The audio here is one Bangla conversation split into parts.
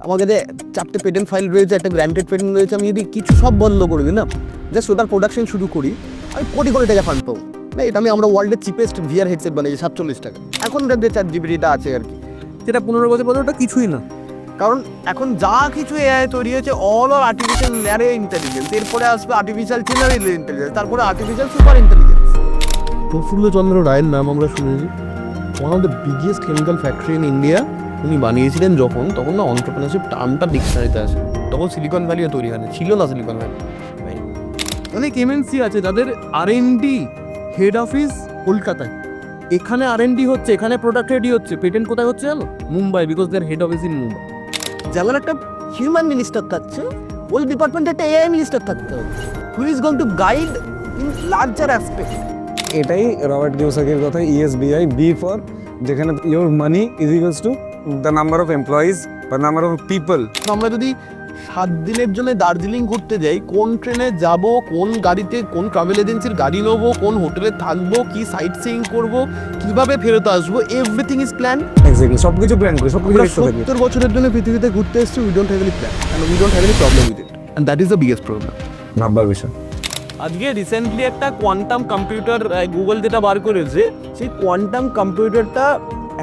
আমার কাছে 4টে পেটেন্ট ফাইল রয়েছে, একটা গ্র্যান্টেড পেটেন্ট রয়েছে। আমি যদি কিছু সব বন্ধ করে দিই না, জাস্ট ওটার প্রোডাকশন শুরু করি, আমি কোটি কোটি টাকা ফান্ড পাবো না। এটা আমরা ওয়ার্ল্ডের চিপেস্ট VR হেডসেট বানিয়েছি 47 টাকা। এখন যে 4GBটা আছে আর কি, যেটা 15 বছর পরে ওটা কিছুই না। কারণ এখন যা কিছু AI তৈরি হয়েছে all or artificial narrow intelligence, এরপরে আসবে আর্টিফিশিয়াল জেনারেল ইন্টেলিজেন্স, তারপরে আর্টিফিশিয়াল সুপার ইন্টেলিজেন্স। প্রফুল্লচন্দ্র রায়ের নাম আমরা শুনেছি, one of the biggest chemical factory in India. উনি বানিয়েছিলেন তখন না অন্টারপ্রেনারশিপ টার্মটা ডিকশনারিতে আসে। তখন সিলিকন ভ্যালিও তৈরি হয়নি, ছিল না সিলিকন ভ্যালি। অনেক MNC আছে যাদের R&D হেড অফিস কলকাতায়, এখানে R&D হচ্ছে, এখানে প্রোডাক্ট রেডি হচ্ছে। পেটেন্ট কোথায় হচ্ছে জানো? Mumbai, because their head office in Mumbai. যেমন একটা হিউম্যান মিনিস্টার থাকছে, ওই ডিপার্টমেন্টে একটা AI মিনিস্টার থাকতে হবে, who is going to guide in larger aspect. এটাই রবার্ট কিওসাকির কথা, ESBI, বি ফর যেখানে your money is equals to the number of employees বা নাম্বার অফ পিপল। আমরা যদি 7 দিনের জন্য দার্জিলিং ঘুরতে যাই, কোন ট্রেনে যাব, কোন গাড়িতে, কোন ট্রাভেল এজেন্সির গাড়ি নেবো, কোন হোটেলে থাকবো, কি সাইট সিইং করবো, কিভাবে ফেরত আসবো, এভরিথিং ইজ প্ল্যান। এক্স্যাক্টলি, সবকিছু প্ল্যান করে, সবকিছু লিখতে থাকি। 70 বছরের জন্য পৃথিবীতে ঘুরতে এসেছি, we don't have any plan and we don't have any problem with it, and that is the biggest problem. ভাববার বিষয়। আজকে রিসেন্টলি একটা কোয়ান্টাম কম্পিউটার গুগল যেটা বার করেছে, সেই কোয়ান্টাম কম্পিউটারটা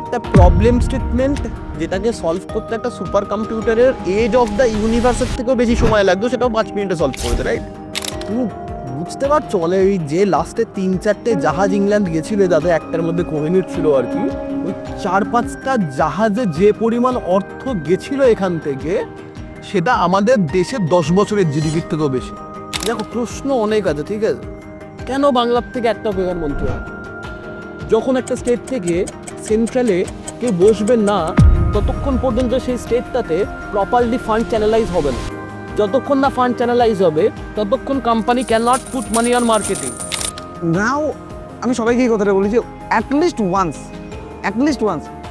একটা প্রবলেম স্টেটমেন্ট যেটাকে সলভ করতে একটা সুপার কম্পিউটারের এজ অফ দ্য ইউনিভার্সের থেকেও বেশি সময় লাগতো, সেটাও 5 মিনিটে সলভ করেছে, রাইট? তুমি বুঝতে পারছো? মানে ওই যে লাস্টে 3-4টে জাহাজ ইংল্যান্ড গেছিল, যাতে একটার মধ্যে কোহিনূর ছিল আর কি, ওই 4-5টা জাহাজে যে পরিমাণ অর্থ গেছিল এখান থেকে, সেটা আমাদের দেশের 10 বছরের জিডিপির থেকেও বেশি। দেখো, প্রশ্ন অনেক আছে, ঠিক আছে? কেন বাংলার থেকে একটা প্রধানমন্ত্রী হয়? যখন একটা স্টেট থেকে সেন্ট্রালে কেউ বসবে না, ততক্ষণ পর্যন্ত সেই স্টেটটাতে প্রপারলি ফান্ড চ্যানেলাইজ হবে না। যতক্ষণ না ফান্ড চ্যানেলাইজ হবে, ততক্ষণ company can not put money on marketing. Now আমি সবাইকে এই কথাটা বলি যে at least once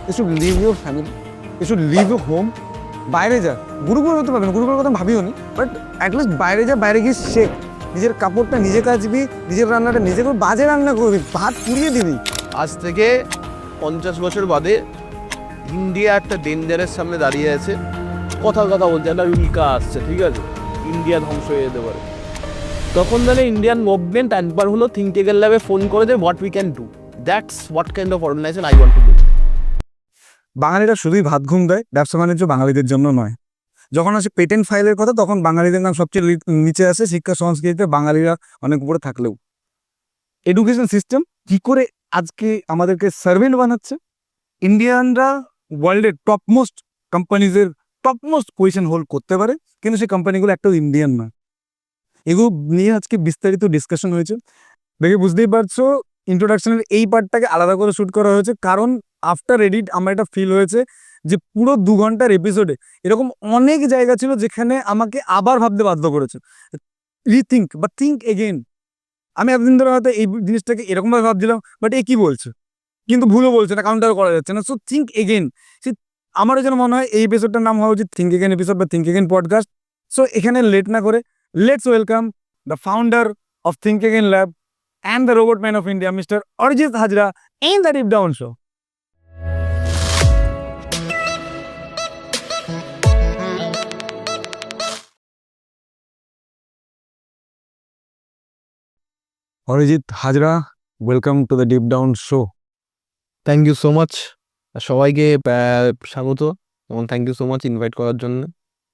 you should leave your family, you should leave your home. বাইরে যা, গুরুকুল হতে পারবে না, গুরুকুলের কথা ভাবিও নি, বাট অ্যাটলিস্ট বাইরে যা, বাইরে গিয়ে শেখ, নিজের কাপড়টা নিজে কাচবি, নিজের রান্নাটা নিজে করবি, বাজে রান্না করবি, ভাত পুড়িয়ে দিবি। আজ থেকে 50 বছর বাদে ইন্ডিয়া একটা ডেঞ্জারের সামনে দাঁড়িয়ে আছে, কথা বলছে, একটা উল্কা আসছে, ঠিক আছে? ইন্ডিয়া ধ্বংস হয়ে যেতে পারে। তখন তাহলে ইন্ডিয়ান মুভমেন্ট একবার হলো থিঙ্ক টেকের ল্যাবে ফোন করে যে what we can do, that's what kind of organization I want to do. বাঙালিরা শুধুই ভাত ঘুম দেয়, ব্যবসা বাণিজ্য বাঙালিদের জন্য নয়। যখন আসে পেটেন্ট ফাইলের কথা, তখন বাঙালিদের নাম সবচেয়ে নিচে আসে। শিক্ষা সংস্কৃতিতে বাঙালিরা অনেক উপরে থাকলেও এডুকেশন সিস্টেম কি করে আজকে আমাদেরকে সার্ভেন্ট বানাচ্ছে। ইন্ডিয়ানরা ওয়ার্ল্ডের টপমোস্ট কোম্পানিজের টপমোস্ট পজিশন হোল্ড করতে পারে, কিন্তু সেই কোম্পানিগুলো একটাও ইন্ডিয়ান না। এগুলো নিয়ে আজকে বিস্তারিত ডিসকাশন হয়েছে। দেখে বুঝতেই পারছো ইন্ট্রোডাকশনের এই পার্টটাকে আলাদা করে শ্যুট করা হয়েছে, কারণ আফটার এডিট আমার এটা ফিল হয়েছে যে পুরো 2 ঘন্টার এপিসোডে এরকম অনেক জায়গা ছিল যেখানে আমাকে আবার ভাবতে বাধ্য করেছে, রিথিঙ্ক বা থিঙ্ক এগেইন। আমি এতদিন ধরে হয়তো এই জিনিসটাকে এরকমভাবে ভাবছিলাম, বাট এ কি বলছে, কিন্তু ভুলও বলছে না, কাউন্টার করা যাচ্ছে না। So think again. আমারও যেন মনে হয় এই এপিসোডটার নাম হওয়া উচিত থিঙ্ক এগেইন এপিসোড বা থিঙ্ক এগেইন পডকাস্ট। সো এখানে লেট না করে let's welcome the founder of think again lab and the robot man of India, Mr. Arijit Hajra, in the Deep Down Show. Arijit Hajra, welcome to the Deep Down Show. Thank you so much, সবাইকে স্বাগত এবং thank you so much invite করার জন্য।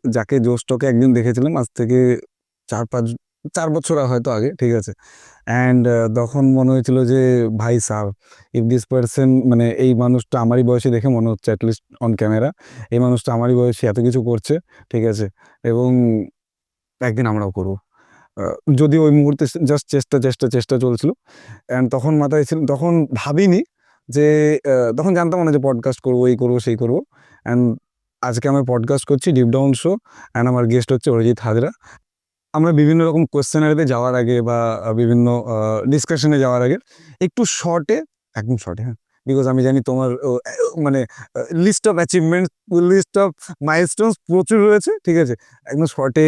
যাকে জোস্টকে একদিন দেখেছিলাম আজ থেকে 4 বছর হয়তো আগে, ঠিক আছে? অ্যান্ড তখন মনে হয়েছিল যে ভাই সাহ, ইফ দিস পারসন, মানে এই মানুষটা আমারই বয়সে দেখে মনে হচ্ছে, অ্যাটলিস্ট অন ক্যামেরা এই মানুষটা আমারই বয়সে এত কিছু করছে, ঠিক আছে? এবং একদিন আমরাও করবো। যদিও ওই মুহূর্তে জাস্ট চেষ্টা চলছিল। অ্যান্ড তখন মাথায় ছিল, তখন ভাবিনি যে তখন জানতাম না যে পডকাস্ট করবো, এই করবো সেই করবো। অ্যান্ড আজকে আমি পডকাস্ট করছি ডিপ ডাউন শো, অ্যান্ড আমার গেস্ট হচ্ছে অরিজিৎ হাজরা। আমরা বিভিন্ন রকম কোয়েশ্চেনারিতে যাওয়ার আগে বা বিভিন্ন ডিসকাশনে যাওয়ার আগে একটু একদম শর্টে, হ্যাঁ, বিকজ আমি জানি তোমার মানে list of achievements, list of milestones প্রচুর রয়েছে, ঠিক আছে? একদম শর্টে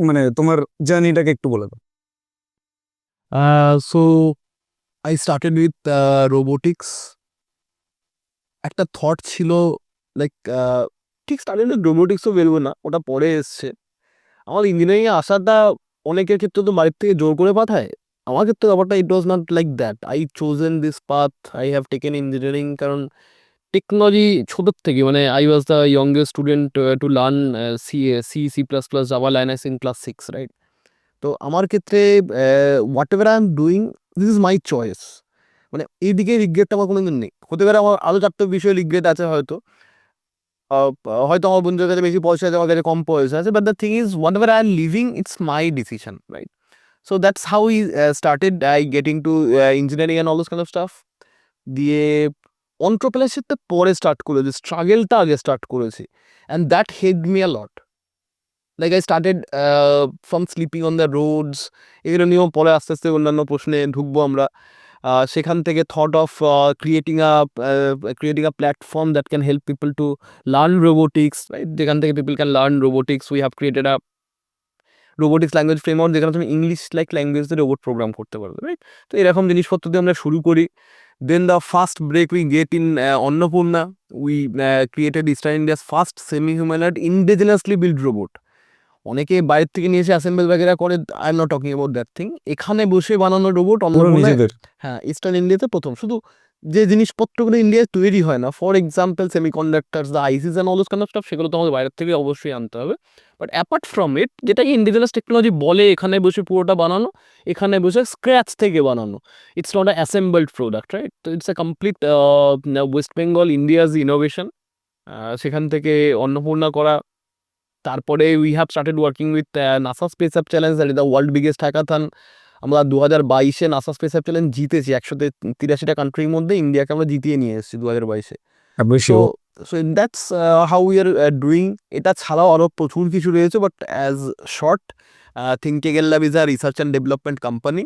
মানে তোমার জার্নিটাকে একটু বলে দাও। So I started with robotics. একটা থট ছিল, লাইক ঠিক স্টার্টিংয়ে রোবোটিক্সও বেরোবে না, ওটা পরে এসছে। আমার ইঞ্জিনিয়ারিংয়ে আসাটা অনেকের ক্ষেত্রে তো বাড়ির থেকে জোর করে পাঠায়, আমার ক্ষেত্রে ব্যাপারটা it was not like that. I chosen this path, I have taken engineering, কারণ টেকনোলজি ছোটোর থেকে, মানে I was the youngest student to learn সি++, Java, Linux in class 6, right? তো আমার ক্ষেত্রে whatever I am doing, this is my choice. মানে এইদিকে রিগ্রেটটা আমার কোনোদিন নেই। হতে পারে আমার আরও 4টে বিষয়ে রিগ্রেট আছে হয়তো, হয়তো আমার বন্ধুদের কাছে বেশি পয়সা আছে, আমার কাছে কম পয়সা আছে, but the thing is what ever I M living, it's my decision, right? So that's how E started I getting two engineering and all this kind of staff. দিয়ে অন্ট্রপ্রেনারশিপটা পরে স্টার্ট করেছি, স্ট্রাগলটা আগে স্টার্ট করেছি, and that helped me a lot. Like I started from sleeping on the roads, এগুলো নিয়েও পরে আস্তে আস্তে অন্যান্য প্রশ্নে ঢুকবো আমরা। সেখান থেকে thought of creating a platform that can help people to learn robotics, right? যেখান থেকে people can learn robotics, we have created a robotics language framework, যেখানে তুমি ইংলিশ লাইক ল্যাঙ্গুয়েজ দিয়ে রোবট প্রোগ্রাম করতে পারবে, রাইট? তো এরকম জিনিসপত্র দিয়ে আমরা শুরু করি। Then the first break we get in Annapurna, we created eastern India's first semi humanoid indigenously build robot. অনেকে বাইরের থেকে নিয়ে এসে অ্যাসেম্বল বাগেরা করে, I am not talking about that thing. এখানে বসে বানানো রোবট অন্নপূর্ণায়, নিজেদের হ্যাঁ, ইস্টার্ন ইন্ডিয়াতে প্রথম। শুধু যে জিনিসপত্রগুলো ইন্ডিয়ায় তৈরি হয় না, for example semiconductors, the ICs and all those kind of stuff, সেগুলো তো আমাদের বাইরের থেকে অবশ্যই আনতে হবে। বাট অ্যাপার্ট ফ্রম ইট, যেটাকে ইন্ডিজিনাস টেকনোলজি বলে, এখানে বসে পুরোটা বানানো, এখানে বসে স্ক্র্যাচ থেকে বানানো, it's not a assembled product, right? তো it's a complete West Bengal India's innovation. সেখান থেকে অন্নপূর্ণা করা। তারপরে we have started working with NASA space app challenge, that is the world biggest hackathon. আমরা 2022-এ নাসা স্পেস অ্যাপ চ্যালেঞ্জ জিতেছি। 183টা কান্ট্রির মধ্যে ইন্ডিয়াকে আমরা জিতিয়ে নিয়ে এসেছি 2022-এ। So so that's how we are doing. এটা ছাড়াও আরও প্রচুর কিছু রয়েছে, but as short, thinking lab is a research and development company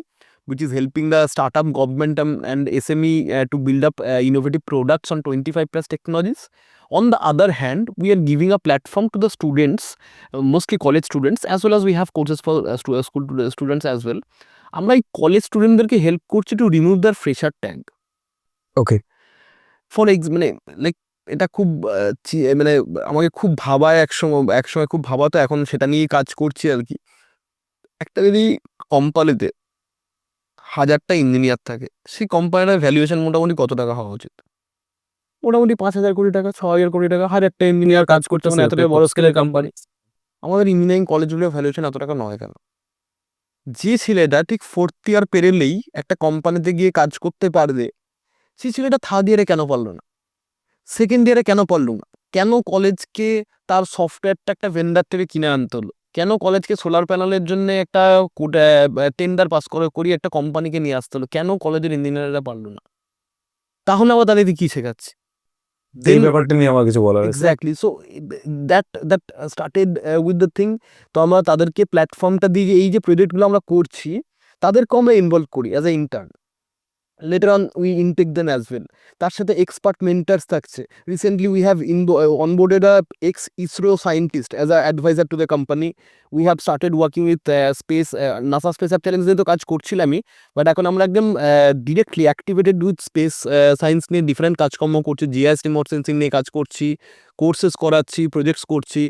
which is helping the startup, government, and SME to build up innovative products on 25+ technologies. On the other hand, we are giving a platform to the students, mostly college students, as well as we have courses for school students as well. আমরা এই কলেজ স্টুডেন্টদেরকে হেল্প করছি to remove their fresher tag. Okay, for মানে লাইক এটা খুব মানে আমাকে খুব ভাবায়, একসময় খুব ভাবাতো, এখন সেটা নিয়েই কাজ করছি আর কি। একটা যদি কোম্পানিতে 1000টা ইঞ্জিনিয়ার থাকে, সেই কোম্পানিটার ভ্যালুয়েশন মোটামুটি কত টাকা হওয়া উচিত? মোটামুটি 5,000 কোটি টাকা, 6,000 কোটি টাকা। 1000টা ইঞ্জিনিয়ার কাজ করছে, মানে এতটা বড় স্কেলের কোম্পানি। আমাদের ইঞ্জিনিয়ারিং কলেজগুলোর ভ্যালুয়েশন এত টাকা নয় কেন? যে ছেলেটা ঠিক 4th ইয়ার পেরেলেই একটা কোম্পানিতে গিয়ে কাজ করতে পারবে, সেই ছেলেটা 3rd ইয়ারে কেন পারলো না? 2nd ইয়ারে কেন পারলো না? কেন কলেজকে তার সফটওয়্যারটা একটা ভেন্ডার থেকে কিনে আনতে হলো? কেন কলেজকে সোলার প্যানেলের জন্য একটা টেন্ডার পাস করিয়ে একটা কোম্পানিকে নিয়ে আসতে হলো? কেন কলেজের ইঞ্জিনিয়াররা পারলো না? তাহলে আবার তাদেরকে কি শেখাচ্ছি? এই ব্যাপারটা নিয়ে আমার কিছু বলার আছে। Exactly. So that started with the thing. তো আমরা তাদেরকে প্ল্যাটফর্মটা দিয়ে, এই যে প্রজেক্টগুলো আমরা করছি, তাদেরকে আমরা ইনভলভ করি as a intern. later on we intake them as well. তার সাথে এক্সপার্ট মেন্টার্স থাকছে। Recently we have onboarded a ex-ISRO scientist as an advisor to the company. We have started working with space, NASA Space App Challenge নিয়ে তো কাজ করছিলামই, বাট এখন আমরা একদম directly activated with space science নিয়ে ডিফারেন্ট কাজকর্ম করছি। জিআইএস রিমোট সেন্সিং নিয়ে কাজ করছি, কোর্সেস করাচ্ছি, প্রজেক্টস করছি।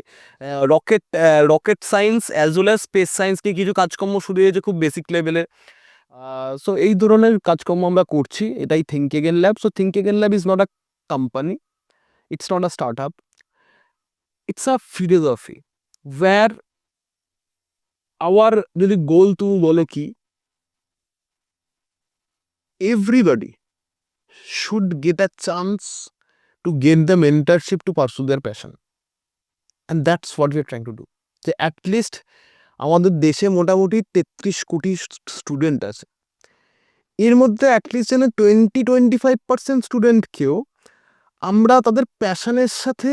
Rocket science as well as space science নিয়ে কিছু কাজকর্ম শুরু হয়েছে খুব বেসিক লেভেলে। সো এই ধরনের কাজকর্ম আমরা করছি, এটাই think again lab. So think again lab is not a company, it's not a start up, it's a philosophy where our যদি গোল তুমি বলে কি, everybody should get a chance to get the mentorship to pursue their passion, and that's what we are trying to do. যে অ্যাটলিস্ট আমাদের দেশে মোটামুটি 33 কোটি স্টুডেন্ট আছে, এর মধ্যে অ্যাটলিস্ট যেন 20-25% স্টুডেন্টকেও আমরা তাদের প্যাশনের সাথে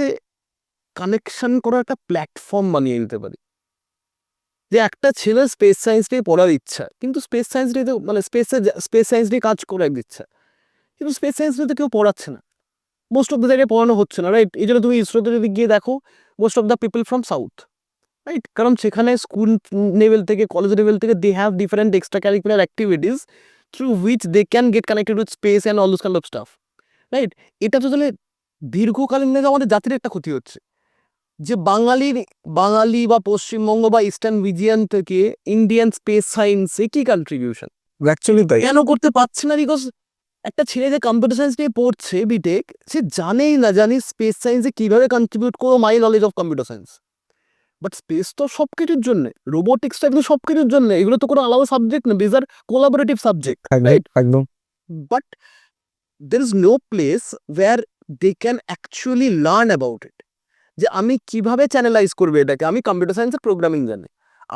কানেকশন করার একটা প্ল্যাটফর্ম বানিয়ে নিতে পারি। যে একটা ছেলে স্পেস সায়েন্স নিয়ে পড়ার ইচ্ছা, কিন্তু স্পেস সায়েন্স নিয়ে, মানে স্পেস সায়েন্স নিয়ে কাজ করার ইচ্ছা, কিন্তু স্পেস সায়েন্স নিয়ে তো কেউ পড়াচ্ছে না, মোস্ট অফ দ্য জায়গায় পড়ানো হচ্ছে না, রাইট? এই জন্য তুমি ইসরোতে যদি গিয়ে দেখো, most of the people from south, right? কারণ সেখানে স্কুল লেভেল থেকে, কলেজ লেভেল থেকে they have different extra curricular activities through which they can get connected with space and all this kind of stuff, right? এটা তো তাহলে দীর্ঘকালীন আমাদের জাতির একটা ক্ষতি হচ্ছে। যে বাঙালি বা পশ্চিমবঙ্গ বা ইস্টার্ন রিজিয়ন থেকে ইন্ডিয়ান স্পেস সায়েন্সে কি কন্ট্রিবিউশন অ্যাকচুয়ালি তাই। কেন করতে পারছে না? বিকজ একটা ছেলে যে কম্পিউটার সায়েন্স নিয়ে পড়ছে বিটেক, সে জানেই না জানি স্পেস সায়েন্সে কিভাবে কন্ট্রিবিউট করবো my knowledge of computer science. But space তো সব কিছুর জন্য, রোবোটিক্সটা কিন্তু সব কিছুর জন্য, এগুলো তো কোনো আলাদা সাবজেক্ট না, this are collaborative subject, right? একদম but there is no place where they can actually learn about it, যে আমি কিভাবে চ্যানেলাইজ করবো এটাকে। আমি কম্পিউটার সায়েন্সের প্রোগ্রামিং জানি,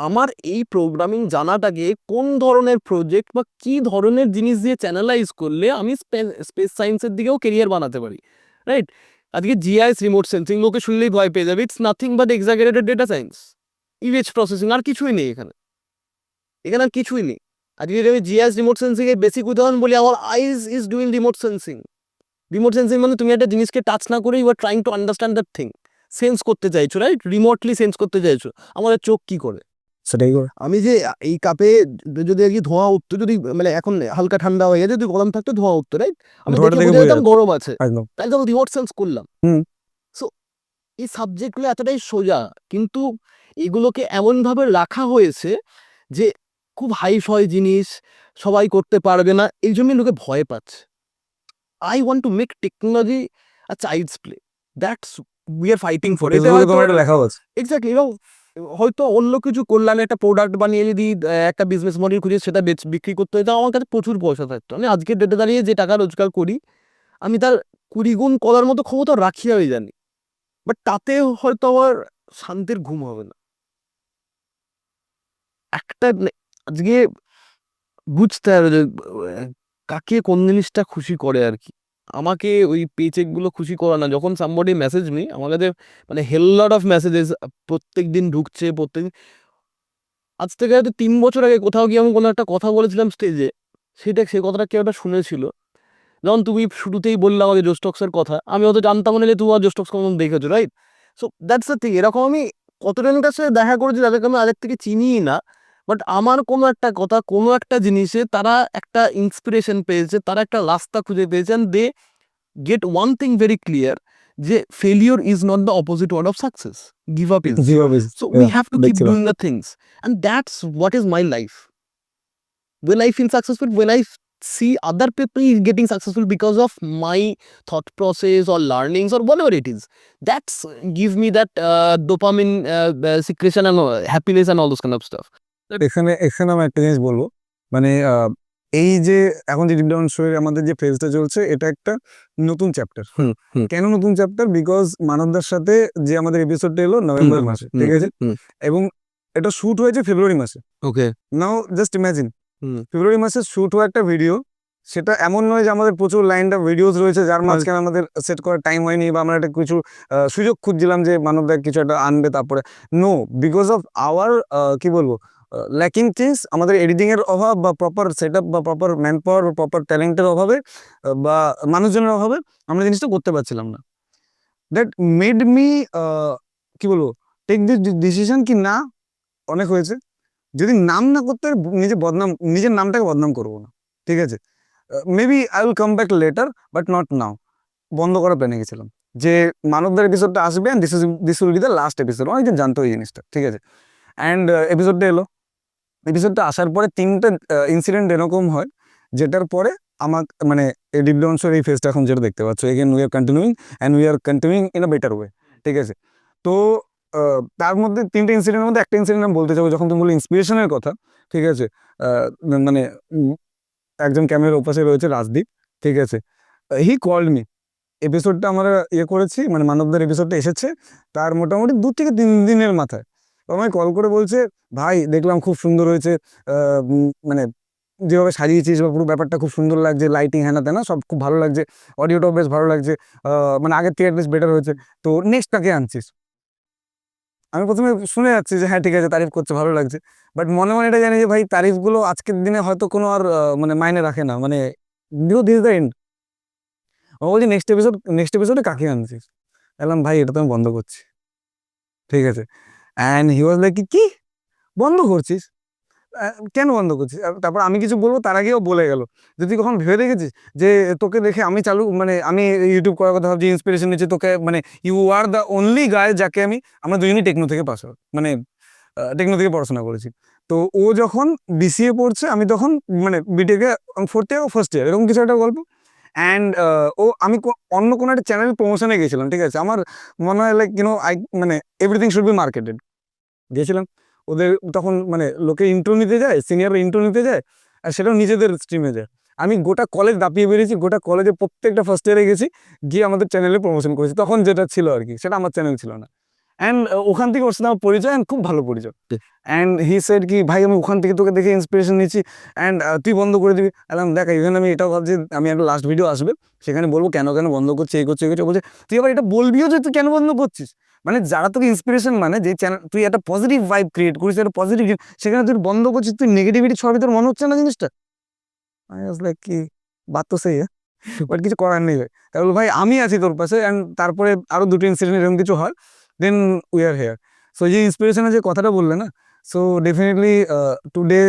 আমার এই প্রোগ্রামিং জানাটাকে কোন ধরনের প্রজেক্ট বা কি ধরনের জিনিস দিয়ে চ্যানেলাইজ করলে আমি স্পেস সায়েন্সের দিকেও কেরিয়ার বানাতে পারি, রাইট? আজকে জিআইএস রিমোট সেন্সিং লোকে শুনলেই ভয় পেয়ে যাবে, it's nothing but exaggerated data science, image processing, আর কিছুই নেই এখানে, এখানে আর কিছুই নেই। আজকে যদি আমি জিআইএস রিমোট সেন্সিং এর বেসিক উদাহরণ বলি, আমার eyes is doing remote sensing. Remote sensing মানে তুমি একটা জিনিসকে টাচ না করে you are trying to understand that thing, sense করতে চাইছো, রাইট? রিমোটলি সেন্স করতে চাইছো। আমাদের চোখ কি করে? সেটাই করে। আমি যে এই কাপে যদি আর কি ধোঁয়া উঠতো, যদি মানে এখন হালকা ঠান্ডা হয়ে গেছে, যদি গরম থাকতো ধোঁয়া উঠতো, রাইট? আমি ধোঁয়াটা দেখে দেখে বুঝে বোঝা যেতাম যাচ্ছে। গরম আছে, একদম। তাই তো রিমোট সেন্স করলাম। হুম। সো এই সাবজেক্টগুলো এতটাই সোজা, কিন্তু এগুলোকে এমনভাবে রাখা হয়েছে যে খুব হাইফাই জিনিস, সবাই করতে পারবে না, এই জন্যই লোকে ভয় পাচ্ছে। I want to make technology a child's play. That's we are fighting for. এটা ফেসবুকে তোমার একটা লেখাও আছে। এক্স্যাক্টলি, এবং হয়তো অন্য কিছু করলে আমি একটা প্রোডাক্ট বানিয়ে যদি একটা বিজনেস মডেল খুঁজে সেটা বিক্রি করতে হতো, আমার কাছে প্রচুর পয়সা থাকতো। আমি আজকের ডেটে দাঁড়িয়ে যে টাকা রোজগার করি, আমি তার 20 গুণ করার মতো ক্ষমতা রাখি আমি জানি, বাট তাতে হয়তো আমার শান্তির ঘুম হবে না। একটা আজকে বুঝতে হবে যে কাকে কোন জিনিসটা খুশি করে আর কি। আমাকে ওই পেচেক গুলো খুশি করে না। যখন সামবডি মেসেজ মি, আমার কাছে মানে হেল লট অফ মেসেজেস প্রত্যেক দিন ঢুকছে, প্রত্যেক আজ থেকে হয়তো 3 বছর আগে কোথাও গিয়ে আমি কোনো একটা কথা বলেছিলাম স্টেজে, সে কথাটা কেউ একটা শুনেছিল। যেমন তুমি শুরুতেই বললে আমাকে জোস্টক্সের কথা, আমি হয়তো জানতাম না যে তুমি আর জোস্টক্স কখন দেখেছো, right? So that's the thing. এরকম আমি কতজনের কাছে দেখা করেছি যাদেরকে আমি আগের থেকে চিনিই না, বাট আমার কোনো একটা কথা, কোনো একটা জিনিসে তারা একটা ইন্সপিরেশন পেয়েছে, তারা একটা রাস্তা খুঁজে পেয়েছেন, they get one thing very clear, যে failure is not the opposite word of success, give up is. So we have to keep doing the things, and that's what is my life. When I feel successful, when I see other people getting successful because of my thought process or learnings or whatever it is, that's give me that dopamine secretion and happiness and all those kind of stuff. এখানে এখানে আমি একটা জিনিস বলবো, মানে এই যে এখন যে ডিপডাউন শোয়ের আমাদের যে ফেজটা চলছে, এটা একটা নতুন চ্যাপ্টার। কেন নতুন চ্যাপ্টার? বিকজ মানবদার সাথে যে আমাদের এপিসোডটা এলো নভেম্বর মাসে, ঠিক আছে, এবং এটা শুট হয়েছে ফেব্রুয়ারি মাসে। ওকে, নাও জাস্ট ইমাজিন, ফেব্রুয়ারি মাসে শুট হওয়া একটা ভিডিও, সেটা এমন নয় যে আমাদের প্রচুর লাইন অফ ভিডিওস রয়েছে যার মাঝখানে আমাদের সেট করার টাইম হয়নি, বা আমরা একটা কিছু সুযোগ খুঁজছিলাম যে মানবদা কিছু একটা আনবে, তারপরে নো, বিকজ অফ আওয়ার কি বলবো ল্যাকিং থিংস, আমাদের এডিটিং এর অভাব বা প্রপার সেট আপ বা প্রপার ম্যান পাওয়ার বা প্রপার ট্যালেন্টের অভাবে বা মানুষজনের অভাবে আমরা জিনিসটা করতে পারছিলাম না। দ্যাট মেড মি কি বলবো টেক দিস ডিসিশন কি না, অনেক হয়েছে, যদি নাম না করতে নিজের নামটাকে বদনাম করবো না, ঠিক আছে। Maybe I will come back later, but not now. বন্ধ করার প্ল্যানে গেছিলাম যে মানবদার এপিসোডটা আসবে, and this will be the last episode. অনেকজন জানতো এই জিনিসটা, ঠিক আছে। অ্যান্ড এপিসোডটা এলো, এপিসোডটা আসার পরে 3টা ইনসিডেন্ট এরকম হয়, যেটার পরে আমার মানে ডিপডাউন্সের এই ফেজটা এখন যেটা দেখতে পাচ্ছ, again we are continuing and we are continuing in a better way, ঠিক আছে। তো তার মধ্যে 3টে ইনসিডেন্টের মধ্যে একটা ইনসিডেন্ট আমি বলতে চাবো, যখন তুমি বলি ইন্সপিরেশনের কথা, ঠিক আছে। মানে একজন ক্যামেরার ওপাশে রয়েছে রাজদীপ, ঠিক আছে, হি কল্ড মি। এপিসোডটা আমরা করেছি, মানে মানবদার এপিসোডটা এসেছে তার মোটামুটি 2 থেকে 3 দিনের মাথায় আমায় কল করে বলছে, ভাই দেখলাম খুব সুন্দর হয়েছে, মানে যেভাবে সাজিয়েছিস বা পুরো ব্যাপারটা খুব সুন্দর লাগছে, লাইটিং হ্যানা ত্যানা সব খুব ভালো লাগছে, অডিওটাও বেশ ভালো লাগছে, মানে আগের থেকে বেশ বেটার হয়েছে, তো নেক্সট কাকে আনছিস? আমি প্রথমে শুনে যাচ্ছি যে হ্যাঁ ঠিক আছে, তারিফ করছে, ভালো লাগছে, বাট মনে মনে এটা জানি যে ভাই তারিফগুলো আজকের দিনে হয়তো কোনো আর মানে মাইনে রাখে না, মানে দিস দ্য এন্ড। ও বলছি নেক্সট এপিসোডে কাকে আনছিস? বললাম ভাই এটা তো আমি বন্ধ করছি, ঠিক আছে। অ্যান্ড হি ওয়াজ লাইক কি বন্ধ করছিস? কেন বন্ধ করছিস? তারপর আমি কিছু বলবো তার আগেও বলে গেল যে তুই কখন ভেবে দেখেছিস যে তোকে দেখে আমি মানে আমি ইউটিউব করার কথা ভাবছি, ইন্সপিরেশন নিচ্ছি তোকে, মানে ইউ আর দ্য অনলি গাই যাকে আমরা দুজনই টেকনো থেকে পাস আউট, মানে টেকনো থেকে পড়াশোনা করেছি। তো ও যখন বিসিএ পড়ছে আমি তখন মানে বিটেকে ফোর্থ ইয়ার ও ফার্স্ট ইয়ার এরকম কিছু একটা গল্প। অ্যান্ড আমি অন্য কোনো একটা চ্যানেল প্রমোশনে গেছিলাম, ঠিক আছে, আমার মনে হয় লাইক মানে এভরিথিং শুড বি মার্কেটেড, গিয়েছিলাম ওদের তখন মানে লোকে ইন্ট্রো নিতে যায়, সিনিয়ররা ইন্ট্রো নিতে যায়, আর সেটাও নিজেদের স্ট্রিমে যায়। আমি গোটা কলেজ দাপিয়ে বেরিয়েছি, গোটা কলেজে প্রত্যেকটা ফার্স্ট ইয়ারে গেছি, গিয়ে আমাদের চ্যানেলে প্রমোশন করেছি, তখন যেটা ছিল আর কি, সেটা আমার চ্যানেল ছিল না। অ্যান্ড ওখান থেকে ওর সাথে আমার পরিচয়, অ্যান্ড খুব ভালো পরিচয়। অ্যান্ড হি সেড কি ভাই আমি ওখান থেকে তোকে দেখে ইন্সপিরেশন নিচ্ছি, অ্যান্ড তুই বন্ধ করে দিবি। এলাম দেখ ইভেন আমি এটাও ভাবছি আমি একটা লাস্ট ভিডিও আসবে সেখানে বলবো কেন কেন বন্ধ করছি, এই করছি এই করছি। বলছে তুই আবার এটা বলবিও যে তুই কেন বন্ধ করছিস, মানে যারা তোকে ইন্সপিরেশন, মানে যে চ্যানেল তুই একটা পজিটিভ ভাইব ক্রিয়েট করিস, একটা পজিটিভ, সেখানে তুই বন্ধ করছিস, তুই নেগেটিভিটি ছড়াবি, তোর মনে হচ্ছে না জিনিসটা? আমি ওয়াজ লাইক কি বাত তো সেই, বাট কিছু করার নেই ভাই। তাই বলবো ভাই আমি আছি তোর পাশে। অ্যান্ড তারপরে আরো দুটো ইনসিডেন্ট এরকম কিছু হয়, then we are here. So যে ইন্সপিরেশনের যে কথাটা বললে না, সো ডেফিনেটলি টুডে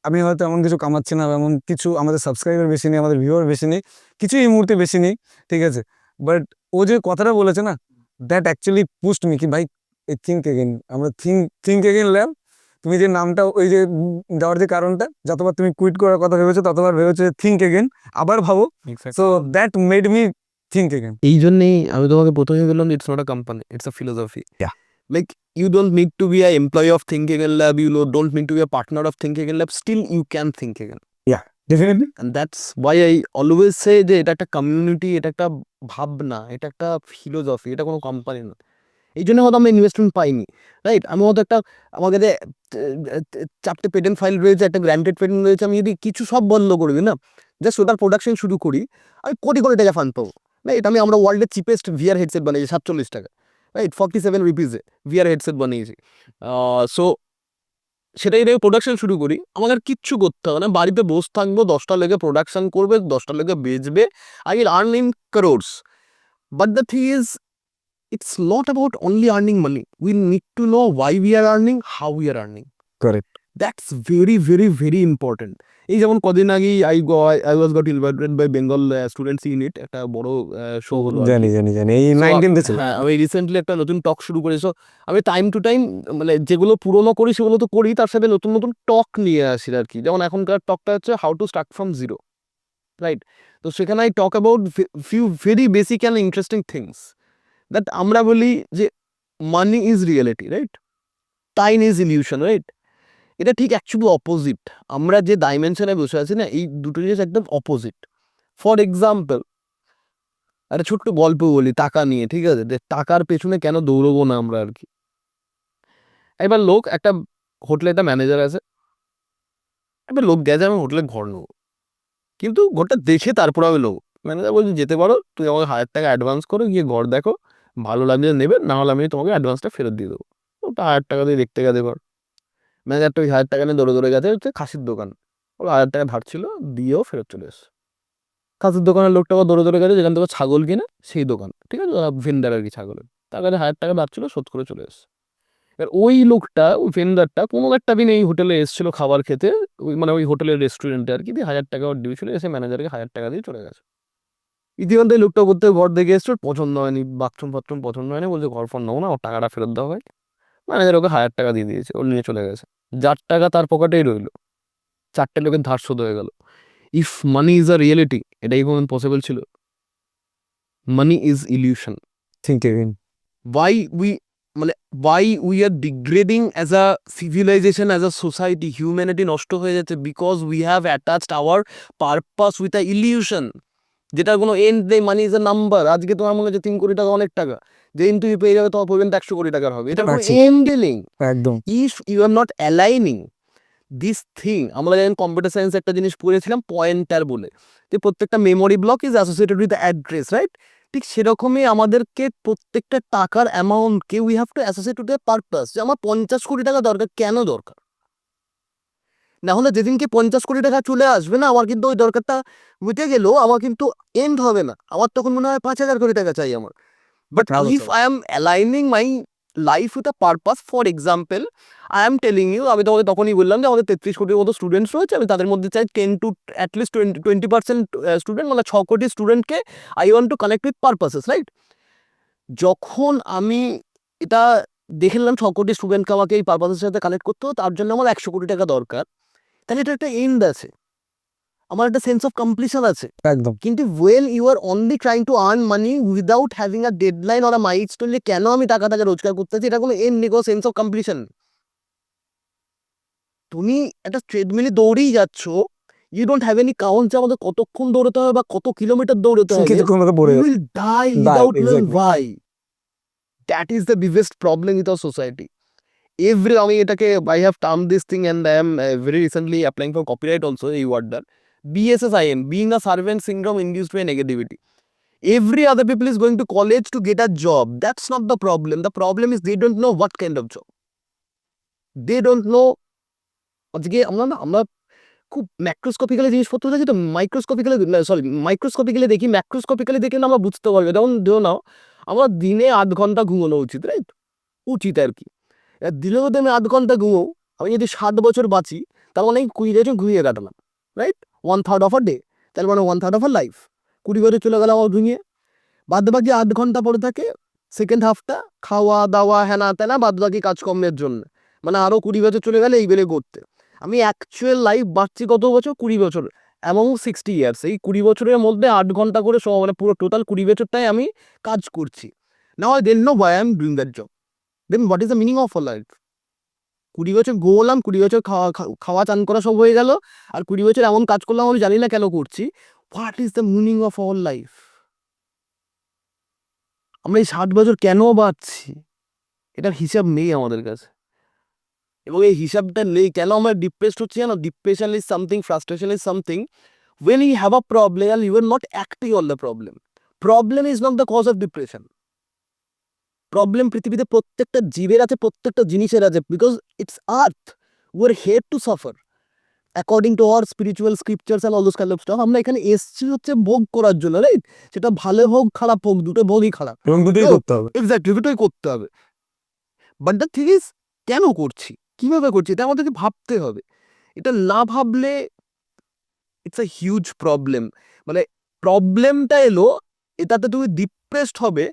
আমি হয়তো এমন কিছু কামাচ্ছি না, এমন কিছু আমাদের সাবস্ক্রাইবার বেশি নেই, আমাদের ভিউয়ার বেশি নেই, কিছু এই মুহূর্তে বেশি নেই, ঠিক আছে, বাট ও যে কথাটা বলেছে না, দ্যাট অ্যাকচুয়ালি পুস্ট মি কি ভাই থিঙ্ক এগেন, আমরা থিঙ্ক এগেন ল্যাব। তুমি যে নামটা ওই যে দেওয়ার যে কারণটা, যতবার তুমি কুইট করার কথা ভেবেছো ততবার ভেবেছো থিঙ্ক এগেন, আবার ভাবো। So that made me think again. এই জন্যেই আমি তোমাকে প্রথমে বললাম it's not a company, it's a philosophy. Like you don't need to be an employee of Think Again Lab, you know, don't need to be a partner of Think Again Lab, still you can think again. Definitely. And that's why I always say যে এটা একটা কমিউনিটি, এটা একটা ভাবনা, এটা একটা ফিলোসফি, এটা কোনো কোম্পানি না। এই জন্য হয়তো আমরা ইনভেস্টমেন্ট পাইনি, রাইট? আমি হয়তো একটা আমার কাছে 4টে পেটেন্ট ফাইল রয়েছে, একটা গ্র্যান্টেড পেটেন্ট রয়েছে, আমি যদি কিছু সব বন্ধ করে দিই না, জাস্ট ওটার প্রোডাকশন শুরু করি, আমি কোটি কোটি টাকা ফান্ড পাবো, রাইট? আমরা ওয়ার্ল্ডের চিপেস্ট ভিআর হেডসেট বানিয়েছি 47 টাকা, রাইট? 47 রুপিজে ভিআর হেডসেট বানিয়েছি। সো সেটাই রেখে প্রোডাকশন শুরু করি, আমাকে আর কিচ্ছু করতে হবে না, বাড়িতে বসে থাকবো, 10টা লেগে প্রোডাকশন করবে, 10টা লেগে বেচবে, I will earn in crores. But the thing is, it's not about only earning money. We need to know why we are earning, how we are earning. Correct. That's very, very, very important. এই যেমন কদিন আগেই I was got invited by Bengal Students Unit, একটা বড় শো হলো। জানি এই 19 ছিল। হ্যাঁ, আমি রিসেন্টলি একটা নতুন টক শুরু করেছি। So, আমি টাইম টু টাইম মানে যেগুলো পুরোনো করি সেগুলো তো করি, তার সাথে নতুন নতুন টক নিয়ে আসি আর কি। যেমন এখনকার টকটা হচ্ছে how to start from zero, right? তো সেখানে I talk about few very basic and interesting things that আমরা বলি যে money is reality, right? Time is illusion, right? এটা ঠিক অ্যাকচুয়ালি অপোজিট। আমরা যে ডাইমেনশনে বসে আছি না, এই দুটো জিনিস একদম অপোজিট। ফর এক্সাম্পল, একটা ছোট্ট গল্প বলি টাকা নিয়ে, ঠিক আছে? যে টাকার পেছনে কেন দৌড়বো না আমরা আর কি। এবার লোক একটা হোটেলে, একটা ম্যানেজার আছে, এবার লোক গেছে আমি হোটেলে ঘর নেবো, কিন্তু ঘরটা দেখে তারপর আমি লোক, ম্যানেজার বলছে যেতে পারো, তুই আমাকে 1000 টাকা অ্যাডভান্স করো, গিয়ে ঘর দেখো, ভালো লাগলে নেবে, না হলে আমি তোমাকে অ্যাডভান্সটা ফেরত দিয়ে দেবো। ওটা 1000 টাকা দিয়ে দেখতে গেছে ঘর। ম্যানেজারটা ওই 1000 টাকা নিয়ে দৌড়ে গেছে হচ্ছে খাসির দোকান, ওর 1000 টাকা ধার ছিল, দিয়েও ফেরত চলে এসছে। খাসির দোকানের লোকটা আবার দৌড়ে গেছে যেখান থেকে ছাগল কিনে, সেই দোকান, ঠিক আছে, ওরা ভেন্ডার আর কি ছাগলের, তার কাছে 1000 টাকা ধার ছিল, শোধ করে চলে এসছে। এবার ওই লোকটা, ওই ভেন্ডারটা কোনো একটা দিন এই হোটেলে এসেছিল খাবার খেতে, ওই মানে ওই হোটেলের রেস্টুরেন্টে আর কি, দিয়ে 1000 টাকা ওর ডিউ ছিল, এসে ম্যানেজারকে 1000 টাকা দিয়ে চলে গেছে। ইতিমধ্যে লোকটা করতে ঘর দেখে এসছে, পছন্দ হয়নি, বাথরুম ফাথরুম পছন্দ হয়নি, বলছে ঘর ফোন নেবো না, ওর টাকাটা ফেরত দেওয়া হয়। ম্যানেজার ওকে 1000 টাকা দিয়ে দিয়েছে, ওর নিয়ে চলে গেছে। 4 টাকা তার পকেটেই রইলো, 4টে লোকের ধার শোধ হয়ে গেল। If money is a reality, এটাই কোনো পসিবল ছিল? Money is illusion. Think again. why we মানে why we are degrading as a civilization, as a society, humanity নষ্ট হয়ে যাচ্ছে, because we have attached our purpose with a illusion, যেটার কোনো এন্ড নেই। Money is a number. আজকে তোমার মনে হচ্ছে 3 কোটি টাকা অনেক টাকা, যেদিন তুমি পেয়ে যাবে তোমার পর্যন্ত 100 কোটি টাকার হবে, এটা কোনো এন্ডিং। একদম। If you are not aligning this thing, আমরা যেমন কম্পিউটার সায়েন্স একটা জিনিস পড়েছিলাম পয়েন্টার বলে, যে প্রত্যেকটা memory block is associated with address, right? ঠিক সেরকমই আমাদেরকে প্রত্যেকটা টাকার অ্যামাউন্টকে we have to associate with a purpose, যে আমার 50 কোটি টাকা দরকার, কেন দরকার? না হলে যেদিনকে 50 কোটি টাকা চলে আসবে না, আমার কিন্তু ওই দরকারটা মিটে গেলেও আমার কিন্তু এন্ড হবে না, আমার তখন মনে হয় 5000 কোটি টাকা চাই আমার। But if I am aligning my life with a purpose. For example, I am telling you, আমি তোমাকে তখনই বললাম যে আমাদের 33 কোটির মতো স্টুডেন্টস রয়েছে, আমি তাদের মধ্যে চাই 10 to অ্যাটলিস্ট 20% স্টুডেন্ট, মানে 6 কোটি স্টুডেন্টকে I want to connect with purposes, right? যখন আমি এটা দেখে নিলাম 6 কোটি স্টুডেন্টকে আমাকে এই পারপাসের সাথে কানেক্ট করতে হবে, তার জন্য আমার 100 কোটি টাকা দরকার, তাহলে এটা একটা এন্ড আছে, আমার একটা সেন্স অফ কমপ্লিশন আছে। একদম। কিন্তু well you are only trying to earn money without having a deadline or a milestone, যে কেন আমি টাকাটাকে রোজগার করতেছি, এটা কোনো এন্ড নেই, কোনো সেন্স অফ কমপ্লিশন। তুমি একটা ট্রেডমিলে দৌড়েই যাচ্ছ, you don't have any count যে আমাদের কতক্ষণ দৌড়তে হবে বা কত কিলোমিটার দৌড়তে হবে, কিছুক্ষণ মতো পড়ে you যাবে। will die Die, without knowing exactly. why. That is the biggest problem with our society. আমি এটাকে I have termed this thing and I am very recently applying for copyright also, এই ওয়ার্ডটার BSSIN, being a servant syndrome induced by negativity. Every other people is going to college to get a job. That's not the problem. The problem is they don't know what kind of job. They don't know. আজকে আমরা খুব ম্যাক্রোস্কোপিক্যালি জিনিসপত্র দেখি, তো মাইক্রোস্কোপিক্যালি দেখি, ম্যাক্রোস্কোপিক্যালি দেখে আমরা বুঝতে পারবো। যেমন ধরো নাও, আমার দিনে 8 ঘন্টা ঘুমানো উচিত, রাইট? উচিত আর কি। দিলেও যদি আমি 8 ঘন্টা ঘুমো, আমি যদি 60 বছর বাঁচি, তার মানে আমি 20 বছর ঘুমিয়ে কাটালাম, রাইট? 1/3 অফ আ ডে, তার মানে 1/3 অফ আ লাইফ। 20 বছর চলে গেল আমার ঘুমিয়ে, বাদ বাকি 8 ঘন্টা পরে থাকে সেকেন্ড হাফটা খাওয়া দাওয়া হ্যানা ত্যানা বাদ বাকি কাজকর্মের জন্য, মানে আরও 20 বছর চলে গেলে এই বেলে করতে। আমি অ্যাকচুয়াল লাইফ বাঁচছি কত বছর? 20 বছর, অ্যামাউন্ট 60 ইয়ার্স। এই 20 বছরের মধ্যে 8 ঘন্টা করে মানে পুরো টোটাল 20 বছরটাই আমি কাজ করছি। Now I don't know why I am doing that job. Then what is the meaning of a life? 20 বছর ঘুমোলাম, 20 বছর খাওয়া চান করা সব হয়ে গেল, আর 20 বছর এমন কাজ করলাম আমি জানি না কেন করছি। What is the meaning of our life? আমরা এই 60 বছর কেন বাঁচছি, এটার হিসাব নেই আমাদের কাছে। এবং এই হিসাবটা নেই কেন আমরা ডিপ্রেসড হচ্ছি জানো? Depression is something, frustration is something when you have a problem and you are not acting on the problem is not the cause of depression. Problem পৃথিবীতে প্রত্যেকটা জীবের আছে, প্রত্যেকটা জিনিসের আছে, because it's earth, we are hair to suffer according to our spiritual scriptures and all those kind of staff. আমরা এখানে এসছি হচ্ছে ভোগ করার জন্য, রাইট? সেটা ভালো হোক খারাপ হোক, দুটো ভোগই খারাপ, এবং দুটোই করতে হবে। এক্স্যাক্টলি, দুটোই করতে হবে। বাট দ্য থিং ইজ, কেন করছি, কিভাবে করছি, এটা আমাদেরকে ভাবতে হবে। এটা না ভাবলে ইটস আ হিউজ প্রবলেম। মানে প্রবলেমটা এলো, এটাতে তুমি ডিপ্রেসড হবে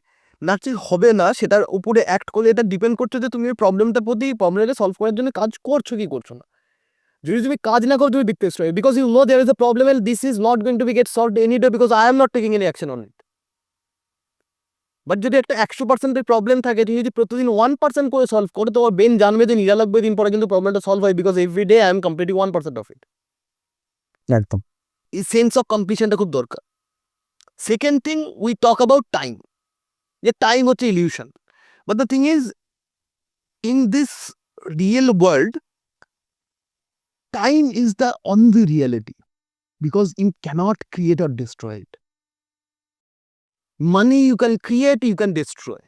না ঠিক হবে না, সেটার উপরে অ্যাক্ট করলে এটা ডিপেন্ড করছে যে তুমি প্রবলেমটা প্রবলেমটা সলভ করার জন্য কাজ করছো কি করছো না। যদি তুমি কাজ না করো, তুমি ডিপ্রেসড হবে, because you know there is a problem and this is not going to be get solved any day, because I am not taking any action on it. But যদি একটা 100% প্রবলেম থাকে, তুমি যদি প্রতিদিন 1% করে সলভ করো, তোমার ব্রেন জানবে যে 99 দিন পরে কিন্তু প্রবলেমটা সলভ হয়, because every day I am completing 1% of it. একদম। এই সেন্স অফ কমপ্লিশনটা খুব দরকার। Second thing, we talk about time, যে টাইম হচ্ছে illusion. But the thing is, in this real world, time is the only reality, because you cannot create or destroy it. Money you can create, you can destroy.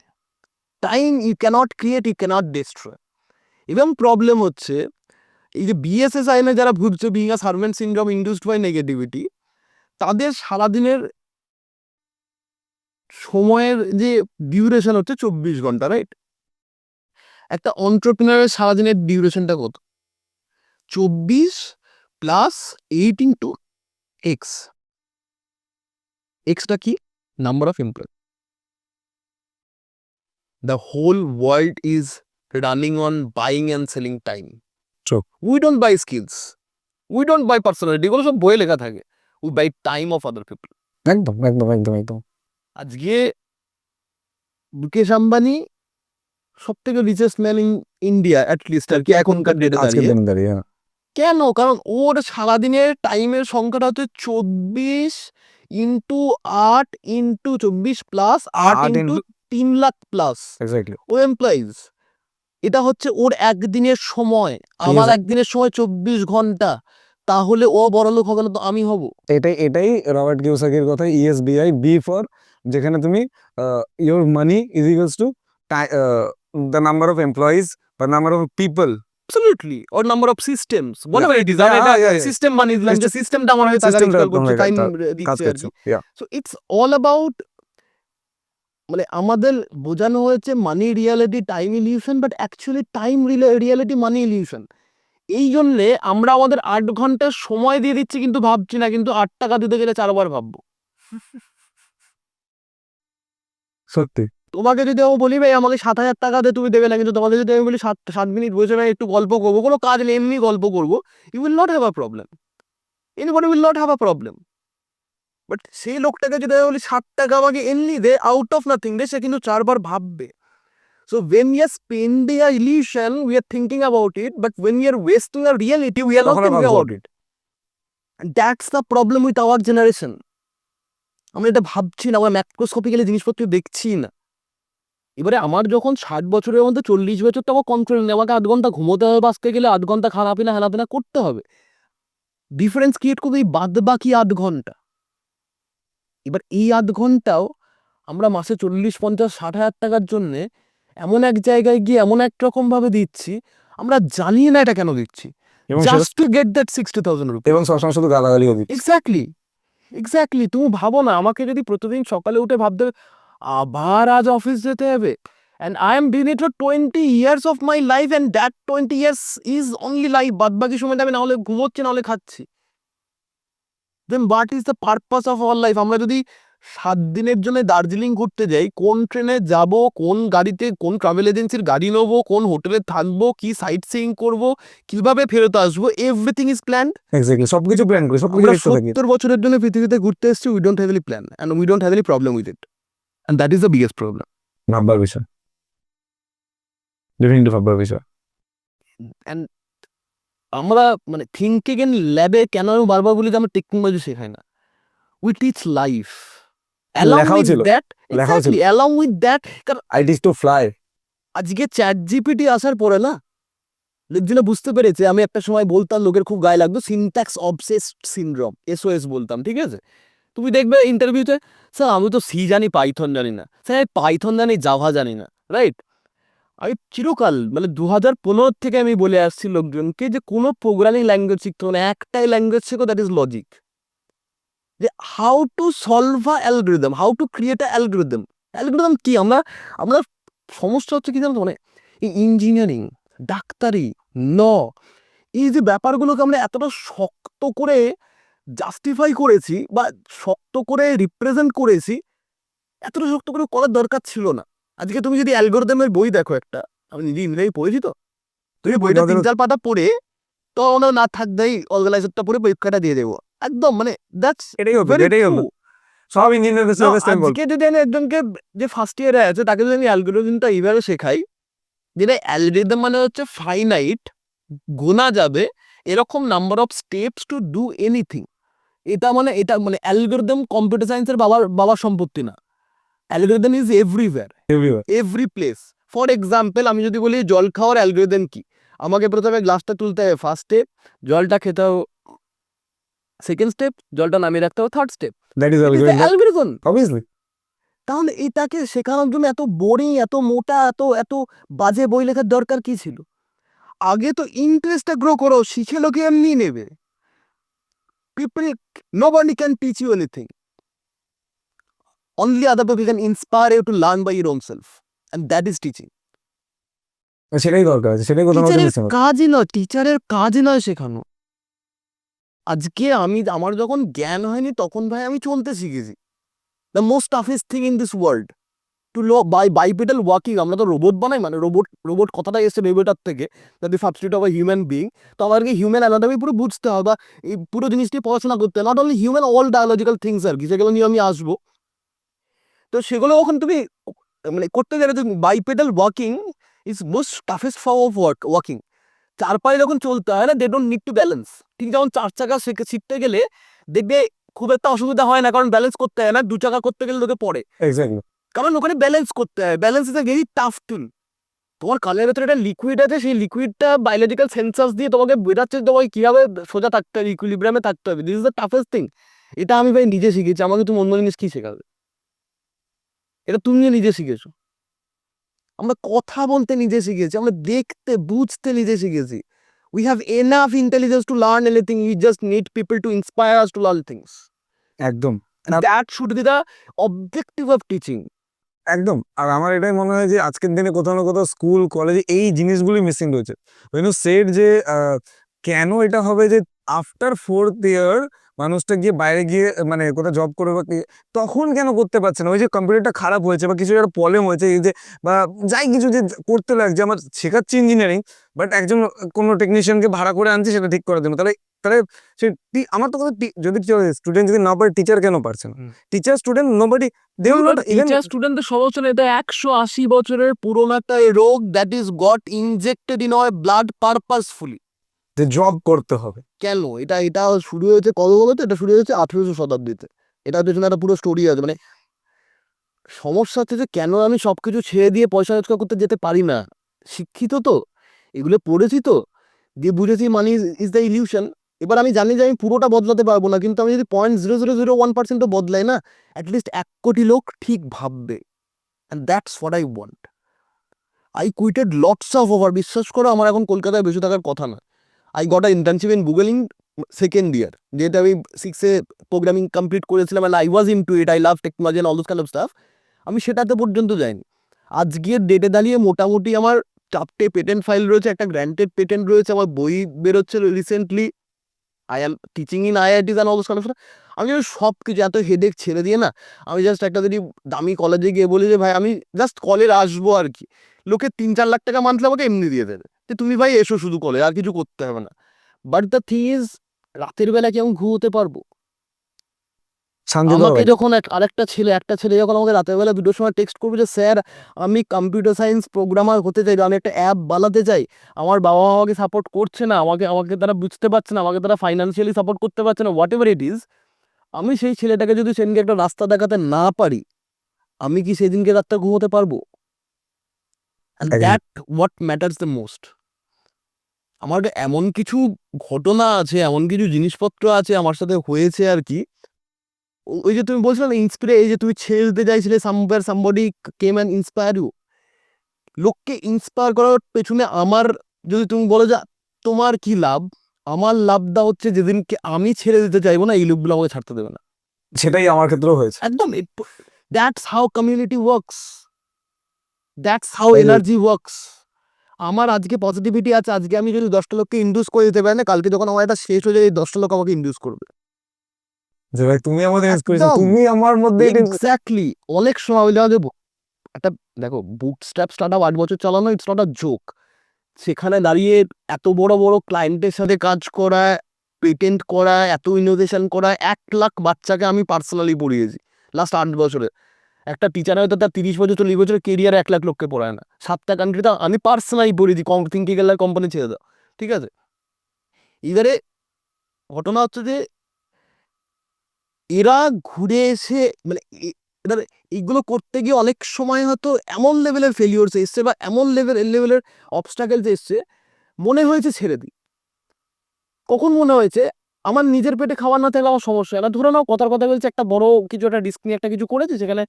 Time you cannot create, you cannot destroy. এবং প্রবলেম হচ্ছে এই যে BSSI এ যারা ভুগছে, being a servant syndrome induced by negativity, তাদের সারাদিনের সময়ের যে ডিউরেশন হচ্ছে 24 ঘন্টা, রাইট? একটা এন্টারপ্রেনারের সারাদিনের ডিউরেশনটা কত? 24 প্লাস 8 ইন্টু এক্স। এক্সটা কি? Number of employ. The whole world is running on buying and selling time. True. We don't buy skills, we don't buy personality, এগুলো সব বইয়ে লেখা থাকে। We buy time of other people. একদম একদম একদম একদম। আজকে মুকেশ আম্বানি সব থেকে richest man in India, at least আর কি এখনকার ডেটে আজকের দাঁড়িয়ে। দিনে দাঁড়িয়ে, হ্যাঁ। কেন? কারণ ওর সারাদিনের টাইমের সংখ্যাটা হচ্ছে 24 into 8 into 24 plus 8 8 into into- 3 lakh plus exactly. ও এমপ্লয়িজ। এটা হচ্ছে ওর একদিনের সময়, আমার একদিনের সময় 24 ঘন্টা। তাহলে ও বড়লোক হবে না তো আমি হব? এটাই রবার্ট কিওসাকির কথা, ESBI, বি ফর, যেখানে তুমি your money is equals to the number of employees বা number of people. Absolutely, or number of systems, whatever it is. System বানিয়ে দিলাম, যে সিস্টেমটা আমার হয়ে টাকা ইনকাম করছে, টাইম দিচ্ছে আর কি। সো ইটস অল অ্যাবাউট মানে আমাদের বোঝানো হয়েছে money reality time illusion, but actually time reality money illusion. এই জন্যে আমরা আমাদের 8 ঘন্টা সময় দিয়ে দিচ্ছি কিন্তু ভাবছি না, কিন্তু 8 টাকা দিতে গেলে 4 বার ভাববো। সত্যি তোমাকে যদি আমি বলি ভাই আমাকে 7,000 টাকা দিয়ে তুমি দেবে না, কিন্তু তোমাকে যদি আমি বলি 7 মিনিট বসে ভাই একটু গল্প করবো, কোনো কাজ নেই এমনি গল্প করবো, you will not have a problem, anybody will not have a problem. But সেই লোকটাকে যদি আমি বলি 60 টাকা আমাকে এমনি দে, আউট অফ নাথিং দে, সে কিন্তু 4 বার ভাববে। So when we are spending a illusion, we are thinking about it, but when we are wasting a reality, we are not তখন আর thinking ভাববো about it. And that's the problem with our generation. আমরা এটা ভাবছি না, আমরা ম্যাক্রোস্কোপিক্যালি জিনিসপত্র দেখছি না। এবারে আমার যখন 60 বছরের মধ্যে 40 বছর, তো আমার কন্ট্রোল নেই, আমাকে 8 ঘন্টা ঘুমোতে হবে, বাঁচতে গেলে 8 ঘন্টা খানাপিনা হেনাপিনা করতে হবে। ডিফারেন্স ক্রিয়েট করবে এই বাদ বাকি 8 ঘন্টা। এবার এই 8 ঘন্টাও আমরা মাসে 40, 50, 60 হাজার টাকার জন্যে এমন এক জায়গায় গিয়ে এমন এক রকম ভাবে দিচ্ছি, আমরা জানি না এটা কেন দিচ্ছি, এবং just to get that 60,000 rupee. এবং সবসময় শুধু গালাগালিও দিচ্ছে। এক্স্যাক্টলি তুমি ভাবো না, আমাকে যদি প্রতিদিন সকালে উঠে ভাবতে হবে, আবার আজ অফিস যেতে হবে, and I am doing it for 20 years of my life, and that 20 years is only life, বাদ বাকি সময়টা আমি না হলে ঘুমোচ্ছি না হলে খাচ্ছি, then what is the purpose of our life? আমরা যদি 7 দিনের জন্য দার্জিলিং ঘুরতে যাই, কোন ট্রেনে যাব, কোন গাড়িতে, কোন ট্রাভেল এজেন্সির গাড়ি নেবো, কোন হোটেলে থাকবো, কি সাইট সিইং করবো, কিভাবে ফেরত আসবো, এভরিথিং ইজ প্ল্যান্ড। এক্স্যাক্টলি সবকিছু প্ল্যান করি, সবকিছু আমরা লিখতে থাকি। 70 বছরের জন্য পৃথিবীতে ঘুরতে এসেছি, we don't have any plan and we don't have any problem with it, and that is the biggest problem. ভাববার বিষয়, ডেফিনেটলি ভাববার বিষয়। অ্যান্ড আমরা মানে থিঙ্কিং ইন ল্যাবে কেন আমি বারবার বলি যে আমরা টেকনোলজি শেখাই না, উই টিচ লাইফ। লেখাও ছিল, লেখাও ছিল। অ্যালং উইথ দ্যাট, কারণ আই টিচ টু ফ্লাই। আজকে চ্যাট জিপিটি আসার পরে না লোকজনে বুঝতে পেরেছে, আমি একটা সময় বলতাম লোকের খুব গায়ে লাগতো সিনট্যাক্স অবসেসড সিনড্রোম, এসওএস বলতাম, ঠিক আছে? তুমি দেখবে ইন্টারভিউতে, স্যার আমি তো সি জানি পাইথন জানি না, স্যার আমি পাইথন জানি জাভা জানি না, রাইট? আমি চিরকাল মানে 2015 থেকে আমি বলে আসছি লোকজনকে যে কোনো প্রোগ্রামিং ল্যাঙ্গুয়েজ শিখতে হবে না, একটাই ল্যাঙ্গুয়েজ শেখো, দ্যাট ইজ লজিক। যে how to solve a algorithm, how to create a algorithm. Algorithm কি, আমরা আমরা সমস্যা হচ্ছে কি জানো তো, মানে এই ইঞ্জিনিয়ারিং, ডাক্তারি, ল, এই যে ব্যাপারগুলোকে আমরা এতটা শক্ত করে জাস্টিফাই করেছি বা শক্ত করে রিপ্রেজেন্ট করেছি, এতটা শক্ত করে করার দরকার ছিল না। আজকে তুমি যদি অ্যালগরিদমের বই দেখো একটা, আমি নিজে ইংরেজি পড়েছি তো, তুমি বইটা 3-4 পাতা পড়ে তো ওনার না থাকতেই অর্গানাইজারটা পড়ে পরীক্ষাটা দিয়ে দেবো, একদম মানে দ্যাটস এটাই হবে, ভেরি এটাই হবে। ট্রু। সব ইঞ্জিনিয়ারদের সাথে সেম বল। আজকে যদি আমি একজনকে যে ফার্স্ট ইয়ারে আছে তাকে যদি আমি অ্যালগরিদমটা এইভাবে শেখাই, যেটা অ্যালগরিদম মানে হচ্ছে ফাইনাইট, গোনা যাবে এরকম number of steps to do anything, এটা মানে অ্যালগরিদম কম্পিউটার সায়েন্সের বাবার সম্পত্তি না। Algorithm is everywhere, every place. For example আমি যদি বলি জল খাওয়ার অ্যালগরিদম কি, আমাকে প্রথমে গ্লাসটা তুলতে হবে ফার্স্ট স্টেপ, জলটা খেতে হবে সেকেন্ড স্টেপ, জলটা নামিয়ে রাখতে হবে third step, that is algorithm. Obviously. তাহলে এটাকে শেখানোর জন্য এত বোরিং, এত মোটা, এত এত বাজে বই লেখার দরকার কি ছিল? আগে তো ইন্টারেস্টটা গ্রো করো, শিখে লোকে এমনি নেবে। People, nobody can teach you anything, only other people can inspire you to learn by your own self, and that is teaching. সেটাই দরকার আছে, সেটাই কোথাও টিচারের কাজই নয়, টিচারের কাজই নয় শেখানো। আজকে আমার যখন জ্ঞান হয়নি তখন ভাই আমি চলতে শিখেছি। The most toughest thing in this world to bipedal walking. আমরা তো রোবট বানাই, মানে রোবট কথাটা এসছে বেবিটার থেকে, the substitute of a human being. তো আমাদেরকে হিউম্যান অ্যানাটমি পুরো বুঝতে হবে, বা এই পুরো জিনিসটি পড়াশোনা করতে হবে, not only human, all biological things আর কি, যেগুলো নিয়ে আমি আসবো। তো সেগুলো ওখানে তুমি মানে করতে গেলে bipedal walking is most toughest form of walking. 4 পায়ে যখন চলতে হয় না, they don't need to balance. ঠিক যেমন 4 চাকা শিখতে গেলে দেখবে খুব একটা অসুবিধা হয় না, কারণ ব্যালেন্স করতে হয় না। 2 চাকা করতে গেলে লোকে পড়ে, এক্স্যাক্টলি, কারণ ওখানে ব্যালেন্স করতে হয়। Balance is a very tough tool. তোমার কালের ভেতরে একটা লিকুইড আছে, সেই লিকুইডটা বায়োলজিক্যাল সেন্সাস দিয়ে তোমাকে বোঝাচ্ছে তোমাকে কিভাবে সোজা থাকতে হবে, ইকুইলিব্রিয়ামে থাকতে হবে। This is the toughest thing. এটা আমি ভাই নিজে শিখেছি, আমাকে তুমি অন্য জিনিস কি শেখাবে? এটা তুমি নিজে শিখেছো। আমরা কথা বলতে নিজে শিখেছি, আমরা দেখতে বুঝতে নিজে শিখেছি। We have enough intelligence to learn anything. We just need people to inspire us to learn things. একদম। And that should be the objective of teaching. একদম। আর আমার এটাই মনে হয় যে আজকের দিনে কোথাও না কোথাও স্কুল কলেজে এই জিনিসগুলি মিসিং রয়েছে। সেট যে কেন এটা হবে যে আফটার 4th ইয়ার মানুষটা গিয়ে বাইরে গিয়ে মানে কোথাও জব করবে বা তখন কেন করতে পারছে না? ওই যে কম্পিউটারটা খারাপ হয়েছে বা কিছু একটা প্রবলেম হয়েছে এই যে বা যাই কিছু যে করতে লাগছে, আমার শেখাচ্ছি ইঞ্জিনিয়ারিং, বাট একজন কোনো টেকনিশিয়ানকে ভাড়া করে আনছি সেটা ঠিক করার জন্য। তাহলে তাহলে সে আমার তো কথা যদি স্টুডেন্ট যদি না পারে টিচার কেন পারছে না? Teacher student nobody they will not even. Teacher স্টুডেন্টদের সমস্যা নেই, এটা 180 বছরের পুরোনো একটা রোগ that is got injected in our blood purposefully. যে জব করতে হবে কেন এটা শুরু হয়েছে কত বলতো? এটা শুরু হয়েছে 18শো শতাব্দীতে। এটা পেছনে একটা পুরো স্টোরি আছে। মানে সমস্যা হচ্ছে যে কেন আমি সবকিছু ছেড়ে দিয়ে পয়সা রোজগার করতে যেতে পারি না। শিক্ষিত তো, এগুলো পড়েছি তো, দিয়ে বুঝেছি মানি ইজ দ্য ইলিউশন। এবার আমি জানি যে আমি পুরোটা বদলাতে পারবো না, কিন্তু আমি যদি 0.0001% বদলাই না, অ্যাটলিস্ট 1 কোটি লোক ঠিক ভাববে। And that's what I want. I quitted lots of over. বিশ্বাস করো আমার এখন কলকাতায় বেশি থাকার কথা না। I got a internship in Google in 2nd year, যেটা আমি 6-এ প্রোগ্রামিং কমপ্লিট করেছিলাম। And I was into it, I love technology and all those kind of stuff. আমি সেটাতে পর্যন্ত যাইনি। আজকের ডেটে দাঁড়িয়ে মোটামুটি আমার 4টে পেটেন্ট ফাইল রয়েছে, একটা গ্র্যান্টেড পেটেন্ট রয়েছে, আমার বই বেরোচ্ছে recently, I am teaching in IITs and all those kind of stuff. আমি সব কিছু এত হেডেক ছেড়ে দিয়ে না, আমি জাস্ট একটা যদি দামি কলেজে গিয়ে বলি যে ভাই আমি জাস্ট কলেজ আসবো আর কি, লোকে 3-4 লাখ টাকা মান্থলি আমাকে এমনি দিয়ে দেবে যে তুমি ভাই এসো শুধু কলেজ, আর কিছু করতে হবে না। বাট দ্য থিং ইজ, রাতের বেলা কি আমি ঘুমোতে পারবো? শান্তি আমাকে যখন একটা ছেলে যখন আমাকে রাতের বেলা 2টোর সময় টেক্সট করবে যে স্যার আমি কম্পিউটার সায়েন্স প্রোগ্রামার হতে চাই, আমি একটা অ্যাপ বানাতে চাই, আমার বাবা মা আমাকে সাপোর্ট করছে না, আমাকে তারা বুঝতে পারছে না, আমাকে তারা ফাইন্যান্সিয়ালি সাপোর্ট করতে পারছে না, হোয়াট এভার ইট ইজ, আমি সেই ছেলেটাকে যদি সেদিনকে একটা রাস্তা দেখাতে না পারি, আমি কি সেদিনকে রাতটা ঘুমোতে পারবো? And that what matters the most. আমার এমন কিছু ঘটনা আছে, এমন কিছু জিনিসপত্র আছে আমার সাথে হয়েছে আর কি। ওই যে তুমি বলছিলে না ইন্সপিরে, এই যে তুমি ছেড়ে দিতে চাইছিলে, somewhere somebody came and inspire you. লোককে ইন্সপায়ার করার পেছনে আমার, যদি তুমি বলো যে তোমার কি লাভ, আমার লাভটা হচ্ছে যেদিনকে আমি ছেড়ে দিতে চাইবো না, এই লোকগুলো আমাকে ছাড়তে দেবে না। সেটাই আমার ক্ষেত্রেও হয়েছে। একদম, that's how community works, that's how energy works. আমার আজকে পজিটিভিটি আছে, আজকে আমি যদি 10টা লোককে ইন্ডিউস করে দিতে পারি না, কালকে যখন আমার এটা শেষ হয়ে যায়, এই 10টা লোক আমাকে ইন্ডিউস করবে যে ভাই তুমি আমাদের ইন্সপিরেশন, একদম। তুমি আমার মধ্যে এক্স্যাক্টলি। অনেক সময় বলে যে একটা, দেখো বুটস্ট্র্যাপ স্টার্টআপ 8 বছর চালানো, ইটস নট আ জোক। সেখানে দাঁড়িয়ে এত বড় বড় ক্লায়েন্টের সাথে কাজ করা, পেটেন্ট করা, এত ইনোভেশন করা, 1 লাখ বাচ্চাকে আমি পার্সোনালি পড়িয়েছি লাস্ট 8 বছরে। একটা টিচার হয়তো তার 30 বছর 40 বছরের কেরিয়ারে 1 লাখ লোককে পড়ায় না। 7টা কান্ট্রিতে আমি পার্সোনালি পড়িয়েছি, থিঙ্কিং গেলে কোম্পানি ছেড়ে দাও, ঠিক আছে। এবারে ঘটনা হচ্ছে যে এরা ঘুরে এসে মানে এদের এইগুলো করতে গিয়ে অনেক সময় হয়তো এমন লেভেলের ফেলিওরস এসছে বা এমন লেভেলের অবস্টাকেলস এসছে, মনে হয়েছে ছেড়ে দিই। কখন মনে হয়েছে আমার নিজের পেটে খাবার না থাকলে আমার সমস্যা হয় না। ধরে নাও কথার কথা বলছে, একটা বড় কিছু একটা রিস্ক নিয়ে একটা কিছু করেছে, সেখানে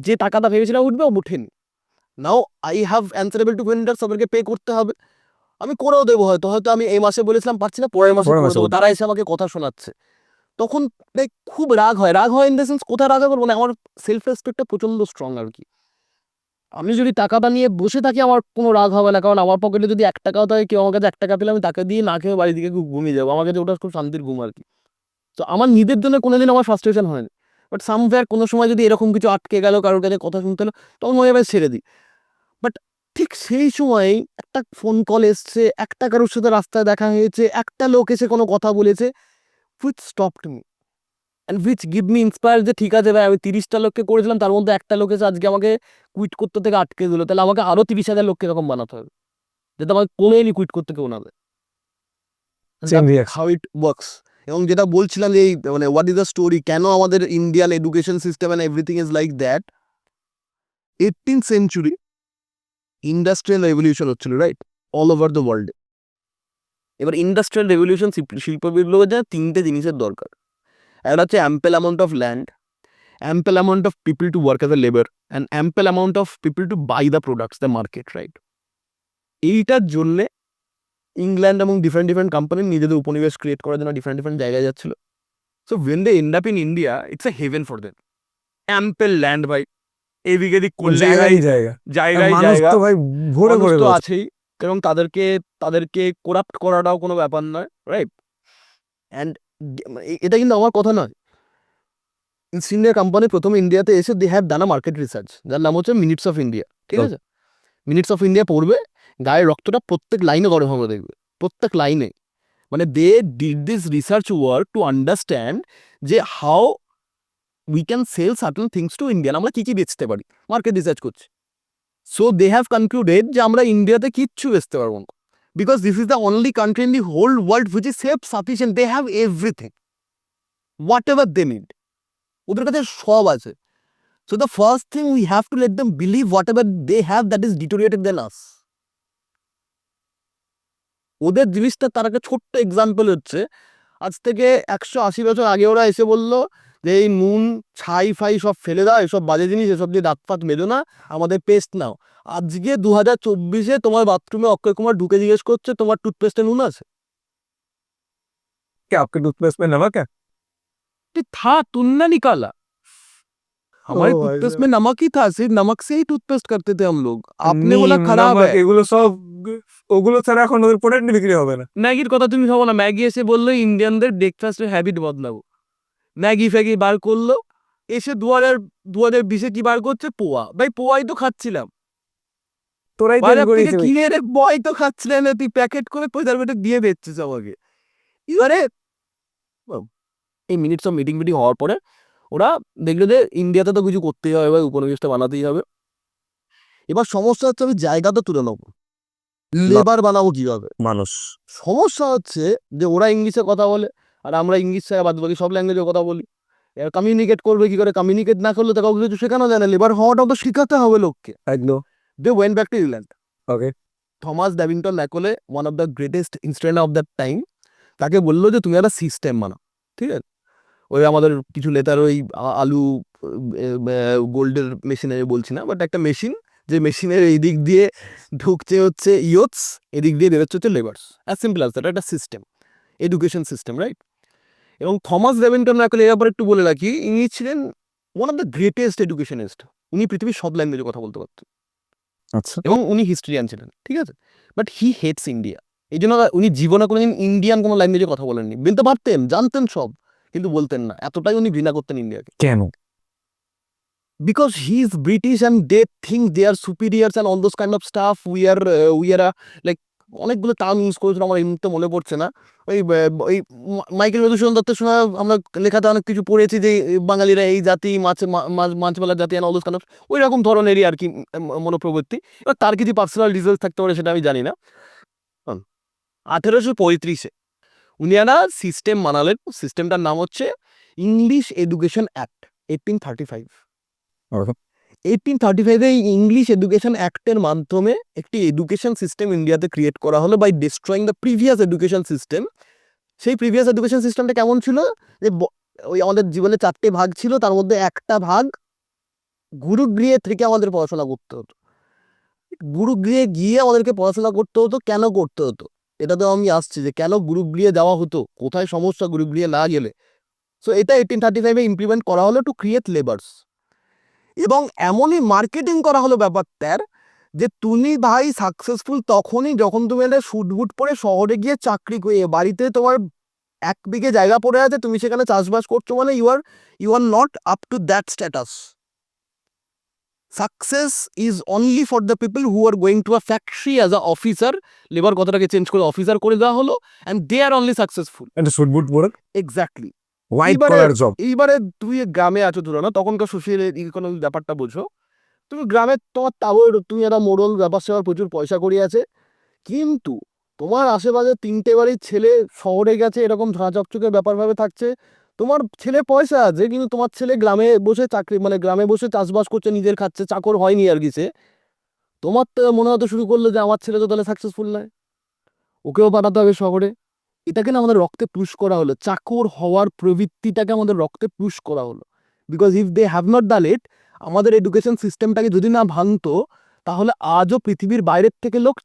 যে টাকাটা ভেবেছিলাম উঠবে ও উঠেনি। Now I have answerable to vendors, তাদেরকে পে করতে হবে, আমি করেও দেবো। হয়তো আমি এই মাসে বলেছিলাম পারছি না, পরের মাসে করে দেবো, তারা এসে আমাকে কথা শোনাচ্ছে। তখন খুব রাগ হয় ইন দ্য সেন্স, কোথায় রাগ করবো না, আমার সেলফ রেসপেক্টটা প্রচন্ড স্ট্রং আর কি। আমি যদি টাকাটা নিয়ে বসে থাকি আমার কোনো রাগ হবে না, কারণ আমার পকেটে যদি 1 টাকাও থাকে, কেউ আমার কাছে 1 টাকা পেলে আমি তাকে দিয়ে না খেয়ে বাড়ি দিকে ঘুমিয়ে যাবো, আমার কাছে ওটা খুব শান্তির ঘুম আর কি। তো আমার নিজের জন্য কোনোদিন আমার ফ্রাস্ট্রেশন হয়নি। বাট সামওয়্যার কোনো সময় যদি এরকম কিছু আটকে গেল, কারোর কাছে কথা শুনতে হলো, তখন মনে হবে ছেড়ে দিই। বাট ঠিক সেই সময় একটা ফোন কল এসছে, একটা কারোর সাথে রাস্তায় দেখা হয়েছে, একটা লোক এসে কোনো কথা বলেছে, which stopped me and which give me inspire, যে ঠিক আছে ভাই আমি 30টা লোককে করেছিলাম, তার মধ্যে একটা লোক এসে আজকে আমাকে কুইট করতে থেকে আটকে দিল, তাহলে আমাকে আরো 30,000 লোককে এরকম বানাতে হবে যাতে আমাকে কোনোদিনই কুইট করতে কেউ না দেয়। How it works. এবং যেটা বলছিলাম যে মানে হোয়াট ইজ দ্য স্টোরি, কেন আমাদের Indian education system and everything is like that. 18th century industrial revolution হচ্ছিল, রাইট, অল ওভার দ্য ওয়ার্ল্ডে। এবার ইন্ডাস্ট্রিয়াল রেভলিউশন শিল্প বিপ্লবের জন্য 3টে জিনিসের দরকার। একটা হচ্ছে অ্যাম্পেল amount of land, ample amount of people to work as a labor, and ample amount of people to buy the products, the market, right? এইটার জন্য ইংল্যান্ড এবং ডিফারেন্ট কোম্পানি নিজেদের উপনিবেশ ক্রিয়েট করার জন্য ডিফারেন্ট জায়গায় যাচ্ছিল। So when they end up in India, it's a heaven for them. Ample land, ভাই, এদিক এদিক করলে জায়গায় জায়গা জায়গায় মানুষ জায়গা তো ভাই ভরে মানুষ ভরে তো রয়েছে। আছেই, এবং তাদেরকে করাপ্ট করাটাও কোনো ব্যাপার নয়, রাইট? অ্যান্ড এটা কিন্তু আমার কথা নয়, ইস্ট ইন্ডিয়া কোম্পানি প্রথমে ইন্ডিয়াতে এসে they have done a market research, যার নাম হচ্ছে মিনিটস অফ ইন্ডিয়া, ঠিক আছে? মিনিটস অফ ইন্ডিয়া পড়বে, গায়ের রক্তটা প্রত্যেক লাইনে গরম হবে দেখবে, প্রত্যেক লাইনে। মানে they did this research work to understand যে how we can sell certain things to Indian, আমরা কী কী বেচতে পারি, মার্কেট রিসার্চ করছি। সো দে হ্যাভ কনক্লুডেড যে আমরা ইন্ডিয়াতে কিচ্ছু বেচতে পারবো না, because this is the only country in the whole world which is self sufficient, they have everything whatever they need, ওদের কাছে সব আছে। So the first thing we have two let them believe whatever they have that is deteriorated than us. ওদের জিনিসটা তার একটা ছোট্ট এক্সাম্পল হচ্ছে, আজ থেকে 180 বছর আগে ওরা এসে বললো যে এই নুন ছাই ফাই সব ফেলে দাও, এসব বাজে জিনিস, এসব দিয়ে দাঁত ফাত মেজো না, আমাদের পেস্ট নাও। আজকে 2024-এ তোমার বাথরুমে অক্ষয় কুমার ঢুকে জিজ্ঞেস করছে তোমার টুথপেস্টে নুন আছে? क्या आपके टूथपेस्ट में नमक है? था तुन्ना निकाला, हमारे ओ भाई टूथपेस्ट साहब। में नमक ही था, सिर्फ नमक से ही टूथपेस्ट करते थे हम लोग। आपने बोला নিম, खराब নমক, है। এগুলো সব ওগুলো ছাড়া এখন ওদের প্রোডাক্ট বিক্রি হবে না। ম্যাগির কথা তুমি ভাবো না, ম্যাগি এসে বললো ইন্ডিয়ানদের ব্রেকফাস্টের হ্যাবিট বদলাবো, ম্যাগি ফ্যাগি বার করলো, এসে 2020-এ কি বার করছে? পোয়া। ভাই পোয়াই তো খাচ্ছিলাম, তোরাই তো বাজার থেকে করিস ভাই। কিনে রে বয় তো খাচ্ছিলেন না, তুই প্যাকেট করে প্রেজারভেটিভ দিয়ে বেচছিস আমাকে। এবারে এই মিনিটস অফ মিটিং হওয়ার পরে ওরা দেখলো যে ইন্ডিয়াতে তো কিছু করতেই হবে, এবার উপনিবেশটা বানাতেই হবে। এবার সমস্যা হচ্ছে আমি জায়গা তো তুলে নেবো, লেবার বানাবো কিভাবে? মানুষ সমস্যা হচ্ছে যে ওরা ইংলিশে কথা বলে আর আমরা ইংলিশ ছাড়া বাদ বাকি সব ল্যাঙ্গুয়েজে কথা বলি, এবার কমিউনিকেট করবে কি করে? কমিউনিকেট না করলে তো কাউকে কিছু শেখানো যায় না, লেবার হওয়াটাও তো শেখাতে হবে লোককে। একদম। They went back to England. Okay. Thomas Babington Macaulay, one of the greatest instrument of that time, তাকে বললো যে তুমি একটা সিস্টেম বানাও, ঠিক আছে? ওই আমাদের কিছু লেতার ওই আলু গোল্ডের মেশিনে বলছি না, বাট একটা মেশিন, যে মেশিনের এই দিক দিয়ে ঢুকছে হচ্ছে ইয়থস, এদিক দিয়ে বেরোচ্ছে হচ্ছে labours, as simple as that, একটা সিস্টেম, এডুকেশন সিস্টেম, রাইট? এবং থমাস ডেভিংটন ম্যাকলে, এর ব্যাপারে একটু বলে রাখি, ইনি ছিলেন one of the greatest educationist, উনি পৃথিবীর সব ল্যাঙ্গুয়েজে কথা বলতে পারতেন আচ্ছা। এবং উনি হিস্ট্রিয়ান ছিলেন, ঠিক আছে? বাট হি হেটস ইন্ডিয়া, এই জন্য উনি জীবনে কোনোদিন ইন্ডিয়ান কোনো ল্যাঙ্গুয়েজে কথা বলেননি। বলতে পারতেন, জানতেন সব, কিন্তু বলতেন না, এতটাই উনি ঘৃণা করতেন ইন্ডিয়াকে। কেন? Because he is British and they think they are superiors and all those kind of stuff. We are like অনেকগুলো টার্ম ইউজ করেছিল, আমার এই মুহূর্তে মনে পড়ছে না। ওই মাইকেল মধুসূদন দত্তের সময় আমরা লেখাতে অনেক কিছু পড়েছি যে বাঙালিরা এই জাতি, মাছওয়ালার জাতি and all those kind of ওই রকম ধরনেরই আর কি মনোপ্রবৃত্তি। এবার তার কিছু পার্সোনাল ডিটেলস থাকতে পারে, সেটা আমি জানি না। 1835-এ উনি একটা সিস্টেম বানালেন, সিস্টেমটার নাম হচ্ছে ইংলিশ এডুকেশন অ্যাক্ট 1835। 1835-এ এই ইংলিশ এডুকেশন অ্যাক্টের মাধ্যমে একটি এডুকেশন সিস্টেম ইন্ডিয়াতে ক্রিয়েট করা হলো by destroying the previous education system. সেই প্রিভিয়াস এডুকেশন সিস্টেমটা কেমন ছিল? যে ওই আমাদের জীবনে 4টে ভাগ ছিল, তার মধ্যে একটা ভাগ গুরুগৃহে থেকে আমাদের পড়াশোনা করতে হতো। গুরুগৃহে গিয়ে আমাদেরকে পড়াশোনা করতে হতো। কেন করতে হতো এটা তো আমি আসছি, যে কেন গুরুগৃহে যাওয়া হতো, কোথায় সমস্যা গুরুগৃহে না গেলে। সো এটা 1835-এ ইমপ্লিমেন্ট করা হলো টু ক্রিয়েট লেবার্স, এবং এমনই মার্কেটিং করা হলো ব্যাপারটার যে তুমি ভাই সাকসেসফুল তখনই যখন তুমি একটা শুটবুট পরে শহরে গিয়ে চাকরি করে, বাড়িতে তোমার 1 বিঘে জায়গা পড়ে আছে, তুমি সেখানে চাষবাস করছো, মানে you are not up to that status. Success is only for the people who are going to a factory as a officer. Labour কথাটাকে চেঞ্জ করে অফিসার করে দেওয়া হলো, and they are only successful. একটা সুটবুট পরে এক্স্যাক্টলি। White collar job. এইবারে তুই গ্রামে আছো, ধরো না তখনকার সোশ্যাল ইকোনমিক ব্যাপারটা বোঝো, তুমি গ্রামে তোমার তাও তুমি একটা মোড়ল, ব্যাপার সেবার প্রচুর পয়সা করি আছে, কিন্তু তোমার আশেপাশে 3টে বাড়ির ছেলে শহরে গেছে, এরকম ঝাঁ চকচকে ব্যাপারভাবে থাকছে। তোমার ছেলে পয়সা আছে, কিন্তু তোমার ছেলে গ্রামে বসে চাকরি, মানে গ্রামে বসে চাষবাস করছে, নিজের খাচ্ছে, চাকর হয়নি আর কিছু। তোমার তো মনে হতে শুরু করলো যে আমার ছেলে তো তাহলে সাকসেসফুল নয়, ওকেও পাঠাতে হবে শহরে। এটাকে না আমাদের রক্তে পুশ করা হলো, চাকর হওয়ার প্রবৃত্তিটাকে আমাদের রক্তে পুশ করা হলো। Because if they have not done it, আমাদের এডুকেশন সিস্টেমটাকে যদি না ভাঙতো, তাহলে আজও পৃথিবীর বাইরের থেকে লোক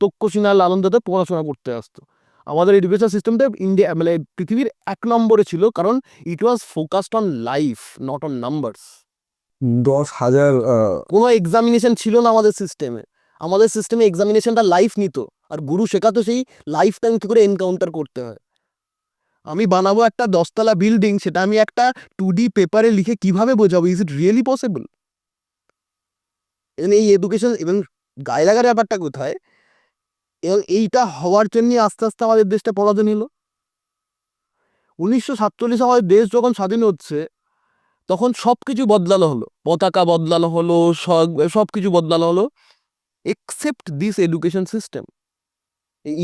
তক্ষশিলা লালন্দাতে পড়াশোনা করতে আসতো। আমাদের এডুকেশন সিস্টেমটা ইন্ডিয়া মানে পৃথিবীর 1 নম্বরে ছিল, কারণ it was focused on life, not on numbers. 10,000 কোনো এক্সামিনেশন ছিল না আমাদের সিস্টেমে। আমাদের সিস্টেমে এক্সামিনেশনটা লাইফ নিত, আর গুরু শেখাতো সেই লাইফ টাইম কী করে এনকাউন্টার করতে হয়। আমি বানাবো একটা 10তলা বিল্ডিং, সেটা আমি একটা 2D পেপারে লিখে কিভাবে বোঝাবো? Is it really possible? এই এডুকেশন এবং গায়ে লাগার ব্যাপারটা কোথায়? এবং এইটা হওয়ার জন্যই আস্তে আস্তে আমাদের দেশটা পরাধীন হলো। 1947 আমাদের দেশ যখন স্বাধীন হচ্ছে, তখন সব কিছু বদলানো হলো, পতাকা বদলানো হলো, সব কিছু বদলানো হলো, except this education system.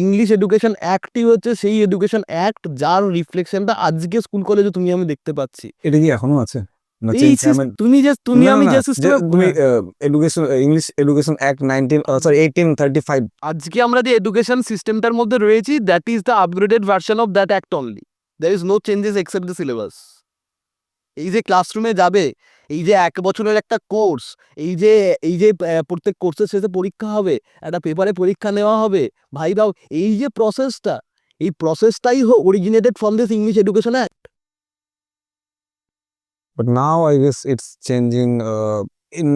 English education অ্যাক্টই হচ্ছে সেই এডুকেশন অ্যাক্ট যার রিফ্লেকশনটা আজকে স্কুল কলেজে তুমি আমি দেখতে পাচ্ছি। এটা কি এখনো আছে? না, এই change, I mean, তুমি না, আমি না, যে যে সিস্টেমে তুমি এডুকেশন ইংলিশ এডুকেশন অ্যাক্ট 1835 আজকে আমরা যে এডুকেশন সিস্টেমটার মধ্যে রয়েছি, that is the upgraded version of that act only. There is no changes except the syllabus. এই যে ক্লাসরুমে যাবে, এই যে 1 বছরের একটা কোর্স, এই যে প্রত্যেক কোর্সের শেষে পরীক্ষা হবে, একটা পেপারে পরীক্ষা নেওয়া হবে, ভাই দাও, এই যে প্রসেসটা, এই প্রসেসটাই originated from this English education act. But now I guess it's changing in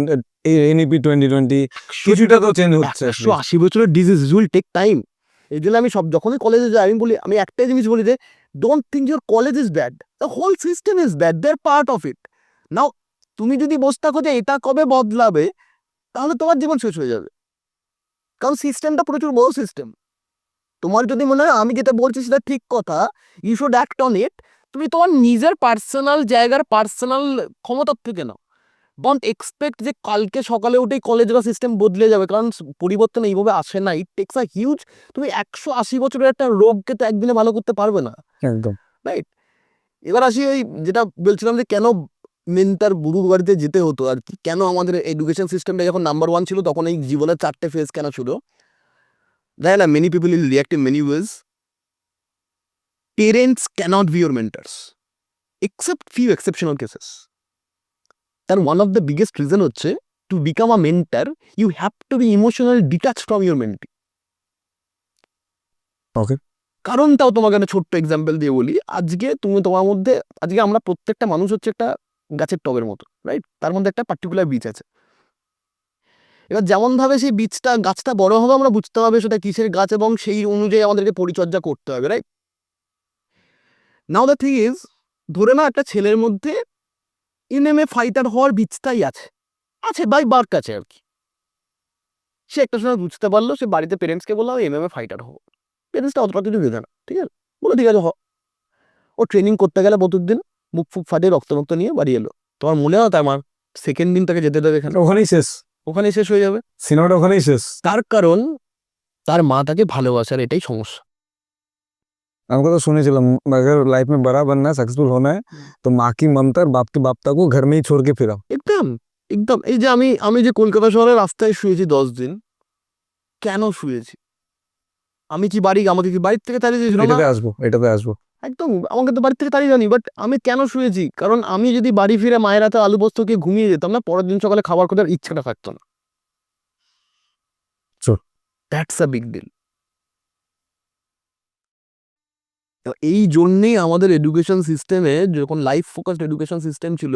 NEP 2020 কিছুটা তো চেঞ্জ হচ্ছে। 180 বছরের ডিজিজ উইল টেক টাইম। এই জন্য আমি যখনই কলেজে যাই আমি একটাই জিনিস বলি যে don't think your college is bad, the whole system is bad, they are part of it. Now তুমি যদি বসে থাকো যে এটা কবে বদলাবে, তাহলে তোমার জীবন শেষ হয়ে যাবে। কারণ সিস্টেমটা প্রচুর বড় সিস্টেম। তোমার যদি মনে হয় আমি যেটা বলছি সেটা ঠিক কথা, you should act on it, তুমি তোমার নিজের পার্সোনাল জায়গার পার্সোনাল ক্ষমতার থেকে নাও। ডোন্ট এক্সপেক্ট যে কালকে সকালে উঠেই কলেজ বা সিস্টেম বদলে যাবে, কারণ পরিবর্তন এইভাবে আসে না। It takes a huge. তুমি 180 বছরের একটা রোগকে তো একদিনে ভালো করতে পারবে না, একদম রাইট? এবার আসি ওই যেটা বলছিলাম যে কেন মেন্টার বুড়ুর বাড়িতে যেতে হতো আর কি, কেন আমাদের এডুকেশন সিস্টেমটা যখন নাম্বার 1 ছিল, তখন এই জীবনের 4টে ফেজ কেন ছিল? দেখ না, many people will react in many ways. Parents can't be your mentors except few exceptional cases. তার one of the biggest reason হচ্ছে, to become a mentor you have to be emotionally detach from your mentee. Okay, কারণটাও তোমাকে একটা ছোট্ট এক্সাম্পল দিয়ে বলি। আজকে তোমার মধ্যে, আজকে আমরা প্রত্যেকটা মানুষ হচ্ছে একটা গাছের টবের মতো, রাইট? তার মধ্যে একটা পার্টিকুলার বীজ আছে। এবার যেমনভাবে সেই গাছটা বড় হবে, আমরা বুঝতে হবে সেটা কিসের গাছ, এবং সেই অনুযায়ী আমাদেরকে পরিচর্যা করতে হবে, right? Now the thing is, ধরে না একটা ছেলের মধ্যে এমএমএ ফাইটার হওয়ার বীজটাই আছে বাই বার্থ আছে আর কি। সে একটা সময় বুঝতে পারলো, সে বাড়িতে পেরেন্টসকে বললো এমএমএ ফাইটার হবো। পেরেন্টসটা অতটা কিছু ভেবে না, ঠিক আছে, বলো ঠিক আছে ও ট্রেনিং করতে গেলে প্রতিদিন মুখ ফুক ফাটিয়ে রক্ত নিয়ে বাড়ি এলো। তোমার মনে হয় আমার সেকেন্ড দিন তাকে যেতে দেবে এখানে? ওখানেই শেষ, ওখানেই শেষ হয়ে যাবে। সিনেমাটা ওখানেই শেষ। তার কারণ তার মা তাকে ভালোবাসার, এটাই সমস্যা। हमको तो শুনেছিলাম अगर लाइफ में बड़ा बनना है सक्सेसफुल होना है तो माँ की ममता और बाप की बापता को घर में ही छोड़ के फिराओ। একদম একদম। এই যে আমি যে কলকাতা শহরের রাস্তায় শুয়েছি 10 দিন, কেন শুয়েছি? আমাকে কি বাড়ির থেকে তাড়িয়ে দিয়েছিল? এটাতে আসবো। একদম, আমাকে তো বাড়ির থেকে তাড়িয়ে জানি, বাট আমি কেন শুয়েছি? কারণ আমি যদি বাড়ি ফিরে মায়ের হাতে আলু পোস্ত খেয়ে ঘুমিয়ে যেতাম না, পরের দিন সকালে খাবার খোঁজার ইচ্ছাটা থাকতো না। That's a big deal. এই জন্যেই আমাদের এডুকেশন সিস্টেমে, যখন লাইফ ফোকাসড এডুকেশন সিস্টেম ছিল,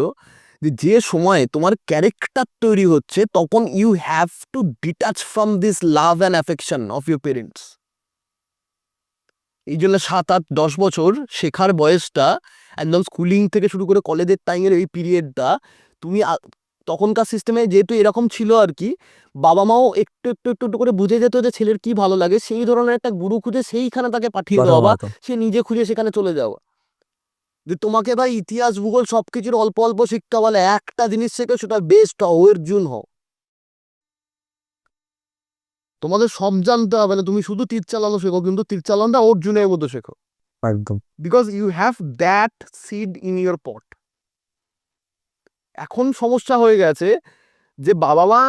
যে সময় তোমার ক্যারেক্টার তৈরি হচ্ছে, তখন you have to detach from this love and affection of your parents. এই জন্য 7, 8, 10 বছর শেখার বয়সটা, একদম স্কুলিং থেকে শুরু করে কলেজের টাইমের এই পিরিয়ডটা, তুমি তখনকার সিস্টেমে যেহেতু এরকম ছিল আর কি, বাবা মাও একটু একটু একটু একটু করে বুঝে যেত যে ছেলের কি ভালো লাগে, সেই ধরনের একটা গুরু খুঁজে সেইখানে তাকে পাঠিয়ে দেওয়া, বা সে নিজে খুঁজে সেখানে চলে যাওয়া। যে তোমাকে ভাই ইতিহাস ভূগোল সবকিছুর অল্প অল্প শিক্ষা বলে, একটা জিনিস শেখো, সেটা বেস্ট হও, অর্জুন হও। তোমাদের সব জানতে হবে না, তুমি শুধু তীর চালানো শেখো, কিন্তু তীর চালানোটা অর্জুনের মতো শেখো। একদম, because you have that seed in your pot. এখন সমস্যা হয়ে গেছে যে বাবা মা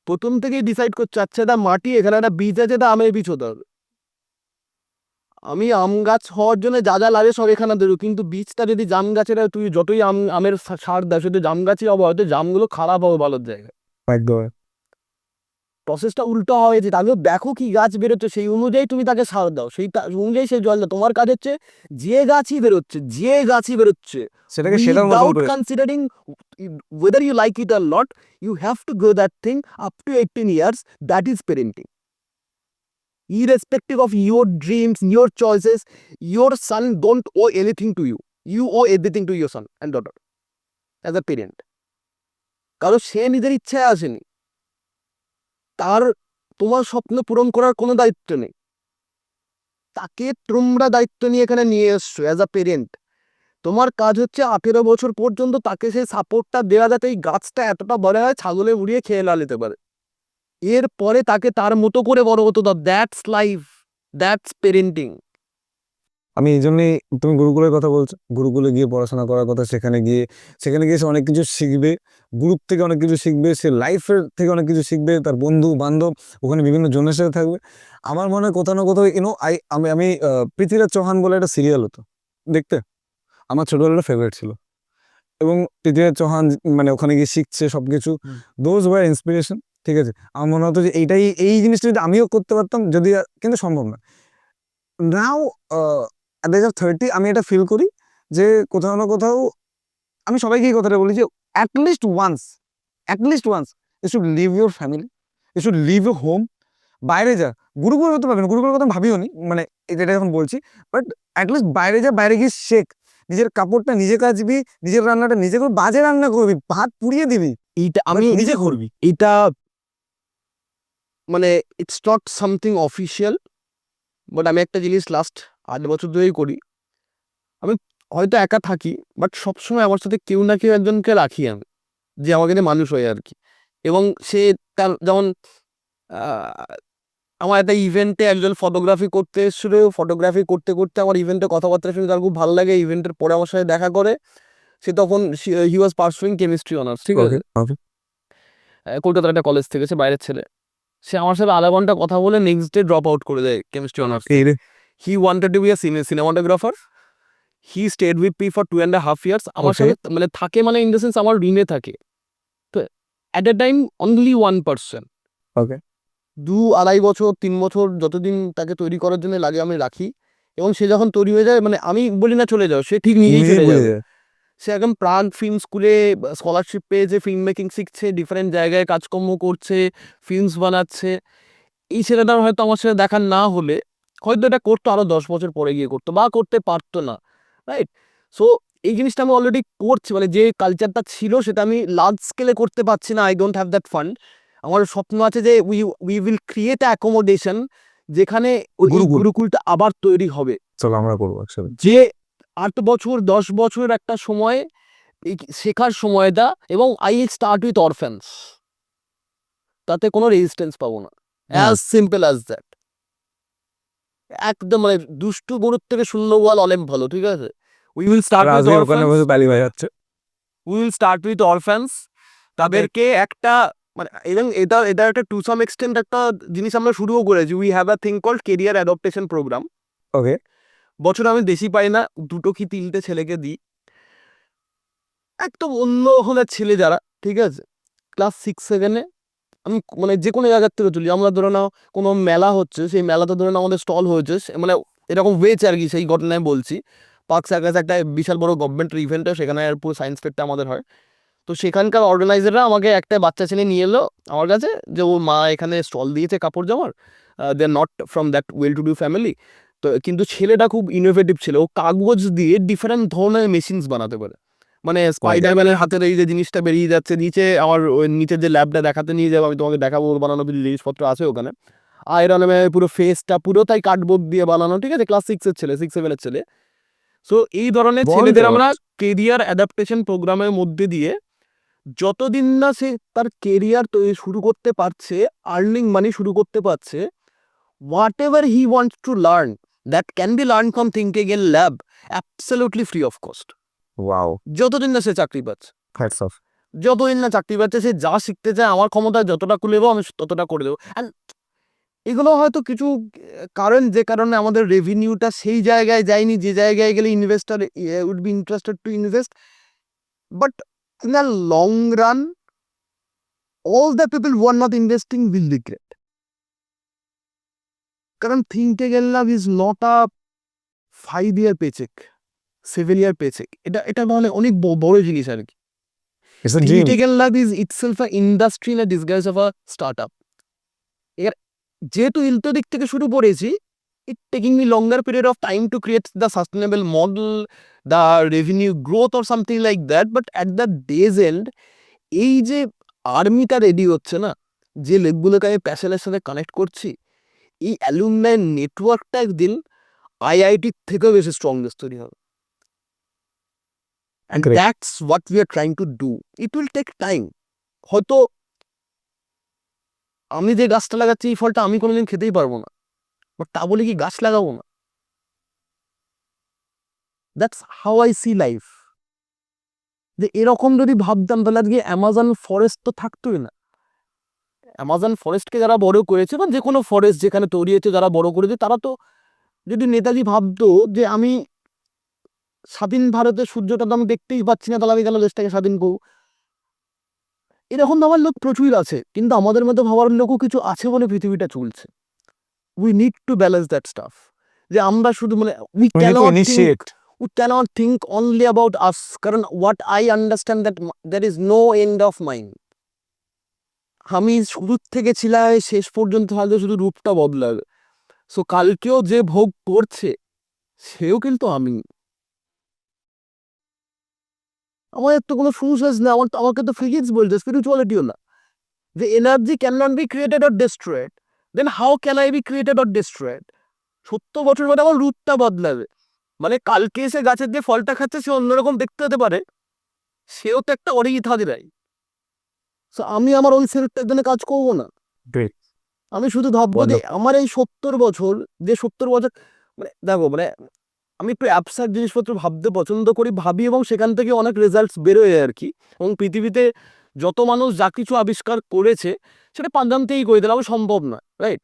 প্রথম থেকেই ডিসাইড করছে, আচ্ছা এটা মাটি, এখানে একটা বীজ আছে, এটা আমের বীজ হতে হবে। আমি আম গাছ হওয়ার জন্য যা যা লাগে সব এখানে দেবো, কিন্তু বীজটা যদি জাম গাছের, তুই যতই আমের সার দাও, সেটা জাম গাছই হবে, হয়তো জামগুলো খারাপ হবে ভালোর জায়গায়। একদম। প্রসেসটা উল্টো হয়েছে, তাহলে দেখো কি গাছ বেরোচ্ছে সেই অনুযায়ী তুমি তাকে সার দাও, সেই অনুযায়ী সে জল দাও। তোমার কাজ হচ্ছে যে গাছই বেরোচ্ছে সেটাকে সেটার মতন without করে considering whether you like it or not, you have to grow that thing up to 18 years. That is parenting. Irrespective of your dreams, your choices, your son don't owe anything to you. You owe everything to your son and daughter as a parent. কারণ সে নিজের ইচ্ছায় আসেনি, তার তোমার স্বপ্ন পূরণ করার কোনো দায়িত্ব নেই, তাকে তোমরা দায়িত্ব নিয়ে এখানে নিয়ে এসছো অ্যাজ আ পেরেন্ট। তোমার কাজ হচ্ছে 18 বছর পর্যন্ত তাকে সেই সাপোর্টটা দেওয়া, যাতে এই গাছটা এতটা বড় হয় ছাগলে উড়িয়ে খেয়ে লালিতে পারে। এরপরে তাকে তার মতো করে বড় হতো দাও। That's life, that's parenting. আমি এই জন্যই, তুমি গুরুকুলের কথা বলছো, গুরুকুলে গিয়ে পড়াশোনা করার কথা, সেখানে গিয়ে সে অনেক কিছু শিখবে, গ্রুপ থেকে অনেক কিছু শিখবে, সে লাইফের থেকে অনেক কিছু শিখবে, তার বন্ধু বান্ধব ওখানে বিভিন্ন জনের সাথে থাকবে। আমার মনে হয় কোথাও না কোথাও আমি পৃথ্বীরাজ চৌহান বলে একটা সিরিয়াল হতো দেখতে, আমার ছোটবেলার ফেভারিট ছিল। এবং পৃথ্বীরাজ চৌহান মানে ওখানে গিয়ে শিখছে সবকিছু, দোজ ওয়ার ইন্সপিরেশন। ঠিক আছে, আমার মনে হতো যে এই জিনিসটা যদি আমিও করতে পারতাম, যদি কিন্তু সম্ভব না। নাও at the age of 30 আমি এটা ফিল করি যে কোথাও না কোথাও আমি সবাইকে এই কথাটা বলি যে at least once you should leave your family, you should leave your home. বাইরে যা, গুরুকুল হতে পারবে না, গুরুকুলের কথা ভাবিও নি, মানে এটা এখন বলছি, বাট অ্যাটলিস্ট বাইরে যা, বাইরে গিয়ে শেখ, নিজের কাপড়টা নিজে কাচবি, নিজের রান্নাটা নিজে করবি, বাজে রান্না করবি, ভাত পুড়িয়ে দিবি, এইটা আমি নিজে করবি। এটা মানে it's not something official, but আমি একটা জিনিস লাস্ট 8 বছর ধরেই করি। আমি হয়তো একা থাকি, বাট সবসময় আমার সাথে কেউ না কেউ একজনকে রাখি আমি, যে আমাকে নিয়ে মানুষ হয় আর কি। এবং সে তার যেমন আমার একটা ইভেন্টে একজন ফটোগ্রাফি করতে এসেছিল, ফটোগ্রাফি করতে করতে আমার ইভেন্টে কথাবার্তা শুনে তার খুব ভালো লাগে, ইভেন্টের পরে আমার সাথে দেখা করে। সে তখন হি ওয়াজ পার্সুইং কেমিস্ট্রি অনার্স, ঠিক আছে, কলকাতার একটা কলেজ থেকে, সে বাইরের ছেলে। সে আমার সাথে আধা ঘন্টা কথা বলে নেক্সট ডে ড্রপ আউট করে দেয় chemistry honours. He wanted to be a cinematographer. He stayed with me for 2.5 years। আমার সাথে মানে থাকে, মানে ইন দ্য সেন্স আমার রিমে থাকে। তো অ্যাট এ টাইম অনলি 1%, ওকে, 2-2.5 বছর 3 বছর যতদিন তাকে তৈরি করার জন্য লাগে আমি রাখি। এবং সে যখন তৈরি হয়ে যায়, মানে আমি বলি না চলে যাও, সে ঠিক নিজেই চলে যাবে। সে একদম প্রাগ ফিল্ম স্কুলে স্কলারশিপ পেয়েছে, ফিল্ম মেকিং শিখছে, ডিফারেন্ট জায়গায় কাজকর্ম করছে, ফিল্মস বানাচ্ছে। এই ছেলেটার হয়তো আমার সাথে দেখা না হলে হয়তো এটা করতো আরো 10 বছর পরে গিয়ে করতো, বা করতে পারতো না, রাইট? সো এই জিনিসটা আমি অলরেডি করছি, মানে যে কালচারটা ছিল সেটা আমি লার্জ স্কেলে করতে পারছি না। I don't have that fund. আমার স্বপ্ন আছে যে we will create a accommodation যেখানে ওই গুরুকুলটা আবার তৈরি হবে। চলো আমরা করবো একসাথে। যে 8 বছর 10 বছর একটা সময় শেখার সময় দা, এবং আই স্টার্ট উইথ অরফ্যান্স, তাতে কোনো রেজিস্ট্যান্স পাবো না, অ্যাজ সিম্পল অ্যাজ দ্যাট। একদম মানে দুষ্টু গরুর থেকে শূন্য বল অলেম ভালো, ঠিক আছে। We will start with orphans. তাদেরকে একটা মানে, এবং এটা একটা টু সাম এক্সটেন্ট একটা জিনিস আমরা শুরুও করেছি। We have a thing called career adaptation program. Okay, বছর আমি বেশি পাই না, 2 কি 3টে ছেলেকে দিই, একদম অন্য হলে ছেলে যারা, ঠিক আছে, ক্লাস 6-7-এ। আমি মানে যে কোনো জায়গার থেকে তুলি, আমরা ধরে নাও কোনো মেলা হচ্ছে, সেই মেলাতে ধরে নাও আমাদের স্টল হয়েছে, মানে এরকম হয়েছে আর কি, সেই ঘটনায় বলছি। পার্ক সার্কাস একটা বিশাল বড় গভর্নমেন্টের ইভেন্ট হয়, সেখানে আর পুরো সায়েন্স ফেয়ারটা আমাদের হয়। তো সেখানকার অর্গানাইজাররা আমাকে একটা বাচ্চা ছেলে নিয়ে এলো আমার কাছে, যে ওর মা এখানে স্টল দিয়েছে কাপড় জামার, they are not from that well to do family. তো কিন্তু ছেলেটা খুব ইনোভেটিভ ছিল, ও কাগজ দিয়ে ডিফারেন্ট ধরনের মেশিনস বানাতে পারে। মানে স্পাইডারম্যানের হাতের এই যে জিনিসটা বেরিয়ে যাচ্ছে নিচে, আমার ওই নিচের যে ল্যাবটা দেখাতে নিয়ে যাবো, আমি তোমাকে দেখাবো, ওর বানানো জিনিসপত্র আছে ওখানে। আয়রন ম্যানের পুরো ফেসটা পুরো তাই কার্ডবোর্ড দিয়ে বানানো, ঠিক আছে, ক্লাস 6-এর ছেলে, 6-7-এর ছেলে। সো এই ধরনের ছেলেদের আমরা কেরিয়ার অ্যাডাপ্টেশন প্রোগ্রামের মধ্যে দিয়ে, যতদিন না সে তার কেরিয়ার শুরু করতে পারছে, আর্নিং মানি শুরু করতে পারছে, what ever he wants to learn, that can be learn from thinking in lab, absolutely free of cost. Wow, যতদিন না সে চাকরি পাচ্ছে, হ্যাটস অফ। যতদিন না চাকরি পাচ্ছে, সে যা শিখতে চায় আমার ক্ষমতায় যতটা খুলে দেবো আমি ততটা করে দেবো। অ্যান্ড এগুলো হয়তো কিছু কারণ, যে কারণে আমাদের রেভিনিউটা সেই জায়গায় যায়নি যে জায়গায় গেলে investor would be interested to invest. But in a long run all the people who are not investing will regret. কারণ think again love is not a 5-year paycheck, 7-year paycheck. এটা মানে অনেক বড় জিনিস আর কি। It's a Think dream. again love is itself a industry in a disguise of a startup. এর যেহেতু ইলতো দিক থেকে শুরু করেছি, it taking me longer period of time to create the sustainable model, the revenue growth or something like that, but at the day's end এই যে আর্মিটা রেডি হচ্ছে না, যে লেগগুলোকে আমি প্যাশনের সাথে কানেক্ট করছি, এই অ্যালুমনাই নেটওয়ার্কটা একদিন আইআইটির থেকেও বেশি স্ট্রংনেস তৈরি হবে। And Correct. That's what we are trying to do. It will take time. হয়তো আমি যে গাছটা লাগাচ্ছি এই ফলটা আমি কোনোদিন খেতেই পারবো না, বাট তা বলে কি গাছ লাগাবো না? That's how I see life. যে এরকম যদি ভাবতাম তাহলে আজকে অ্যামাজন ফরেস্ট তো থাকতোই না। অ্যামাজন ফরেস্টকে যারা বড় করেছে বা যে কোনো ফরেস্ট যেখানে তৈরি হয়েছে যারা বড় করেছে, তারা তো যদি নেতাজি ভাবতো যে আমি স্বাধীন ভারতের সূর্যটা তো আমি দেখতেই পাচ্ছি না, তাহলে আমি কেন দেশটাকে স্বাধীন করবো? এরকম ভাবার লোক প্রচুর আছে, কিন্তু আমাদের মধ্যে ভাবার লোকও কিছু আছে বলে পৃথিবীটা চলছে। We need to balance that staff. যে আমরা শুধু মানে We need to initiate. we cannot think only about us. কারণ what I understand that there is no end of mine. আমি শুরু থেকে ছিলাম শেষ পর্যন্ত হয়তো শুধু রূপটা বদলাবে। সো কালকেও যে ভোগ করছে সেও কিন্তু আমি। আমাদের তো কোনো সুসেস না, আমাকে তো ফিজিক্স বলছে, স্পিরিচুয়ালিটিও না। যে energy can not be created or destroyed, then how can I be created or destroyed? 70 বছর পরে আমার রুটটা বদলাবে। মানে কালকে এসে গাছের যে ফলটা খাচ্ছে সে অন্যরকম দেখতে হতে পারে, সেও তো একটা অরিজিৎ হাজরাই। সো আমি আমার ওই সেলফটার জন্য কাজ করবো না। Great. আমি শুধু ভাববো যে আমার এই 70 বছর, যে 70 বছর মানে দেখো মানে আমি একটু অ্যাবসার্ট জিনিসপত্র ভাবতে পছন্দ করি, ভাবি এবং সেখান থেকে অনেক রেজাল্টস বেরোয় আর কি। এবং পৃথিবীতে যত মানুষ যা কিছু আবিষ্কার করেছে সেটা পাঞ্জাবতেই করে দিলাম, সম্ভব নয়, রাইট?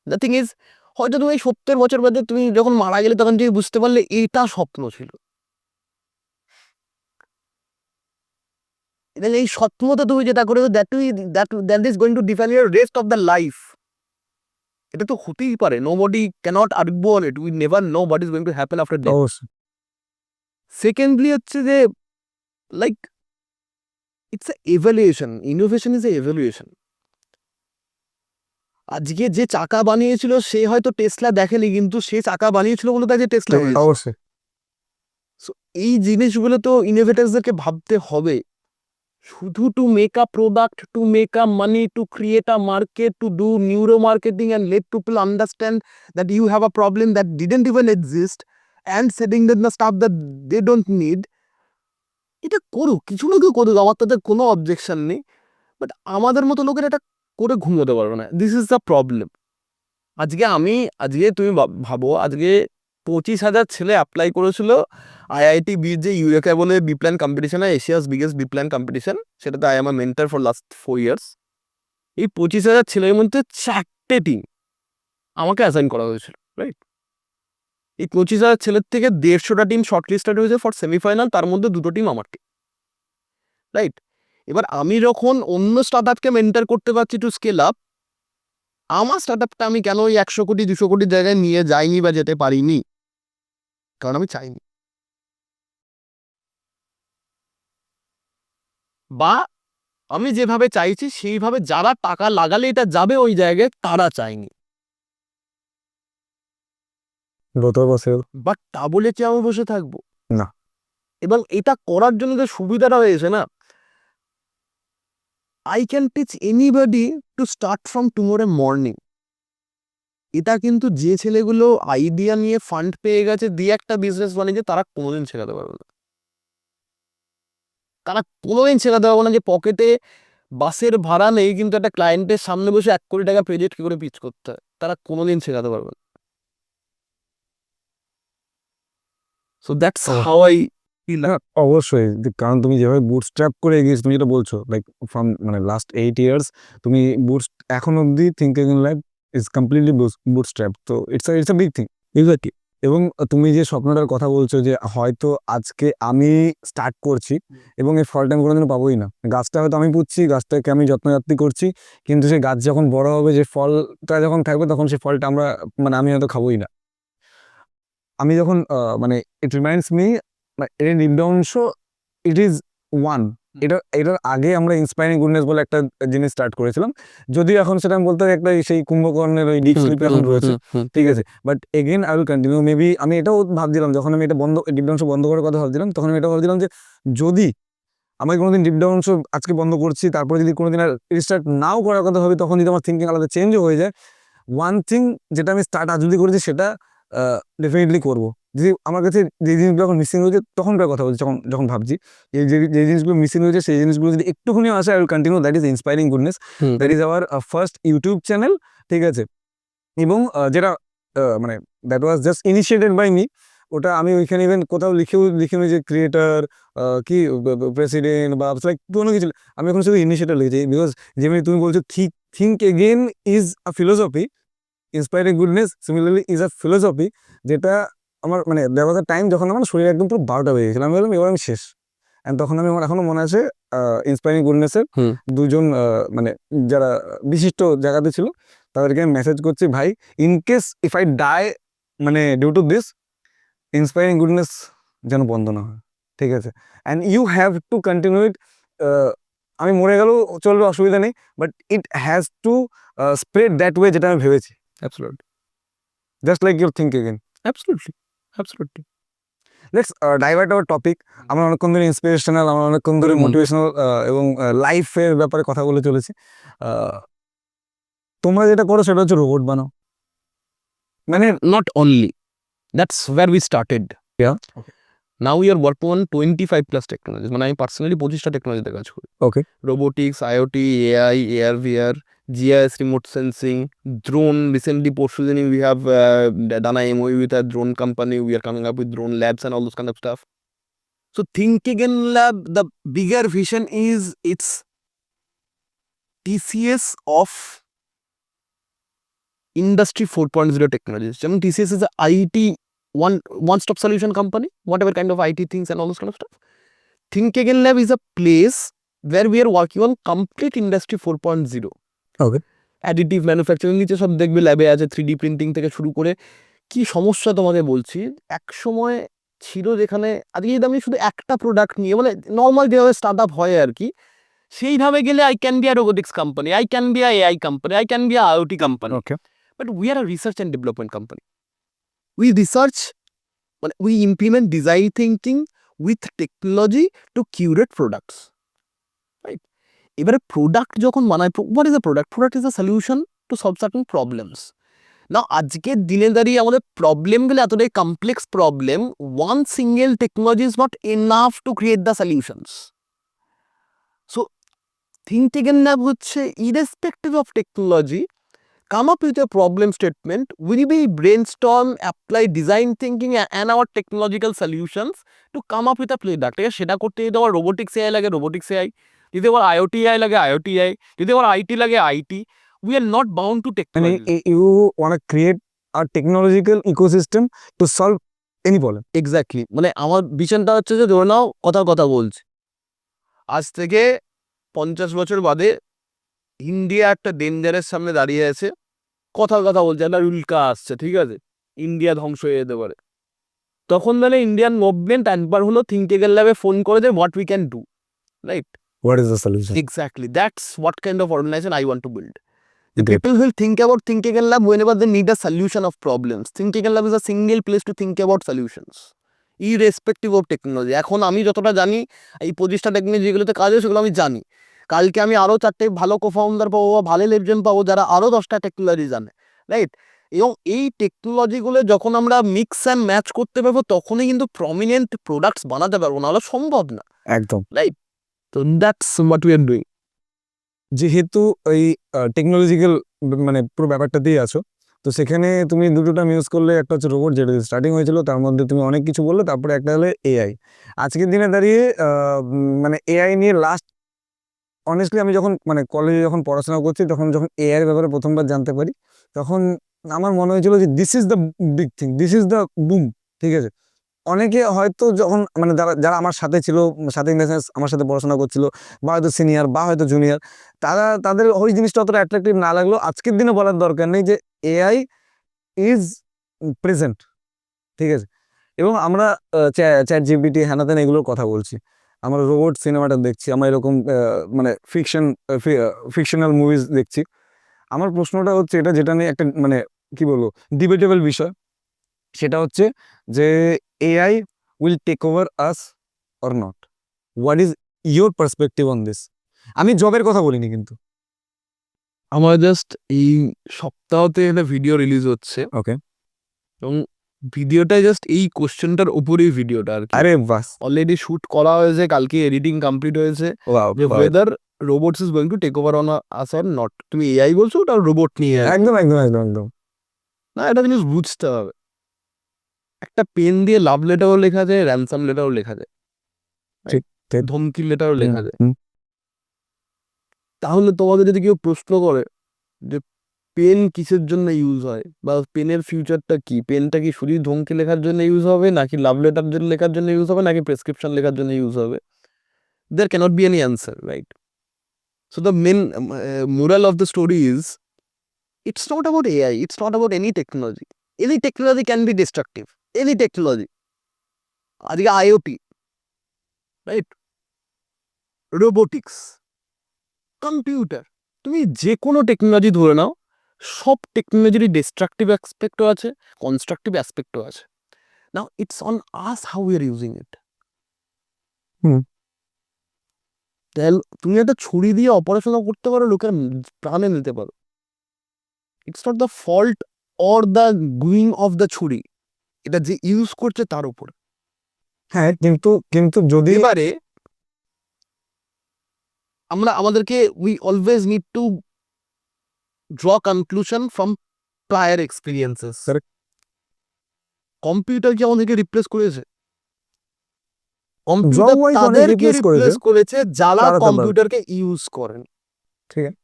দ্য থিং ইজ, হয়তো তুমি এই 70 বছর বাদে তুমি যখন মারা গেলে তখন তুমি বুঝতে পারলে এটা স্বপ্ন ছিল। এবং এই স্বপ্নতে তুমি যেটা করে that is going to define your rest of the life. এটা তো হতেই পারে, nobody cannot argue on it, we never know what is going to happen after death. অবশ্যই। সেকেন্ডলি হচ্ছে যে like it's a evaluation, innovation is a evaluation. আজকে যে চাকা বানিয়েছিল সে হয়তো টেসলা দেখেনি, কিন্তু সে চাকা বানিয়েছিল বলে তাই যে টেসলা হয়েছে। অবশ্যই। সো এই জিনিসগুলো তো ইনোভেটার্সদেরকে ভাবতে হবে। শুধু to make a product, to make a money, to create a market, to do neuro marketing and let people understand that you have a problem that didn't even exist and setting that the stuff that they don't need. এটা করুক, কিছু না কেউ করুক, আমার তাদের কোনো অবজেকশন নেই, বাট আমাদের মতো লোকের এটা করে ঘুমোতে পারবে না। This is the problem. আজকে তুমি ভাবো, আজকে 25,000 ছেলে অ্যাপ্লাই করেছিল আইআইটি বির যে ইউরেকা বলে বিপ্ল্যান কম্পিটিশন, এশিয়াস বিগেস্ট বিপ্ল্যান কম্পিটিশন, সেটাতে I am a mentor for last 4 years। এই 25,000 ছেলের মধ্যে 4টে টিম আমাকে অ্যাসাইন করা হয়েছিল, রাইট? এই 25,000 ছেলের থেকে 150টা টিম শর্টলিস্টেড হয়েছে ফর সেমিফাইনাল, তার মধ্যে 2টো টিম আমার টিম, রাইট? এবার আমি যখন অন্য স্টার্ট আপকে মেন্টর করতে পারছি টু স্কেল আপ, আমার স্টার্ট আপটা আমি কেন ওই 100 কোটি 200 কোটির জায়গায় নিয়ে যাইনি বা যেতে পারিনি? কারণ আমি চাইনি, বা আমি যেভাবে চাইছি সেইভাবে যারা টাকা লাগালে এটা যাবে ওই জায়গায় তারা চাইনি। গত বছর বাট তা বলে কি আমি বসে থাকবো? না। এবং এটা করার জন্য যে সুবিধাটা হয়েছে না, I can teach anybody to start from tomorrow morning. এটা কিন্তু যে ছেলেগুলো আইডিয়া নিয়ে ফান্ড পেয়ে গেছে দিয়ে একটা বিজনেস বানিয়েছে, তারা কোনোদিন শেখাতে পারবে না। তারা কোনোদিন শেখাতে পারবে না যে পকেটে বাসের ভাড়া নেই কিন্তু একটা ক্লায়েন্টের সামনে বসে 1 কোটি টাকা প্রজেক্ট কি করে পিচ করতে হয়, তারা কোনোদিন শেখাতে পারবে না। So that's how I feel. অবশ্যই, কারণ তুমি যেভাবে বুটস্ট্র্যাপ করে এগিয়েছো, তুমি যেটা বলছো লাইক ফ্রম মানে লাস্ট 8 years তুমি এখন অব্দি thinking in life is completely bootstrap, তো it's a big thing. Exactly. এবং তুমি যে স্বপ্নটার কথা বলছো যে হয়তো আজকে আমি স্টার্ট করছি এবং এই ফলটা আমি কোনোদিনও পাবোই না, গাছটা হয়তো আমি পুঁতছি, গাছটাকে আমি যত্নযাত্তি করছি, কিন্তু সেই গাছ যখন বড় হবে, যে ফলটা যখন থাকবে, তখন সেই ফলটা আমি হয়তো খাবোই না। আমি যখন মানে ইট রিমাইন্ডস মি এর নিম্নাংশ ইট ইজ ওয়ান। এটার আগে আমরা ইন্সপায়ারিং গুডনেস বলে একটা জিনিস স্টার্ট করেছিলাম, যদিও এখন সেটা আমি বলতে একটা সেই কুম্ভকর্ণের ওই ডিপ স্লিপে এখন রয়েছে, ঠিক আছে। But again I will continue. Maybe আমি এটাও ভাবছিলাম যখন আমি এটা ডিপডাউন বন্ধ করার কথা ভাবছিলাম, তখন আমি এটা ভাবছিলাম যে যদি আমি কোনোদিন ডিপডাউন আজকে বন্ধ করছি, তারপরে যদি কোনোদিন আর রিস্টার্ট নাও করার কথা ভাবি, তখন যদি আমার থিঙ্কিং আলাদা চেঞ্জও হয়ে যায়, ওয়ান থিং যেটা আমি স্টার্ট আজ যদি করেছি সেটা ডেফিনেটলি করবো। যদি আমার কাছে যে জিনিসগুলো এখন মিসিং হয়েছে, তখনকার কথা বলছি, যখন ভাবছি এই যে জিনিসগুলো মিসিং হয়েছে, সেই জিনিসগুলো যদি একটুখানি আসে, I will continue. That is inspiring goodness, that is our first YouTube channel, ঠিক আছে। এবং যেটা মানে that was just initiated by me, ওটা আমি ওইখানে ইভেন কোথাও লিখে যে ক্রিয়েটার কি প্রেসিডেন্ট বা লাইক কোনো কিছু, আমি এখন শুধু ইনিশিয়েটার লিখেছি। বিকজ যেমনি তুমি বলছো think again is a philosophy, inspiring goodness similarly is a philosophy, যেটা আমার মানে দেয়ার ওয়াজ আ টাইম যখন আমার শরীর একদম পুরো 12টা বেজে গেছিল, আমি বললাম এবার আমি শেষ। অ্যান্ড তখন আমার এখনো মনে আছে ইন্সপায়ারিং গুডনেসের দুজন মানে যারা বিশিষ্ট জায়গাতে ছিল, তাদেরকে আমি মেসেজ করছি, ভাই in case if I die মানে due to this, inspiring goodness যেন বন্ধ না হয়, ঠিক আছে। And you have to continue it. আমি মরে গেলেও চলবে, অসুবিধা নেই, but it has to spread that way, যেটা আমি ভেবেছি। Absolutely, just like your think again. Absolutely, absolutely. Let's divert our topic. আমরা অনেকক্ষণ ধরে ইন্সপিরেশনাল, আমরা অনেকক্ষণ ধরে মোটিভেশনাল এবং লাইফের ব্যাপারে কথা বলে চলেছি। তোমরা যেটা করো সেটা হচ্ছে রোবট বানাও, মানে Not only, that's where we started. Yeah. Okay. Now we are working on 25 plus technologies. মানে আমি পার্সোনালি 25টা টেকনোলজিতে কাজ করি। Okay, robotics, IoT, AI, AR, VR, GIS, remote sensing, drone. Recently পরশু দিনই we have done a MOU with a drone company. We are coming up with drone labs and all those kind of stuff. So Think Again Lab, the bigger vision is it's TCS of industry 4.0 technologies. যেমন TCS is a IT one-stop solution company, whatever kind of IT things and all those kind of stuff. Think Again Lab is a place where we are working on complete industry 4.0. Okay, additive manufacturing নিচে সব দেখবে ল্যাবে আছে, 3D প্রিন্টিং থেকে শুরু করে। কি সমস্যা তোমাকে বলছি, এক সময় ছিল যেখানে আজকে যদি আমি শুধু একটা প্রোডাক্ট নিয়ে মানে নর্মাল যেভাবে স্টার্ট আপ হয় আর কি, সেইভাবে গেলে I can be a robotics company, I can be a AI company, I can be a IoT company. Okay, but we are a research and development company. We research মানে we implement design thinking with technology to curate products, right? এবারে প্রোডাক্ট যখন বানায়, what is a product? Product is a solution to solve certain problems. না, আজকের দিনে দাঁড়িয়ে আমাদের প্রবলেমগুলো এতটাই complex problem, one single technology is not enough to create the solutions. So Think Again Lab হচ্ছে irrespective of technology, come up with a problem statement, will be brainstorm, apply design thinking and our technological solutions to come up with a product. সেটা করতে যদি আমার রোবোটিক্স এআই লাগে রোবোটিক্স এআই, যদি আমার আইওটি এআই লাগে আইওটি এআই, যদি আমার আইটি লাগে IT, we are not bound to মানে technology. You want to create a technological ecosystem to solve any problem. Exactly, মানে আমার ভিশনটা হচ্ছে যে ধরে নাও কথা বলছি, আজ থেকে 50 বছর বাদে ইন্ডিয়া একটা ডেঞ্জারের সামনে দাঁড়িয়ে আছে, কথা বলছে, একটা উল্কা আসছে, ঠিক আছে, ইন্ডিয়া ধ্বংস হয়ে যেতে পারে। তখন মানে ইন্ডিয়ান মুভমেন্ট একবার হলো থিঙ্ক এগেন ল্যাবে ফোন করে যে what we can do, right? What is the solution? Exactly, that's what kind of organization I want to build. The people will think about Think Again Lab whenever they need a solution of problems. Think Again Lab is a single place to think about solutions, irrespective of technology. এখন আমি যতটা জানি এই 25টা টেকনোলজি যেগুলোতে কাজ হয় সেগুলো আমি জানি। কালকে আমি আরও 4টে ভালো কোফাউন্ডার পাবো বা ভালো লেজেন্ড পাবো যারা আরও 10টা টেকনোলজি জানে, রাইট? এবং এই টেকনোলজিগুলো যখন আমরা মিক্স অ্যান্ড ম্যাচ করতে পারবো, তখনই কিন্তু প্রমিনেন্ট প্রোডাক্টস বানাতে পারবো, নাহলে সম্ভব না, একদম, রাইট? তো that's what we are doing. যেহেতু ওই টেকনোলজিক্যাল মানে পুরো ব্যাপারটা দিয়ে আছো, তো সেখানে তুমি দুটো টার্ম ইউজ করলে, একটা হচ্ছে রোবট যেটা স্টার্টিং হয়েছিল, তার মধ্যে তুমি অনেক কিছু বললে, তারপরে একটা হলে এআই। আজকের দিনে দাঁড়িয়ে মানে এআই নিয়ে লাস্ট অনেস্টলি আমি যখন মানে কলেজে যখন পড়াশোনা করছি, যখন এআই এর ব্যাপারে প্রথমবার জানতে পারি, তখন আমার মনে হয়েছিল যে this is the big thing, this is the broom. ঠিক আছে, অনেকে হয়তো যখন মানে যারা যারা আমার সাথে ছিল, সাথে ইন দ্য সেন্স আমার সাথে পড়াশোনা করছিল, বা হয়তো সিনিয়র বা হয়তো জুনিয়র, তাদের ওই জিনিসটা অতটা অ্যাট্রাকটিভ না লাগলো। আজকের দিনে বলার দরকার নেই যে এআই ইজ প্রেজেন্ট। ঠিক আছে, এবং আমরা চ্যাট জিপিটি হ্যানাতেন এগুলোর কথা বলছি, আমরা রোবট সিনেমাটা দেখছি, আমরা এরকম মানে ফিকশনাল মুভিজ দেখছি। আমার প্রশ্নটা হচ্ছে এটা, যেটা নিয়ে একটা মানে কি বলবো ডিবেটেবল বিষয়, সেটা হচ্ছে যে AI will take over us or not. What is your perspective on this? আমি জবের কথা বলিনি কিন্তু। আমার জাস্ট এই সপ্তাহতে একটা ভিডিও রিলিজ হচ্ছে, ওকে, এবং ভিডিওটা জাস্ট এই কোশ্চেনটার উপরেই ভিডিওটা আর কি। আরে বাস, অলরেডি শুট করা হয়েছে, কালকে এডিটিং কমপ্লিট হয়েছে, যে weather robots is going to take over on us or not. তুমি এআই বলছো, ওটা রোবট নিয়ে আর কি। একদম একদম একদম একদম। না, এটা জিনিস বুঝতে হবে। একটা পেন দিয়ে লাভ লেটারও লেখা যায়, র্যানসাম লেটারও লেখা যায়, ঠিক, ঠিক। ধমকি লেটারও লেখা যায়। হুম, তাহলে তোমাকে যদি কেউ প্রশ্ন করে যে পেন কিসের জন্য ইউজ হয়, বা পেনের ফিউচারটা কি, পেনটা কি শুধু ধমকি লেখার জন্য ইউজ হবে, নাকি লাভ লেটার জন্য লেখার জন্য ইউজ হবে, নাকি প্রেসক্রিপশন লেখার জন্য ইউজ হবে? there cannot be any answer, right? So the main moral of the story is, it's not about AI, it's not about any technology. Any technology can be destructive, any technology. আজকে IoT, right? রোবোটিক্স, কম্পিউটার, তুমি যে কোনো টেকনোলজি ধরে নাও, সব টেকনোলজিরই ডিস্ট্রাকটিভ অ্যাসপেক্টও আছে, কনস্ট্রাকটিভ অ্যাসপেক্টও আছে। Now it's on us how we are using it. Hmm. তাহলে তুমি একটা ছুরি দিয়ে অপারেশনও করতে পারো, লোকের প্রাণে নিতে পারো। It's not the fault or the going of the ছুরি, এটা যে ইউজ করছে তার উপর। হ্যাঁ, কিন্তু কিন্তু যদি এবারে আমাদেরকে we always need two draw conclusion from prior experiences. Correct. Computer কি আমাদেরকে রিপ্লেস করেছে? কম্পিউটার Job-wise অনেক তাদেরকে replace করেছে। রিপ্লেস করেছে যারা তারা তো কম্পিউটারকে ইউজ করেন। ঠিক আছে,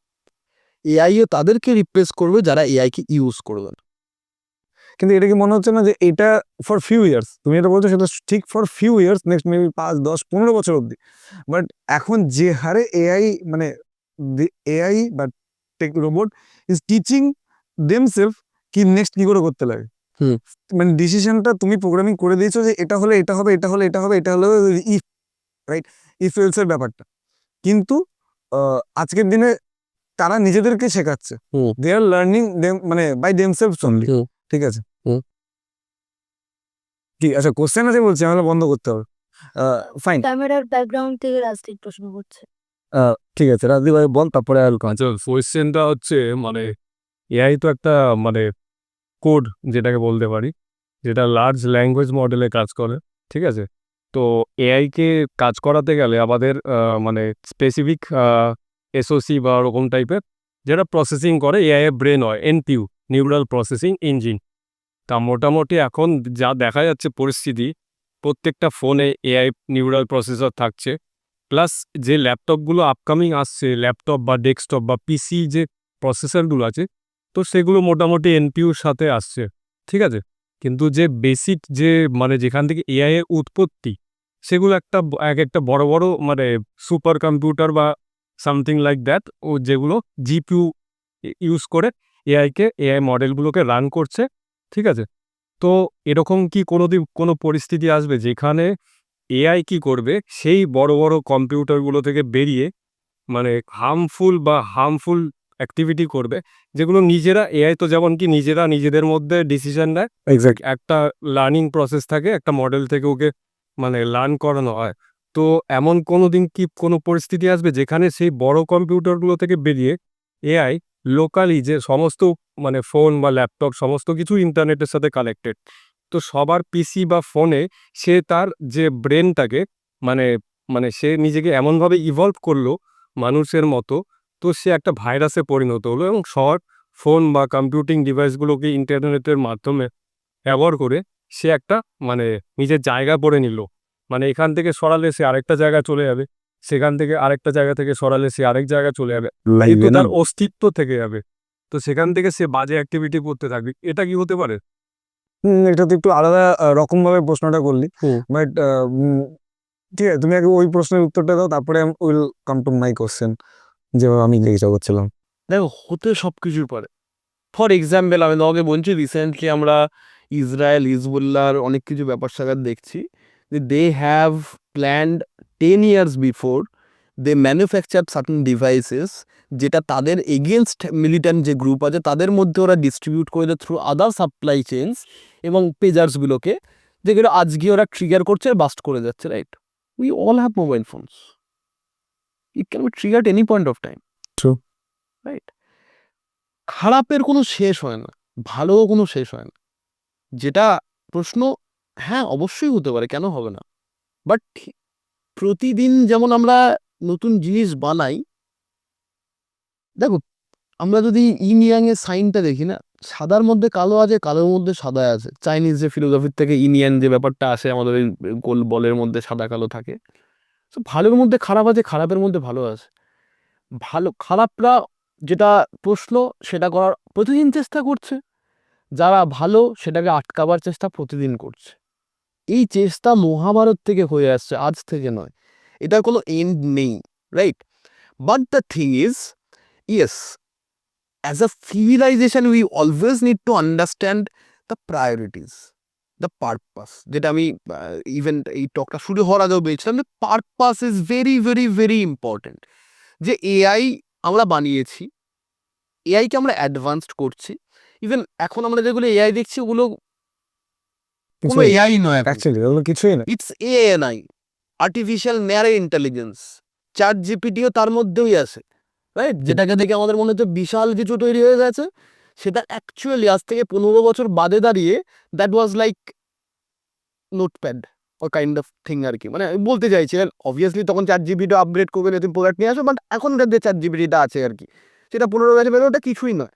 এআইও তাদেরকে রিপ্লেস করবে যারা এআই কে ইউজ করবে না। কিন্তু এটা কি মনে হচ্ছে না যে এটা ফর ফিউ ইয়ার্স, তুমি এটা বলছো সেটা ঠিক for few years, next maybe 5, 10, 15 বছর অব্দি। বাট এখন যে হারে এআই মানে এআই বা tech robot is teaching themselves কি নেক্সট কি করে করতে লাগে। হুম। মানে ডিসিশনটা তুমি প্রোগ্রামিং করে দিয়েছো যে এটা হলে এটা হবে, এটা হলে এটা হবে, এটা হলে ইফ, রাইট, ইফ এলস এর ব্যাপারটা। কিন্তু আজকের দিনে তারা নিজেদেরকে শেখাচ্ছে, হুম। দে আর লার্নিং মানে বাই দেমসেলফস অনলি। হুম। ঠিক আছে, হুম। কি আচ্ছা কোশ্চেন আছে বলছি, আমাকে বন্ধ করতে হবে। ফাইন, ক্যামেরার ব্যাকগ্রাউন্ড থেকে রাজদীপ প্রশ্ন করছে। ঠিক আছে, রাজদীপ ভাই বল, তারপরে আর আচ্ছা, কোয়েশ্চেনটা হচ্ছে মানে এআই তো একটা মানে কোড যেটাকে বলতে পারি, যেটা লার্জ ল্যাঙ্গুয়েজ মডেলে কাজ করে। ঠিক আছে, তো এআইকে কাজ করাতে গেলে আমাদের মানে স্পেসিফিক এসওসি বা ওরকম টাইপের যেটা প্রসেসিং করে এআই এর ব্রেন হয়, এনপিইউ, নিউরাল প্রসেসিং ইঞ্জিন। তা মোটামুটি এখন যা দেখা যাচ্ছে পরিস্থিতি, প্রত্যেকটা ফোনে এআই নিউরাল প্রসেসর থাকছে। প্লাস যে ল্যাপটপগুলো আপকামিং আসছে, ল্যাপটপ বা ডেস্কটপ বা পিসি যে প্রসেসরগুলো আছে, তো সেগুলো মোটামুটি এনপিইউর সাথে আসছে। ঠিক আছে, কিন্তু যে বেসিক যে মানে যেখান থেকে এআই এর উৎপত্তি, সেগুলো এক একটা বড় বড় মানে সুপার কম্পিউটার বা সামথিং লাইক দ্যাট, ও যেগুলো জিপিইউ ইউজ করে এআই মডেলগুলোকে রান করছে। ঠিক আছে, তো এরকম কি কোনো পরিস্থিতি আসবে যেখানে এআই কি করবে, সেই বড় বড় কম্পিউটারগুলো থেকে বেরিয়ে মানে হার্মফুল অ্যাক্টিভিটি করবে, যেগুলো নিজেরা এআই তো যেমন কি নিজেরা নিজেদের মধ্যে ডিসিশন নেয়, এক্স্যাক্ট, একটা লার্নিং প্রসেস থাকে, একটা মডেল থেকে ওকে মানে লার্ন করানো হয়। তো এমন কোনো পরিস্থিতি আসবে যেখানে সেই বড় কম্পিউটারগুলো থেকে বেরিয়ে এআই লোকালি যে সমস্ত মানে ফোন বা ল্যাপটপ সমস্ত কিছু ইন্টারনেটের সাথে কানেক্টেড, তো সবার পিসি বা ফোনে সে তার যে ব্রেনটাকে মানে মানে সে নিজেকে এমনভাবে ইভলভ করলো মানুষের মতো, তো সে একটা ভাইরাসে পরিণত হলো এবং সব ফোন বা কম্পিউটিং ডিভাইসগুলোকে ইন্টারনেটের মাধ্যমে ব্যবহার করে সে একটা মানে নিজের জায়গা করে নিল। মানে এখান থেকে সরালে সে আরেকটা জায়গায় চলে যাবে, সেখান থেকে আরেকটা জায়গা থেকে সরালে সে আরেক জায়গায় চলে যাবে, কিন্তু তার অস্তিত্ব থেকে যাবে। তো সেখান থেকে সে বাজে অ্যাক্টিভিটি করতে থাকবে, এটা কি হতে পারে? এটা তো একটু আলাদা রকম ভাবে প্রশ্নটা করলি, বাট ঠিক আছে, তুমি আগে ওই প্রশ্নের উত্তরটা দাও, তারপরে will come to my question, যেভাবে আমি জিজ্ঞাসা করছিলাম। দেখো হতে সব কিছুর পারে। ফর এক্সাম্পল আমি তোমাকে বলছি, রিসেন্টলি আমরা ইসরায়েল হিজবুল্লাহর অনেক কিছু ব্যাপার স্যাপার দেখছি যে they have planned 10 years before they manufacture certain devices, যেটা তাদের এগেনস্ট মিলিটেন্ট যে গ্রুপ আছে তাদের মধ্যে ওরা ডিস্ট্রিবিউট করে দেয় থ্রু আদার সাপ্লাই চেইনস এবং পেজার্সগুলোকে, যেগুলো আজকে ওরা ট্রিগার করছে বাস্ট করে যাচ্ছে, right? We all have mobile phones, it can be triggered any point of time, True. Right? খারাপের কোনো শেষ হয় না, ভালোও কোনো শেষ হয় না। যেটা প্রশ্ন, হ্যাঁ অবশ্যই হতে পারে, কেন হবে না? বাট প্রতিদিন যেমন আমরা নতুন জিনিস বানাই, দেখো আমরা যদি ইন ইয়াং এর সাইনটা দেখি না, সাদার মধ্যে কালো আছে, কালোর মধ্যে সাদা আছে। চাইনিজ যে ফিলোসফির থেকে ইন ইয়াং যে ব্যাপারটা আসে, আমাদের ওই গোল বলের মধ্যে সাদা কালো থাকে। তো ভালোর মধ্যে খারাপ আছে, খারাপের মধ্যে ভালো আছে। ভালো খারাপরা যেটা প্রশ্ন সেটা করার প্রতিদিন চেষ্টা করছে, যারা ভালো সেটাকে আটকাবার চেষ্টা প্রতিদিন করছে। এই চেষ্টা মহাভারত থেকে হয়ে আসছে, আজ থেকে নয়। এটার কোনো এন্ড নেই, right? But the thing is, yes, as a civilization we always need to understand the priorities, the purpose. যেটা আমি ইভেন এই টকটা শুরু হওয়ার আগেও বলছিলাম, যে purpose is very very very important. যে এআই আমরা বানিয়েছি, এআইকে আমরা অ্যাডভান্সড করছি, ইভেন এখন আমরা যেগুলো এআই দেখছি ওগুলো কোনো এআই নয়, অ্যাকচুয়ালি ওগুলো কিছুই না। It's ANI, artificial narrow intelligence. Chat জিপিটিও তার মধ্যেই আছে, রাইট? যেটাকে দেখে আমাদের মনে হচ্ছে বিশাল কিছু তৈরি হয়ে গেছে, সেটা অ্যাকচুয়ালি আজ থেকে 15 বছর বাদে দাঁড়িয়ে দ্যাট ওয়াজ লাইক নোটপ্যাড ও কাইন্ড অফ থিং আর কি। মানে আমি বলতে চাইছি, অবভিয়াসলি তখন চ্যাট জিপিটিও আপগ্রেড করবে, নতুন প্রোডাক্ট নিয়ে আসবে, বাট এখন যে চ্যাট জিপিটিটা আছে আর কি, সেটা 15 বছর বেরো, ওটা কিছুই নয়।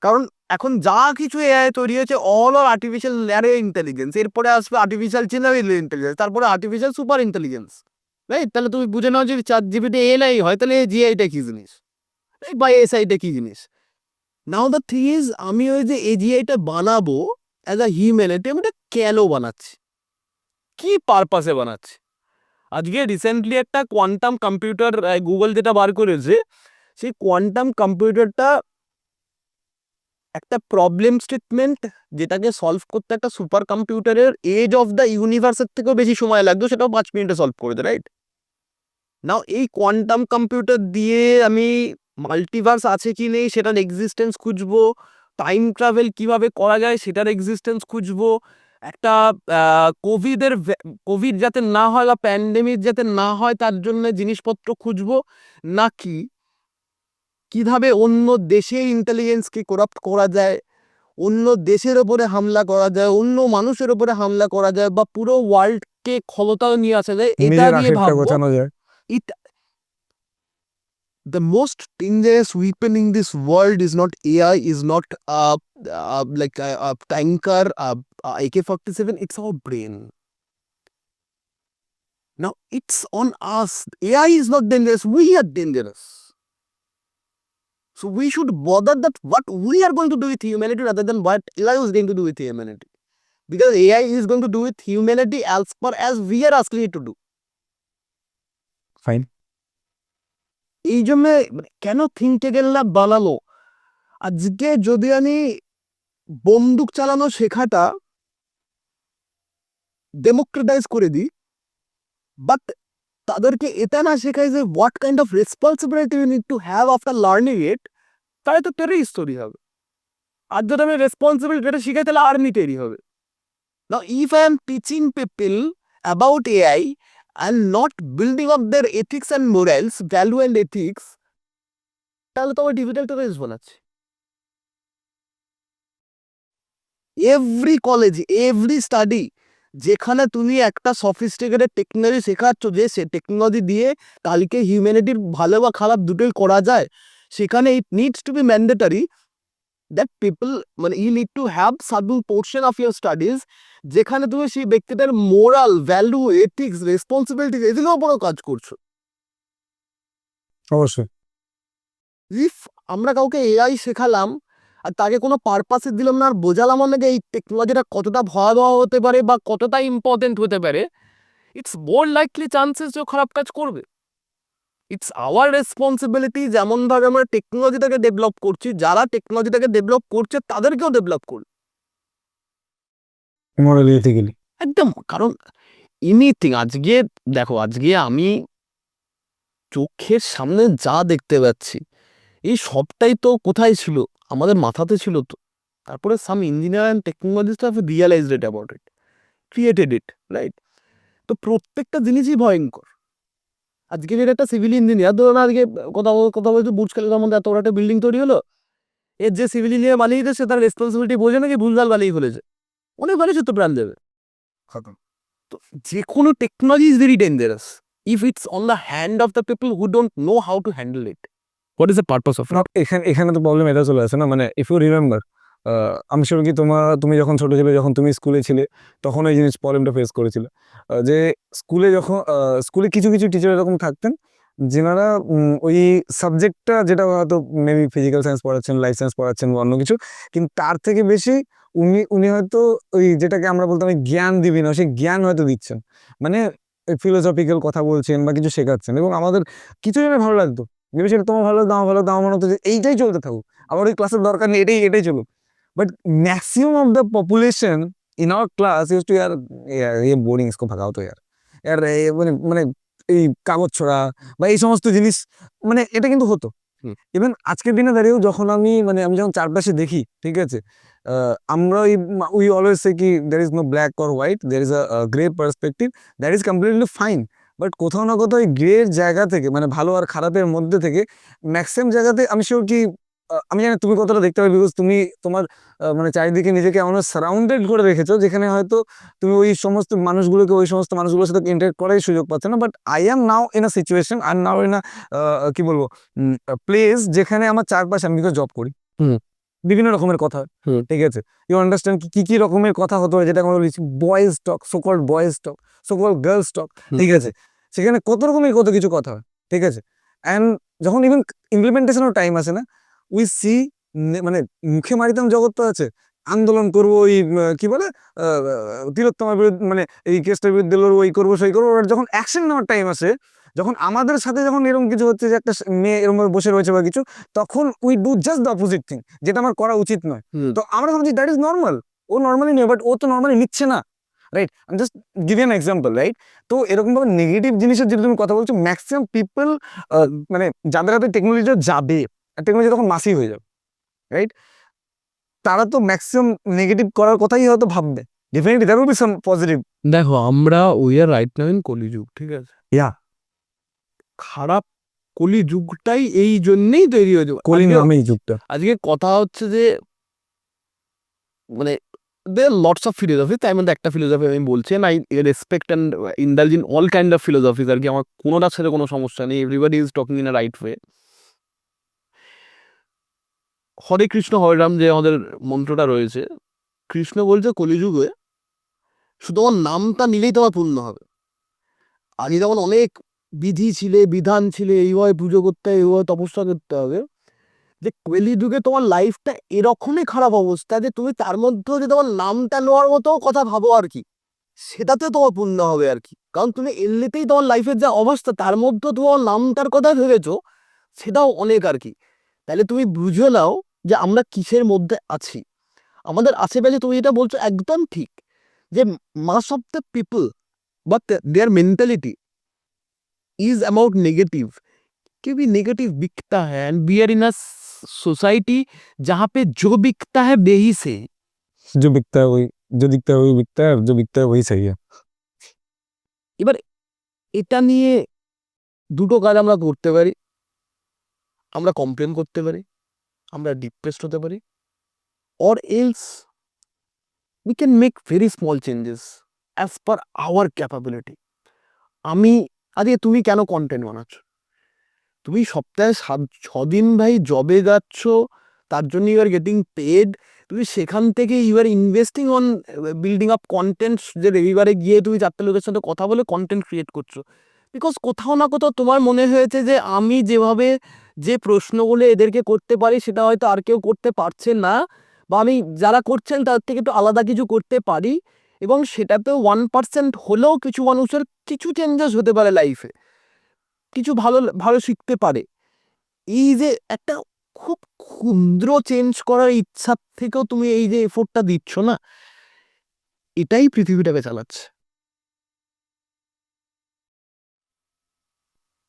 কারণ এখন যা কিছু এআই তৈরি হয়েছে অল আর আর্টিফিশিয়াল ন্যারো ইন্টেলিজেন্স, এরপরে আসবে আর্টিফিশিয়াল জেনারেল ইন্টেলিজেন্স, তারপরে আর্টিফিশিয়াল সুপার ইন্টেলিজেন্স, রাইট? তাহলে তুমি বুঝে নাও যে চ্যাট জিপিটি এআই হয়, তাহলে জিআইটা কি জিনিস, বা এসআইটা কি জিনিস? নাও দ্য থিং ইজ, আমি ওই যে এজিআইটা বানাবো অ্যাজ আ হিউম্যানিটি, আমি এটা কেন বানাচ্ছি, কি পারপাসে বানাচ্ছি? আজকে রিসেন্টলি একটা কোয়ান্টাম কম্পিউটার গুগল যেটা বার করেছে, সেই কোয়ান্টাম কম্পিউটারটা একটা প্রবলেম স্টেটমেন্ট যেটাকে সলভ করতে একটা সুপার কম্পিউটারের এজ অফ দ্য ইউনিভার্সের থেকেও বেশি সময় লাগতো, সেটাও 5 মিনিটে সলভ করে দেয়, রাইট? নাও এই কোয়ান্টাম কম্পিউটার দিয়ে আমি মাল্টিভার্স আছে কি নেই সেটার এক্সিস্টেন্স খুঁজবো, টাইম ট্রাভেল কিভাবে করা যায় সেটার এক্সিস্টেন্স খুঁজবো, একটা কোভিড যাতে না হয় বা প্যান্ডেমিক যাতে না হয় তার জন্য জিনিসপত্র খুঁজবো, নাকি কিভাবে অন্য দেশের ইন্টেলিজেন্সকে করাপ্ট করা যায়, অন্য দেশের ওপরে হামলা করা যায়, অন্য মানুষের ওপরে হামলা করা যায়, বা পুরো ওয়ার্ল্ডকে ক্ষমতাও নিয়ে আসা যায়, এটা নিজের নিয়ে আখেরটা ভাববো। গোছানো যায়। It the most dangerous weapon in this world is not AI, is not like a tanker, AK-47. It's our brain. Now it's on us. AI is not dangerous. We are dangerous. So we should bother that what we are going to do with humanity rather than what AI is going to do with humanity. Because AI is going to do with humanity as far as we are asking it to do. Fine. এই জন্য কেন থিঙ্কের ল্যাব বানালো? আজকে যদি আমি বন্দুক চালানো শেখাটা ডেমোক্রেটাইজ করে দিই, বাট তাদেরকে এটা না শেখাই যে what kind of responsibility you need to have after learning it, তাহলে তো টেররিস্ট তৈরি হবে। আর যদি আমি রেসপন্সিবিলিটিটা শিখাই তাহলে আর্মি তৈরি হবে। নাও if I M teaching people about AI and not building up their ethics and morals, value and ethics, তাহলে তো আমার ডিজিটাল টেররিস্ট বানাচ্ছি। এভরি কলেজ, এভরি স্টাডি, যেখানে তুমি একটা সফিস্টিকেটেড টেকনোলজি শেখাচ্ছ যে সে টেকনোলজি দিয়ে কালকে হিউম্যানিটির ভালো বা খারাপ দুটোই করা যায়, সেখানে it needs to be mandatory that people, মানে you need to have certain portion of your studies যেখানে তুমি সেই ব্যক্তিটার মোরাল, ভ্যালু, এথিক্স, রেসপন্সিবিলিটি এগুলোর উপরও কাজ করছো। অবশ্যই। ইফ আমরা কাউকে এআই শেখালাম আর তাকে কোনো পারপাসে দিলাম না, আর বোঝালাম না যে এই টেকনোলজিটা কতটা ভয়াবহ হতে পারে বা কতটা ইম্পর্টেন্ট হতে পারে, ইটস মোর লাইকলি চান্সেস যে খারাপ কাজ করবে। ইটস আওয়ার রেসপন্সিবিলিটি, যেমনভাবে আমরা টেকনোলজিটাকে ডেভেলপ করছি, যারা টেকনোলজিটাকে ডেভেলপ করছে তাদেরকেও ডেভেলপ করবে মোরালি এথিক্যালি। একদম। কারণ এনিথিং, আজকে দেখো, আজকে আমি চোখের সামনে যা দেখতে পাচ্ছি এই সবটাই তো কোথায় ছিল, আমাদের মাথাতে ছিল তো। তারপরে some engineer and technologist have realized it about it, created it, right? তো প্রত্যেকটা জিনিসই ভয়ঙ্কর। আজকে যেটা একটা সিভিল ইঞ্জিনিয়ার, ধরো না, আজকে কথা কথা বলছে বুর্জ খলিফার মধ্যে এত বড় একটা বিল্ডিং তৈরি হলো, এর যে সিভিল ইঞ্জিনিয়ার বানিয়েছে সে তার রেসপন্সিবিলিটি বোঝে নাকি ভুলভাল বানিয়ে ফেলেছে, অনেক মানুষের তো প্রাণ দেবে। তো যে কোনো technology is very dangerous if it's on the hand of the people who don't know how to handle it. What is the purpose of it? এখানে তো প্রবলেম এটা চলে আসে না, মানে ইফ ইউ রিমেম্বার, আমি শিওর কি তুমি যখন ছোট ছিলে, যখন তুমি স্কুলে ছিলে, তখন এই জিনিস প্রবলেমটা ফেস করেছিলে, যে স্কুলে কিছু কিছু টিচার এরকম থাকতেন যেনারা ওই সাবজেক্টটা, যেটা হয়তো মেবি ফিজিক্যাল সায়েন্স পড়াচ্ছেন, লাইফ সায়েন্স পড়াচ্ছেন বা অন্য কিছু, কিন্তু তার থেকে বেশি উনি হয়তো ওই যেটাকে আমরা বলতাম ওই জ্ঞান দিবি না, সেই জ্ঞান হয়তো দিচ্ছেন, মানে ফিলোসফিক্যাল কথা বলছেন বা কিছু শেখাচ্ছেন, এবং আমাদের কিছু জনের ভালো লাগতো, ভেবে সেটা তোমার ভালো লাগতো, আমার ভালো লাগতো, আমার মনে হতো যে এইটাই চলতে থাকুক, আমার ওই ক্লাসের দরকার নেই, এটাই চলুক। But maximum of the population in our class use to year ये बोरिंग, इसको भगाओ तो यार यार মানে এই কাগজ ছোড়া বা এই সমস্ত জিনিস, মানে এটা কিন্তু হতো। ইভেন আজকের দিনে দাঁড়িয়েও যখন আমি যখন চারপাশে দেখি, ঠিক আছে, আমরা উই অলওয়েজ সে কি there is no black or white, there is a grey perspective, that is completely fine. But কোথাও না কোথাও এই গ্রের জায়গা থেকে, মানে ভালো আর খারাপের মধ্যে থেকে ম্যাক্সিমাম জায়গাতে আমি শিওর কি, আমি জানি তুমি কতটা দেখতে পাবে, বিকজ তুমি তোমার মানে চারিদিকে নিজেকে এমন সারাউন্ডেড করে রেখেছো যেখানে হয়তো তুমি ওই সমস্ত মানুষগুলোর সাথে ইন্টারেক্ট করার সুযোগ পাচ্ছ না। But I M now in a situation, I am now in a কি বলবো, প্লেস যেখানে আমার চারপাশে, আমি বিকজ জব করি, বিভিন্ন রকমের কথা হয়, ঠিক আছে, ইউ আন্ডারস্ট্যান্ড কি রকমের কথা হতো, যেটা আমরা বলছি বয়েজ টক, সোকল্ড বয়েজ টক, সোকল্ড গার্লস টক, ঠিক আছে, সেখানে কত রকমের কত কিছু কথা হয়, ঠিক আছে। অ্যান্ড যখন ইভেন ইমপ্লিমেন্টেশনের টাইম আসে না, উই সি, মানে মুখে মারিতাম জগৎ তো আছে, আন্দোলন করবো, ওই কি বলে তিলোত্তমার বিরুদ্ধে, মানে এই কেসটার বিরুদ্ধে লড়বো, ওই করবো সেই করবো, যখন অ্যাকশন নেওয়ার টাইম আসে, যখন আমাদের সাথে যখন এরকম কিছু হচ্ছে যে একটা মেয়ে এরকম বসে রয়েছে বা কিছু, তখন we do just the opposite thing, যেটা আমার করা উচিত নয়। তো আমরা ভাবছি দ্যাট ইজ নর্মাল, ও নর্মালি নেই, বাট ও তো নর্মালি নিচ্ছে না, রাইট? আমি just give an example, right? তো এরকম ভাবে নেগেটিভ জিনিসের যেটা তুমি কথা বলছো, ম্যাক্সিমাম পিপল, মানে যাদের হাতে টেকনোলজিটা যাবে, টেকনোলজি তখন মাসি হয়ে যাবে, রাইট? তারা তো ম্যাক্সিমাম নেগেটিভ করার কথাই হয়তো ভাববে, definitely there will be some positive. দেখো, আমরা we are right now in Kaliyug, ঠিক আছে? ইয়া, খারাপ কলিযুগটাই এই জন্যেই তৈরি হয়েছে। কলি নামে এই যুগটা। আজকে কথা হচ্ছে যে, মানে there are lots of philosophy, তাই মধ্যে একটা ফিলোসফি আমি বলছি, and I respect and indulge in all kind of philosophies, আর কি আমার কোনোটার সাথে কোনো সমস্যা নেই, everybody is talking in a right way. হরে কৃষ্ণ হরে রাম যে আমাদের মন্ত্রটা রয়েছে, কৃষ্ণ বলছে কলিযুগে শুধু আমার নামটা নিলেই তোমার পূর্ণ হবে। আগে যেমন অনেক বিধি ছিলে, বিধান ছিলে, এইভাবে পুজো করতে হবে, এইভাবে তপস্যা করতে হবে, যে কলিযুগে তোমার লাইফটা এরকমই খারাপ অবস্থা যে তুমি তার মধ্যেও যে তোমার নামটা নেওয়ার মতো কথা ভাবো আর কি, সেটাতে তোমার পূর্ণ হবে আর কি। কারণ তুমি এমনিতেই তোমার লাইফের যা অবস্থা, তার মধ্যেও তোমার নামটার কথা ভেবেছো, সেটাও অনেক আর কি। তাহলে তুমি বুঝে নাও যে আমরা কিসের মধ্যে আছি। আমাদের আশেপাশে তুমি যেটা বলছো একদম ঠিক, যে mass of the people but their mentality is about negative, कि भी नेगेटिव बिकता है, and we are in a society जहाँ पे जो बिकता है बेही से, जो बिकता है वही, जो दिखता है वही बिकता है, और जो बिकता है वही सही है। এবার এটা নিয়ে দুটো কাজ আমরা করতে পারি, আমরা কমপ্লেন করতে পারি, আমরা ডিপ্রেসড হতে পারি, or else we can make very small changes as per our capability. আমি আজকে, তুমি কেন কন্টেন্ট বানাচ্ছ? তুমি সপ্তাহে 6 দিন ভাই জবে যাচ্ছ, তার জন্য ইউ আর গেটিং পেড, তুমি সেখান থেকে you are investing on building up content, যে রবিবারে গিয়ে তুমি 4টে লোকের সাথে কথা বলে কন্টেন্ট ক্রিয়েট করছো, বিকজ কোথাও না কোথাও তোমার মনে হয়েছে যে আমি যেভাবে যে প্রশ্নগুলো এদেরকে করতে পারি সেটা হয়তো আর কেউ করতে পারছে না, বা আমি যারা করছেন তার থেকে একটু আলাদা কিছু করতে পারি, এবং সেটাতেও 1% হলেও কিছু মানুষের কিছু চেঞ্জেস হতে পারে লাইফে, কিছু ভালো ভালো শিখতে পারে। এই যে একটা খুব ক্ষুদ্র চেঞ্জ করার ইচ্ছা থেকেও তুমি এই যে এফোর্টটা দিচ্ছ না, এটাই পৃথিবীটাকে চালাচ্ছে।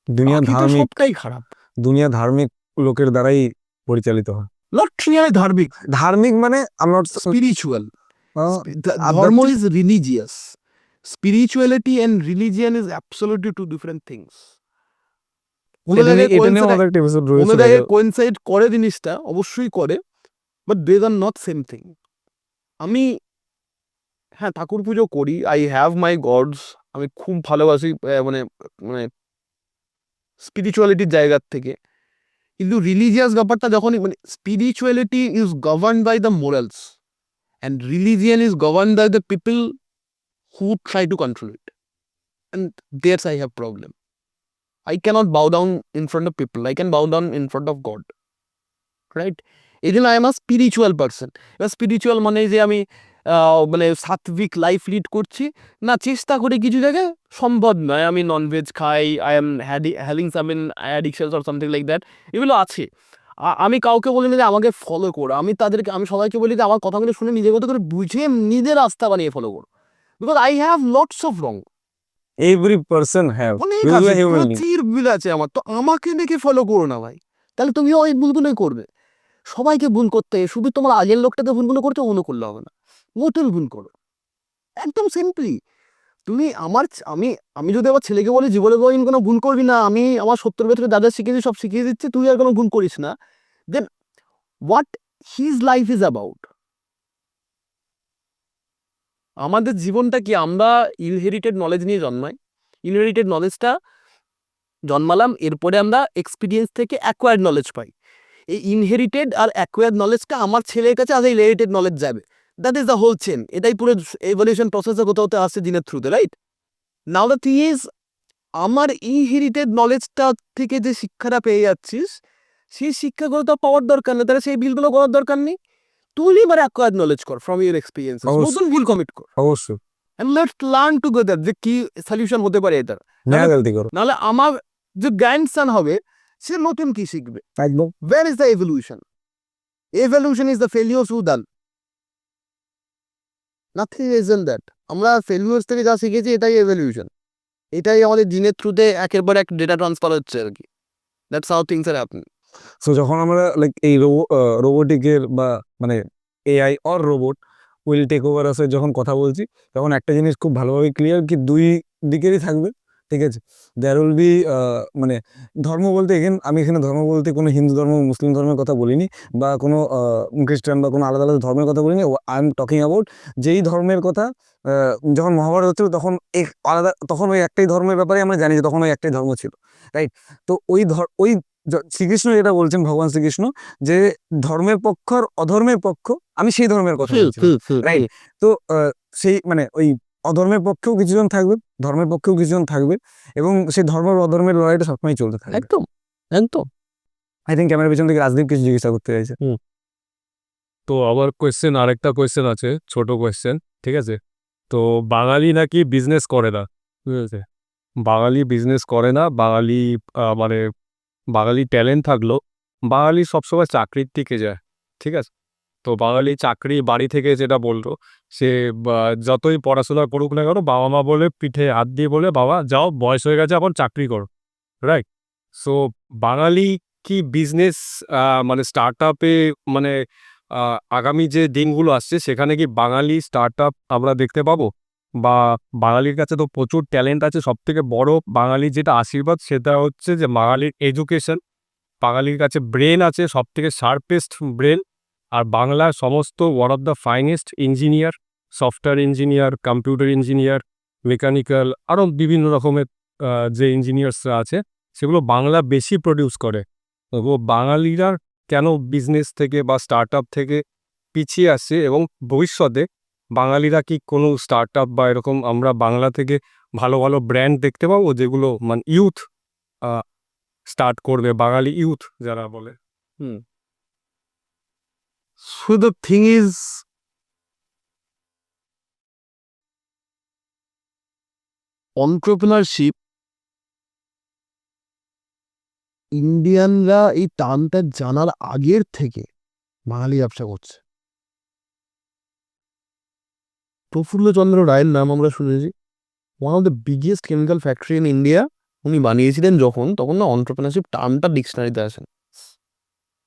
দুনিয়া বাকি তো ধার্মিক সবটাই খারাপ। দুনিয়া ধার্মিক লোকের দ্বারাই পরিচালিত হয়। নট রিয়েলি ধার্মিক, ধার্মিক মানে আমরা spiritual. Dharma is religious, spirituality and religion is absolutely two different things. Coincide করে জিনিসটা, অবশ্যই করে, but they are not same thing. আমি হ্যাঁ ঠাকুর পুজো করি, আই হ্যাভ মাই গডস, আমি খুব ভালোবাসি, মানে মানে স্পিরিচুয়ালিটির জায়গার থেকে। কিন্তু রিলিজিয়াস ব্যাপারটা যখনই, মানে spirituality is governed by the morals and religion is governed by the people who try to control it, and there's I have problem. I cannot bow down in front of people. I can bow down in front of God. Right? এই জন্য I am a spiritual person. এবার spiritual মানে যে আমি মানে সাত্বিক লাইফ লিড করছি না, চেষ্টা করে কিছু জায়গায় সম্ভব নয়। আমি ননভেজ খাই, I am having some অ্যাডিকশনস or something like that, এগুলো আছে। আমি কাউকে বলি না যে আমাকে ফলো করো, আমি সবাইকে বলি যে আমার কথাগুলো শুনে নিজের মতো করে বুঝে নিজের রাস্তা বানিয়ে ফলো করো, because I have lots of wrong. Every person have ভুল আছে আমার, তো আমাকে দেখে ফলো করো না ভাই, তাহলে তুমিও ওই ভুলগুলোই করবে। সবাইকে ভুল করতে, শুধু তোমার আগের লোকটাকে ভুলগুলো করতে অন্য করলে হবে না, নতুন ভুল করো। একদম সিম্পলি তুমি আমি যদি আমার ছেলেকে বলি জীবনে কোনোদিন কোনো ভুল করবি না, আমি আমার 70 বছরে দাদা শিখেছি, সব শিখিয়ে দিচ্ছে, তুই আর কোনো ভুল করিস না, then what his life is about? আমাদের জীবনটা কি আমরা ইনহেরিটেড নলেজ নিয়ে জন্মাই, ইনহেরিটেড নলেজটা জন্মালাম, এরপরে আমরা এক্সপিরিয়েন্স থেকে অ্যাকোয়ার্ড নলেজ পাই। এই ইনহেরিটেড আর অ্যাকোয়ার্ড নলেজটা আমার ছেলের কাছে আজ এই ইনহেরিটেড নলেজ যাবে, that is the whole chain. এটাই পুরো এভলিউশন প্রসেসে কোথাও আসছে জিনের থ্রুতে, right? Now the thing is, আমার ইনহেরিটেড নলেজটা থেকে যে শিক্ষাটা পেয়ে যাচ্ছিস, সেই শিক্ষাগুলো তো পাওয়ার দরকার নেই, তাহলে সেই বিলগুলো করার দরকার নেই। তুই এবার অ্যাকোয়ার্ড নলেজ কর ফ্রম ইউর এক্সপিরিয়েন্স, নতুন ভুল কমিট কর, অবশ্যই, এন্ড লেটস লার্ন টুগেদার যে কি সলিউশন হতে পারে এটার। নাহলে আমার যে গ্র্যান্ডসন হবে সে নতুন কি শিখবে? একদম। Where is the evolution? Evolution is the failures who done. Nothing isn't that. আমরা ফেলিউর্স থেকে যা শিখেছি এটাই এভলিউশন, এটাই আমাদের জিনের থ্রুতে একের পর এক ডেটা ট্রান্সফার হচ্ছে আর কি। That's how things are happening. So যখন আমরা লাইক এই রোবোটিকের বা মানে AI or robot will take over আসে যখন কথা বলছি, তখন একটা জিনিস খুব ভালোভাবে ক্লিয়ার কি দুই দিকেরই থাকবে, ঠিক আছে? দেয়ার উইল বি মানে ধর্ম বলতে আমি এখানে ধর্ম বলতে কোনো হিন্দু ধর্ম মুসলিম ধর্মের কথা বলিনি, বা কোনো খ্রিস্টান বা কোনো আলাদা আলাদা ধর্মের কথা বলিনি। আই এম টকিং অ্যাবাউট যেই ধর্মের কথা যখন মহাভারত হচ্ছিল তখন আলাদা, তখন ওই একটাই ধর্মের ব্যাপারে আমরা জানি যে তখন ওই একটাই ধর্ম ছিল, রাইট? তো ওই শ্রীকৃষ্ণ যেটা বলছেন, ভগবান শ্রীকৃষ্ণ, যে ধর্মের পক্ষ আর অধর্মের পক্ষ, আমি সেই ধর্মের কথা বলছি, রাইট? তো সেই মানে ওই অধর্মের পক্ষেও কিছুজন থাকবে, ধর্মের পক্ষেও কিছুজন থাকবে, এবং সেই ধর্ম অধর্মের লড়াইটা সবসময় চলতে থাকবে। একদম একদম। আই থিঙ্ক ক্যামেরার পিছন থেকে রাজদীপ কিছু জিজ্ঞাসা করতে চাইছে। তো আবার আরেকটা কোয়েশ্চেন আছে, ছোট কোয়েশ্চেন, ঠিক আছে? তো বাঙালি নাকি বিজনেস করে না, ঠিক আছে? বাঙালি বিজনেস করে না, মানে বাঙালি ট্যালেন্ট থাকলো, বাঙালি সবসময় চাকরির দিকে যায়, ঠিক আছে? তো বাঙালি চাকরি বাড়ি থেকে যেটা বললো, সে যতই পড়াশোনা করুক না কেন, বাবা মা বলে পিঠে হাত দিয়ে বলে, বাবা যাও, বয়স হয়ে গেছে, এখন চাকরি করো, রাইট? সো বাঙালি কি বিজনেস মানে স্টার্ট আপে, মানে আগামী যে দিনগুলো আসছে সেখানে কি বাঙালি স্টার্ট আপ আমরা দেখতে পাবো? বা বাঙালির কাছে তো প্রচুর ট্যালেন্ট আছে, সব থেকে বড় বাঙালির যেটা আশীর্বাদ সেটা হচ্ছে যে বাঙালির এডুকেশন, বাঙালির কাছে ব্রেন আছে, সব থেকে শার্পেস্ট ব্রেন। আর বাংলার সমস্ত one of the finest engineer, software engineer, computer engineer, mechanical, আরও বিভিন্ন রকমের যে ইঞ্জিনিয়ার্সরা আছে সেগুলো বাংলা বেশি প্রডিউস করে। তো বাঙালিরা কেন বিজনেস থেকে বা স্টার্ট আপ থেকে পিছিয়ে আসছে, এবং ভবিষ্যতে বাঙালিরা কি কোনো স্টার্ট আপ বা এরকম আমরা বাংলা থেকে ভালো ভালো ব্র্যান্ড দেখতে পাবো যেগুলো মানে ইউথ স্টার্ট করবে বাঙালি ইউথ যারা বলে। So the thing is, entrepreneurship, ইন্ডিয়ানরা এই টার্মটা জানার আগের থেকে বাঙালি ব্যবসা করছে। প্রফুল্লচন্দ্র রায়ের নাম আমরা শুনেছি, one of the biggest chemical factory in India উনি বানিয়েছিলেন তখন না অন্টারপ্রেনারশিপ টার্মটা ডিকশনারিতে আসেন।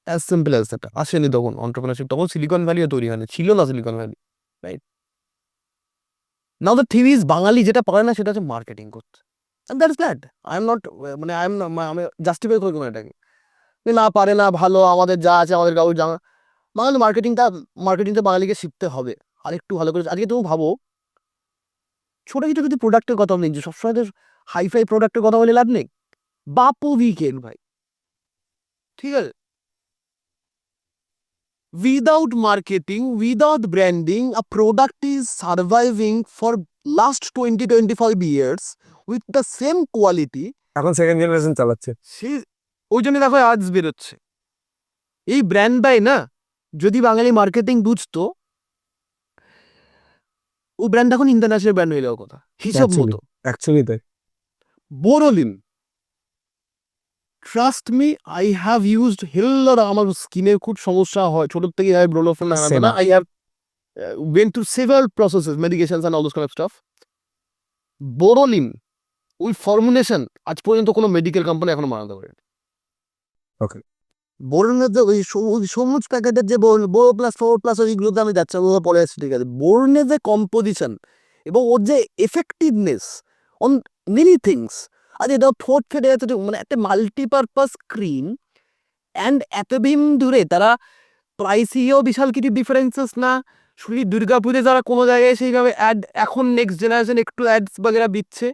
অ্যাজ সিম্পল অ্যাজ দ্যাট, আসেনি তখন অন্টারপ্রেনারশিপ, তখন সিলিকন ভ্যালিও তৈরি হয়নি, ছিল না Silicon Valley, right? Now the thing is, বাঙালি যেটা পারে না সেটা হচ্ছে মার্কেটিং করতে। And that's bad. আমি জাস্টিফাই করবো না এটাকে, না পারে না, ভালো, আমাদের যা আছে আমাদের কাউকে জানা। বাঙালি মার্কেটিংটা বাঙালিকে শিখতে হবে আর একটু ভালো করে। আজকে তুমি ভাবো, ছোটো কিছু যদি প্রোডাক্টের কথা নেই, যে সবসময় হাইফাই প্রোডাক্টের কথা বলে লাভ নেই। বাপু উইকেন্ড ভাই, ঠিক আছে? Without marketing, without branding, a product is surviving for last 20-25 years with the same quality. এখন সেকেন্ড জেনারেশন চালাচ্ছে। ওই জন্য দেখো আজ বেরোচ্ছে এই ব্র্যান্ড বাই না। যদি বাঙালি মার্কেটিং বুঝতো, ও ব্র্যান্ড এখন ইন্টারন্যাশনাল ব্র্যান্ড হয়ে যাওয়ার কথা হিসাব মতো। অ্যাকচুয়ালি তাই। Boroline, trust me, I have used hella, আমার স্কিনের খুব সমস্যা হয় ছোটোর থেকে, আই ব্রোলোফেন, I have went through several processes, medications and all those kind of stuff. Boroline ওই ফর্মুলেশন আজ পর্যন্ত কোনো মেডিকেল কোম্পানি এখনো বানাতে পারে। ওকে, বোরনের যে ওই সবুজ প্যাকেটের যে বোরো প্লাস 4+ ওইগুলোতে আমি যাচ্ছি, ওগুলো পরে আসছি, ঠিক আছে? বোরনের যে কম্পোজিশন এবং ওর যে এফেক্টিভনেস অন মেনি থিংস, আর এটা ঠোঁট ফেটে যাচ্ছে, মানে একটা মাল্টিপারপাস ক্রিম, অ্যান্ড এতদিন দূরে তারা প্রাইসিও বিশাল কিছু ডিফারেন্সেস না। শুধু দুর্গাপুরে যারা কোনো জায়গায় সেইভাবে অ্যাড, এখন নেক্সট জেনারেশন একটু অ্যাডস বাগেরা দিচ্ছে।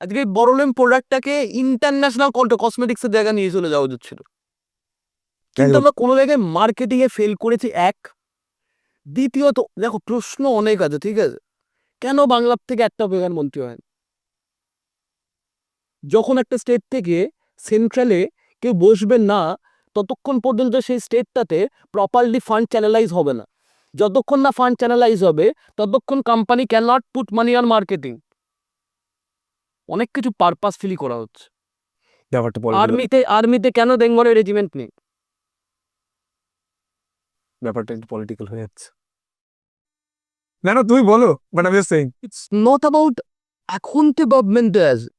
আজকে বোরোলিন প্রোডাক্টটাকে ইন্টারন্যাশনাল কসমেটিক্সের জায়গা নিয়ে চলে যাওয়া উচিত ছিল, কিন্তু আমরা কোনো জায়গায় মার্কেটিংয়ে ফেল করেছি। এক, দ্বিতীয়ত দেখো প্রশ্ন অনেক আছে, ঠিক আছে? কেন বাংলার থেকে একটা প্রধানমন্ত্রী হয়? যখন একটা স্টেট থেকে সেন্ট্রালে কেউ বসবে না, ততক্ষণ পর্যন্ত সেই স্টেটটাতে প্রপারলি ফান্ড চ্যানেলাইজ হবে না। যতক্ষণ না ফান্ড চ্যানেলাইজ হবে, ততক্ষণ company can not put money on marketing. অনেক কিছু পারপাসফুলি করা হচ্ছে। আর্মিতে কেন বেঙ্গলের রেজিমেন্ট নেই? ব্যাপারটা একটু পলিটিক্যাল হয়ে যাচ্ছে। না না, তুমি বলো, বাট আমি just saying it's not about এখন তো গভর্নমেন্ট আছে।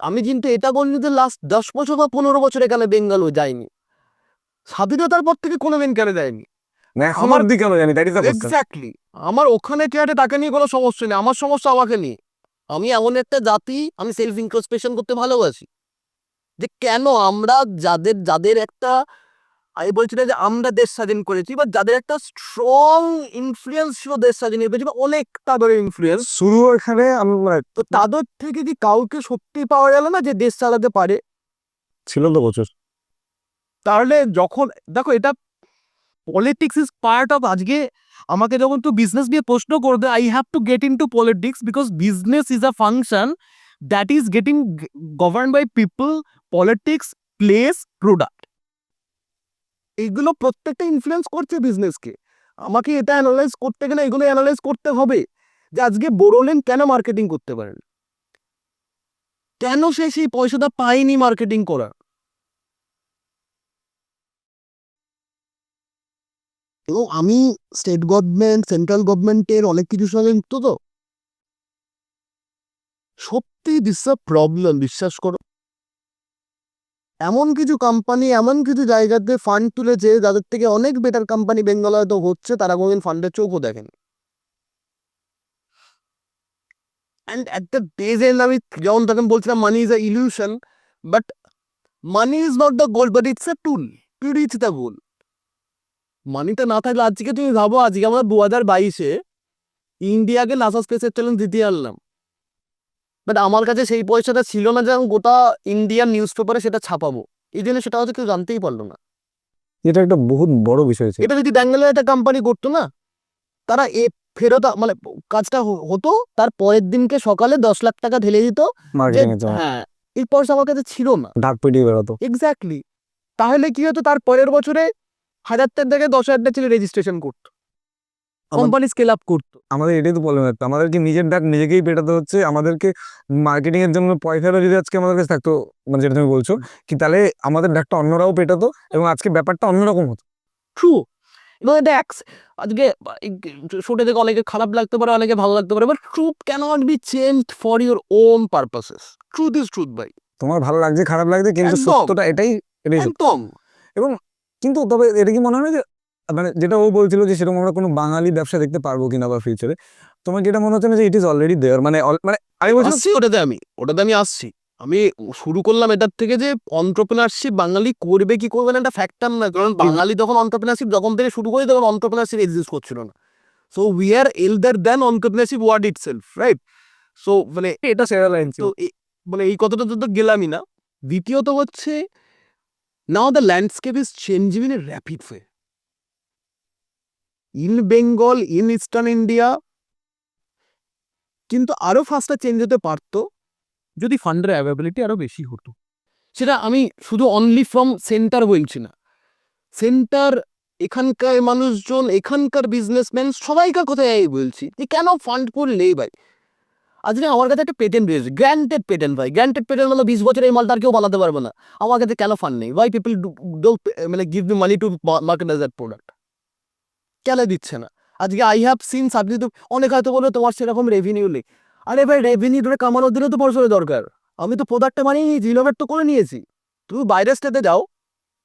আমি কিন্তু এটা বলি যে লাস্ট 10 বছর বা 15 বছর এখানে বেঙ্গালও যায়নি। স্বাধীনতার পর থেকে কোনো বেঙ্গালে যায়নি। না, আমার দিকে কেন জানি, that is the question. Exactly, আমার ওখানে চেয়ারে তাকে নিয়ে কোনো সমস্যা নেই, আমার সমস্যা আমাকে নিয়ে। আমি এমন একটা জাতি, আমি সেলফ ইন্ট্রোস্পেকশন করতে ভালোবাসি, যে কেন আমরা যাদের একটা, আমি বলছি না যে আমরা দেশ স্বাধীন করেছি, বা যাদের একটা স্ট্রং ইনফ্লুয়েন্স ছিল দেশ স্বাধীন করেছি, বা অনেক তাদের ইনফ্লুয়েন্স, শুরু এখানে আমরা তো তাদের থেকে কি কাউকে সত্যি পাওয়া গেল না যে দেশ চালাতে পারে? ছিল তো বছর। তাহলে যখন দেখো এটা পলিটিক্স ইজ পার্ট অফ, আজকে আমাকে যখন তো বিজনেস নিয়ে প্রশ্ন করবে, I have to get into politics, because business is a function that is getting govern by people, politics, place, product, এইগুলো প্রত্যেকটা ইনফ্লুয়েন্স করছে বিজনেসকে। আমাকে এটা অ্যানালাইজ করতে গেলে এগুলো অ্যানালাইজ করতে হবে, যে আজকে বোরোলিন কেন মার্কেটিং করতে পারেন, কেন সে সেই পয়সাটা পায়নি মার্কেটিং করা। এবং আমি স্টেট গভর্নমেন্ট, সেন্ট্রাল গভর্নমেন্টের অনেক কিছুর সঙ্গে যুক্ত, তো সত্যি দিস আ প্রবলেম, বিশ্বাস করো। এমন কিছু কোম্পানি, এমন কিছু জায়গাতে ফান্ড তুলেছে যাদের থেকে অনেক বেটার কোম্পানি বেঙ্গল হয়তো হচ্ছে, তারা কোনোদিন ফান্ডের চোখও দেখেন। And at the day's end, আমি যেমন তখন বলছিলাম money is a illusion, but money is not the goal, but it's a tool to reach the goal. মানিটা না থাকলে, আজকে তুমি ভাবো, আজকে আমরা 2022-এ ইন্ডিয়াকে নাসা স্পেসের চ্যালেঞ্জ দিতে পারলাম, বাট আমার কাছে সেই পয়সাটা ছিল না যে আমি গোটা ইন্ডিয়ান নিউজ পেপারে সেটা ছাপাবো। এই জন্য সেটা হয়তো কেউ জানতেই পারলো না। এটা একটা বহুত বড় বিষয় ছিল। এটা যদি ব্যাঙ্গালোরে একটা কোম্পানি করতো না, তারা ফেরত, মানে কাজটা হতো, তার পরের দিনকে সকালে 10 লাখ টাকা ঢেলে দিত, যে হ্যাঁ এই পয়সা আমার কাছে ছিল না। ডাক পেটিয়ে বেরোতো। এক্স্যাক্টলি। তাহলে কি হতো, তার পরের বছরে 1000টার জায়গায় 10,000টা ছেলে রেজিস্ট্রেশন করতো, কোম্পানি স্কেল আপ করতো। আমাদের এটাই তো প্রবলেম হচ্ছে, আমাদেরকে নিজের ডাক নিজেকেই পেটাতে হচ্ছে। আমাদেরকে মার্কেটিং এর জন্য পয়সাটা যদি আজকে আমাদের কাছে থাকতো, মানে যেটা তুমি বলছো কি, তাহলে আমাদের ডাকটা অন্যরাও পেটাতো এবং আজকে ব্যাপারটা অন্যরকম হতো। ট্রু। এবং এটা আজকে শুটে থেকে অনেকে খারাপ লাগতে পারে, অনেকে ভালো লাগতে পারে, but truth cannot be changed for your own purposes. Truth is truth ভাই। তোমার ভালো লাগছে খারাপ লাগছে, কিন্তু একদম। সত্যটা এটাই সত্য। একদম। এবং কিন্তু তবে এটা কি মনে হয় না যে, মানে যেটা ও বলছিল যে সেরকম আমরা কোনো বাঙালি ব্যবসা দেখতে পারবো কিনা বা ফিউচারে, তোমার যেটা মনে হচ্ছে না যে ইট ইজ অলরেডি দেয়ার, মানে মানে আমি বলছিলাম আসছি ওটাতে আমি আসছি। আমি শুরু করলাম এটার থেকে যে অন্টারপ্রেনারশিপ বাঙালি করবে কি করবে না এটা ফ্যাক্টর না, কারণ বাঙালি তখন অন্টারপ্রেনারশিপ যখন থেকে শুরু করি তখন অন্টারপ্রেনারশিপ এক্সিস্ট করছিল না। So we are elder than entrepreneurship word itself, right? So মানে এটা সেরা লাইন ছিল। তো মানে এই কথাটা তো গেলামই না। দ্বিতীয়ত হচ্ছে, now the landscape is changing in a rapid way in Bengal, in eastern India, কিন্তু আরো ফাস্টার চেঞ্জ হতে পারতো যদি ফান্ডের অ্যাভেলেবিলিটি আরো বেশি হতো। সেটা আমি শুধু অনলি ফ্রম সেন্টার বলছি না, সেন্টার, এখানকার মানুষজন, এখানকার বিজনেসম্যান, সবাইকার কথাই আমি বলছি যে কেন ফান্ড পুল নেই ভাই। আজকে আমার কাছে একটা পেটেন্ট রয়েছে, গ্র্যান্টেড পেটেন্ট ভাই, গ্র্যান্টেড পেটেন্ট মানে 20 বছর এই মালটা আর কেউ বানাতে পারবে না। আমার কাছে কেন ফান্ড নেই? ওয়াই পিপল ডোন্ট মানে give me money to market that product? কেন দিচ্ছে না? আজকে আই হ্যাভ সিন সাবজেক্ট, অনেক হয়তো বলে তোমার সেরকম রেভিনিউ নেই। আরে ভাই, রেভিনিউ ধরে কামানোর দিনে তো পয়সার দরকার। আমি তো প্রোডাক্টটা বানিয়ে নিয়েছি, ইনোভেট তো করে নিয়েছি। তুমি বাইরের স্টেটে যাও,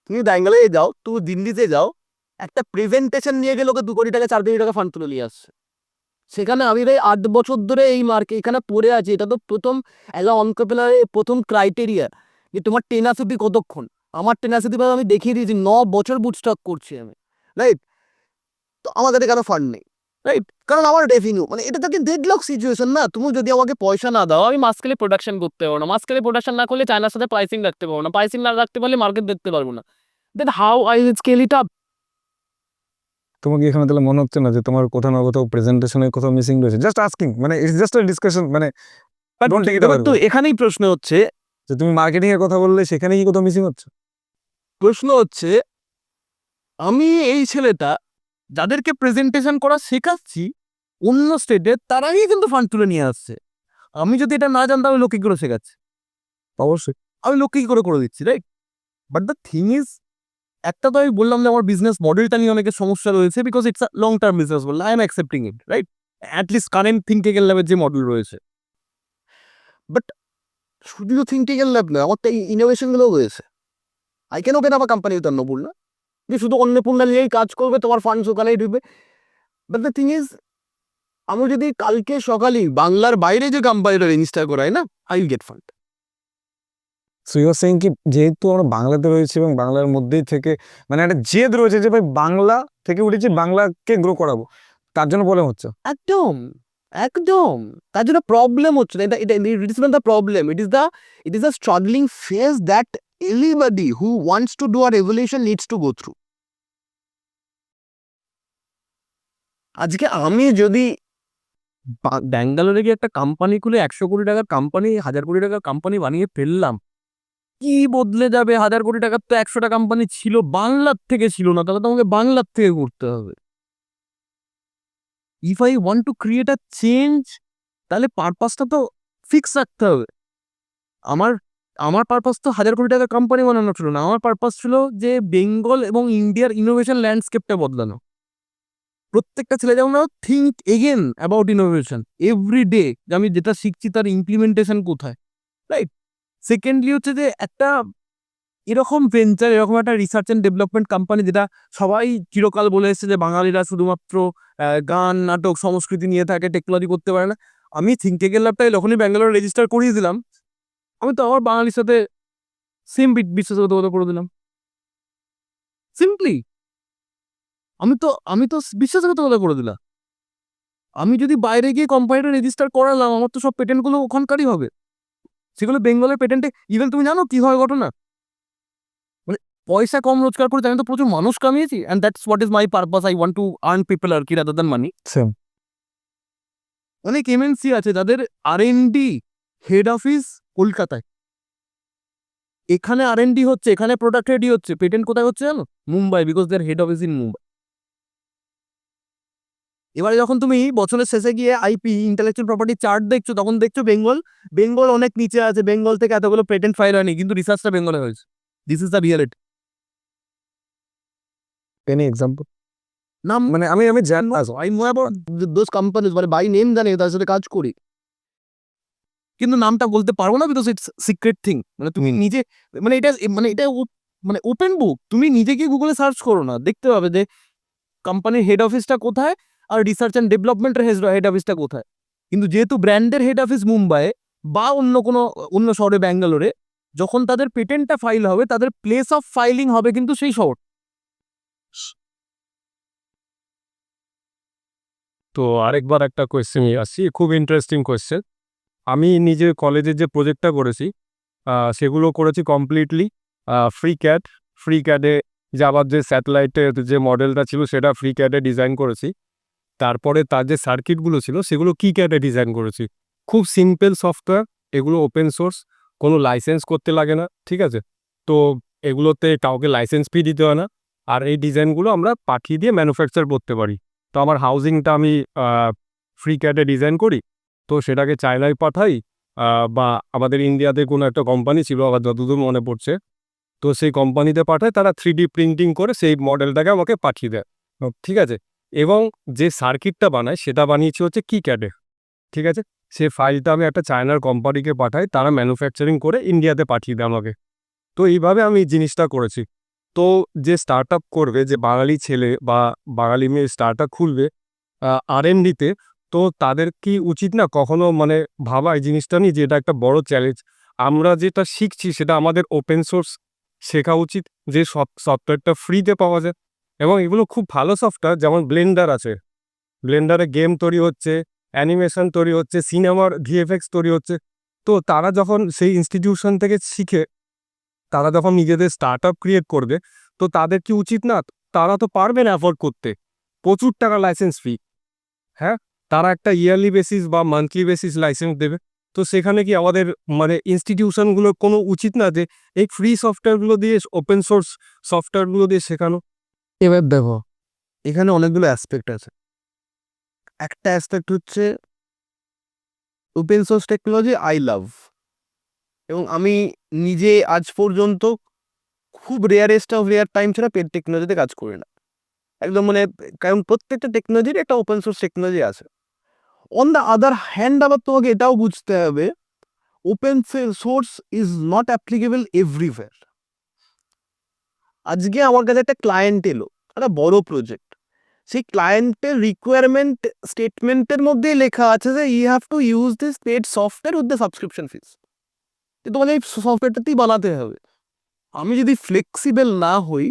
তুমি ব্যাঙ্গালোরে যাও, তুমি দিল্লিতে যাও, একটা প্রেজেন্টেশন নিয়ে গেলে ওকে 2 কোটি টাকা 4 কোটি টাকা ফান্ড তুলে নিয়ে আসছে। সেখানে আমি ভাই 8 বছর ধরে এই মার্কেট এখানে পড়ে আছি। এটা তো প্রথম অ্যাজ আ অন্টারপ্রেনারের প্রথম ক্রাইটেরিয়া যে তোমার টেনাসিটি কতক্ষণ। আমার টেনাসিটি ভাই আমি দেখিয়ে দিয়েছি, 9 বছর বুটস্ট্রাপ করছি আমি, রাইট? তো আমার কাছে কেন ফান্ড নেই, রাইট? কারণ আমার রেভিনিউ, মানে এটা তো কি ডেডলক সিচুয়েশন না? তুমি যদি আমাকে পয়সা না দাও, আমি মাসকালে প্রোডাকশন করতে পারবো না। মাসকালে প্রোডাকশন না করলে চায়নার সাথে প্রাইসিং রাখতে পারবো না। প্রাইসিং না রাখতে পারলে মার্কেট দেখতে পারবো না। Then how I will scale it up? তোমার কি এখানে তাহলে মনে হচ্ছে না যে তোমার কোথাও না কোথাও প্রেজেন্টেশনের কোথাও মিসিং রয়েছে? জাস্ট আস্কিং, মানে ইটস জাস্ট আ ডিসকাশন, মানে ডোন্ট টেক ইট তো এখানেই প্রশ্ন হচ্ছে, যে তুমি মার্কেটিং এর কথা বললে সেখানে কি কোথাও মিসিং হচ্ছে? আমি এই ছেলেটা যাদেরকে প্রেজেন্টেশন করা শেখাচ্ছি অন্য স্টেটে, তারাই কিন্তু ফান্ড তুলে নিয়ে আসছে। আমি যদি এটা না জানতাম আমি লোককে করে শেখাচ্ছি, অবশ্যই। আমি লোককে কি করে দিচ্ছি, right? But the thing is, একটা তো আমি বললাম যে আমার বিজনেস মডেলটা নিয়ে অনেকের সমস্যা রয়েছে, because it's a long term business model. I am accepting it, right? At least current thinking ল্যাবের যে মডেল রয়েছে। বাট শুধু থিঙ্কিং ল্যাব না, আমার তো এই ইনোভেশনগুলো রয়েছে। I can open up a company with Annapurna, যে শুধু অন্নপূর্ণা নিয়েই কাজ করবে, তোমার ফান্ডস ওখানেই ঢুকবে। বাট দ্য থিং ইজ, আমি যদি কালকে সকালেই বাংলার বাইরে যে কোম্পানিটা রেজিস্টার করাই না, I will get fund. So you are saying কি যেহেতু আমরা বাংলাতে রয়েছি এবং বাংলার মধ্যেই থেকে মানে একটা জেদ রয়েছে যে ভাই বাংলা থেকে উঠেছি, বাংলাকে গ্রো করাবো, তার জন্য প্রবলেম হচ্ছে। একদম, একদম। তার জন্য প্রবলেম হচ্ছে না। এটা ইট is not the problem, it is the struggling phase that anybody who wants to do a revolution needs to go through. আজকে আমি যদি ব্যাঙ্গালোরে গিয়ে একটা কোম্পানি খুলে 100 কোটি টাকার কোম্পানি, 1000 কোটি টাকার কোম্পানি বানিয়ে ফেললাম, কি বদলে যাবে? 1000 কোটি টাকার তো 100টা কোম্পানি ছিল, বাংলার থেকে ছিল না, তাহলে তোমাকে বাংলার থেকে করতে হবে। If I want to create a change, তাহলে পারপাসটা তো ফিক্স রাখতে হবে। আমার পারপাস তো 1000 কোটি টাকার কোম্পানি বানানো ছিল না। আমার পারপাস ছিল যে বেঙ্গল এবং ইন্ডিয়ার ইনোভেশন ল্যান্ডস্কেপটা বদলানো। প্রত্যেকটা ছেলে যেমন think again about innovation every day, যে আমি যেটা শিখছি তার ইমপ্লিমেন্টেশন কোথায়, রাইট? সেকেন্ডলি হচ্ছে যে একটা এরকম ভেঞ্চার, এরকম একটা রিসার্চ অ্যান্ড ডেভেলপমেন্ট কোম্পানি, যেটা সবাই চিরকাল বলে এসেছে যে বাঙালিরা শুধুমাত্র গান, নাটক, সংস্কৃতি নিয়ে থাকে, টেকনোলজি করতে পারে না। আমি থিঙ্ক এগেন ল্যাবটাই যখনই ব্যাঙ্গালোর রেজিস্টার করিয়ে দিলাম, আমি তো আমার বাঙালির সাথে সেম বিশ্বাসঘাতকতা করে দিলাম। সিম্পলি আমি তো বিশ্বাসঘাতকতা করে দিলাম। আমি যদি বাইরে গিয়ে কোম্পানিটা রেজিস্টার করালাম, আমার তো সব পেটেন্টগুলো ওখানকারই হবে, সেগুলো বেঙ্গলের পেটেন্টে। ইভেন তুমি জানো কি হয় ঘটনা, মানে পয়সা কম রোজগার করে আমি তো প্রচুর মানুষ কামিয়েছি, and that's what is my purpose. I want to earn people আর কি রাদার দ্যান মানি। সেম। অনেক এমএনসি আছে যাদের R&D হেড অফিস কলকাতায়, এখানে R&D হচ্ছে, এখানে প্রোডাক্ট রেডি হচ্ছে, পেটেন্ট কোথায় হচ্ছে জানো? Mumbai, because their head office in Mumbai. এবারে যখন তুমি বছরের শেষে গিয়ে আইপি ইন্টেলেকচুয়াল প্রপার্টি চার্ট দেখছো, তখন দেখছো বেঙ্গল অনেক নিচে আছে, বেঙ্গল থেকে এতগুলো পেটেন্ট ফাইল হয়নি, কিন্তু রিসার্চটা বেঙ্গলে হয়েছে। This is the reality. Any example? নাম মানে আমি জানি না। I know about those companies, মানে বাই নেম জানি, তার সাথে কাজ করি, কিন্তু নামটা বলতে পারবো না, বিকজ ইটস সিক্রেট থিং। মানে তুমি নিজে, মানে এটা মানে ওপেন বুক, তুমি নিজে গিয়ে গুগলে সার্চ করো না, দেখতে পাবে যে কোম্পানির হেড অফিসটা কোথায় আর রিসার্চ অ্যান্ড ডেভেলপমেন্টের হেড অফিসটা কোথায়। কিন্তু যেহেতু ব্র্যান্ডের হেড অফিস মুম্বাইয়ে বা অন্য শহরে ব্যাঙ্গালোরে, যখন তাদের পেটেন্টটা ফাইল হবে, তাদের প্লেস অফ ফাইলিং হবে কিন্তু সেই শহর। তো আরেকবার একটা কোয়েশ্চেন আসছি, খুব ইন্টারেস্টিং কোয়েশ্চেন। আমি নিজে কলেজে যে প্রজেক্টটা করেছি সেগুলো করেছি কমপ্লিটলি ফ্রি ক্যাডে। জাভার যে স্যাটেলাইটের যে মডেলটা ছিল সেটা ফ্রি ক্যাডে ডিজাইন করেছি। তারপরে তার যে সার্কিটগুলো ছিল সেগুলো কি ক্যাডে ডিজাইন করেছি। খুব সিম্পল সফটওয়্যার, এগুলো ওপেন সোর্স, কোনো লাইসেন্স করতে লাগে না, ঠিক আছে? তো এগুলোতে কাউকে লাইসেন্স ফি দিতে হয় না। আর এই ডিজাইনগুলো আমরা পাঠিয়ে দিয়ে ম্যানুফ্যাকচার করতে পারি। তো আমার হাউজিংটা আমি ফ্রি ক্যাডে ডিজাইন করি, তো সেটাকে চায়নায় পাঠাই, বা আমাদের ইন্ডিয়াতে কোনো একটা কোম্পানি ছিল আবার যতদূর মনে পড়ছে, তো সেই কোম্পানিতে পাঠায়, তারা 3D প্রিন্টিং করে সেই মডেলটাকে আমাকে পাঠিয়ে দেয়, ঠিক আছে? এবং যে সার্কিটটা বানায় সেটা বানিয়েছি হচ্ছে কি ক্যাডে, ঠিক আছে? সেই ফাইলটা আমি একটা চায়নার কোম্পানিকে পাঠাই, তারা ম্যানুফ্যাকচারিং করে ইন্ডিয়াতে পাঠিয়ে দেয় আমাকে। তো এইভাবে আমি এই জিনিসটা করেছি। তো যে স্টার্ট আপ করবে, যে বাঙালি ছেলে বা বাঙালি মেয়ে স্টার্ট আপ খুলবে R&Dতে, তো তাদের কি উচিত না কখনো মানে ভাবা এই জিনিসটা নিয়ে, যে এটা একটা বড় চ্যালেঞ্জ। আমরা যেটা শিখছি সেটা আমাদের ওপেন সোর্স শেখা উচিত, যে সফটওয়্যারটা ফ্রিতে পাওয়া যায়। এবং এগুলো খুব ভালো সফটওয়্যার, যেমন ব্লেন্ডার আছে, ব্লেন্ডারে গেম তৈরি হচ্ছে, অ্যানিমেশন তৈরি হচ্ছে, সিনেমার ভিএফএক্স তৈরি হচ্ছে। তো তারা যখন সেই ইনস্টিটিউশন থেকে শিখে, তারা যখন নিজেদের স্টার্ট আপ ক্রিয়েট করবে, তো তাদের কি উচিত না, তারা তো পারবে না অ্যাফোর্ড করতে প্রচুর টাকা লাইসেন্স ফি, হ্যাঁ? তারা একটা ইয়ারলি বেসিস বা মান্থলি বেসিস লাইসেন্স দেবে। তো সেখানে কি আমাদের মানে ইনস্টিটিউশনগুলোর কোনো উচিত না যে এই ফ্রি সফটওয়্যারগুলো দিয়ে, ওপেন সোর্স সফটওয়্যারগুলো দিয়ে শেখানো? এবার দেখো, এখানে অনেকগুলো অ্যাসপেক্ট আছে। একটা অ্যাসপেক্ট হচ্ছে open source technology I love, এবং আমি নিজে আজ পর্যন্ত খুব রেয়ারেস্ট অফ রেয়ার টাইম ছাড়া পেড টেকনোলজিতে কাজ করি না একদম, মানে কারণ প্রত্যেকটা টেকনোলজির একটা ওপেন সোর্স টেকনোলজি আছে। অন দ্য আদার হ্যান্ড আবার তোমাকে এটাও বুঝতে হবে, open source is not applicable everywhere. আজকে আমার কাছে একটা ক্লায়েন্ট এলো, একটা বড় প্রজেক্ট, সেই ক্লায়েন্টের রিকোয়ারমেন্ট স্টেটমেন্টের মধ্যেই লেখা আছে যে you have to use this paid software with the subscription fees, তোমাকে এই সফটওয়্যারটাতেই বানাতে হবে। আমি যদি ফ্লেক্সিবল না হই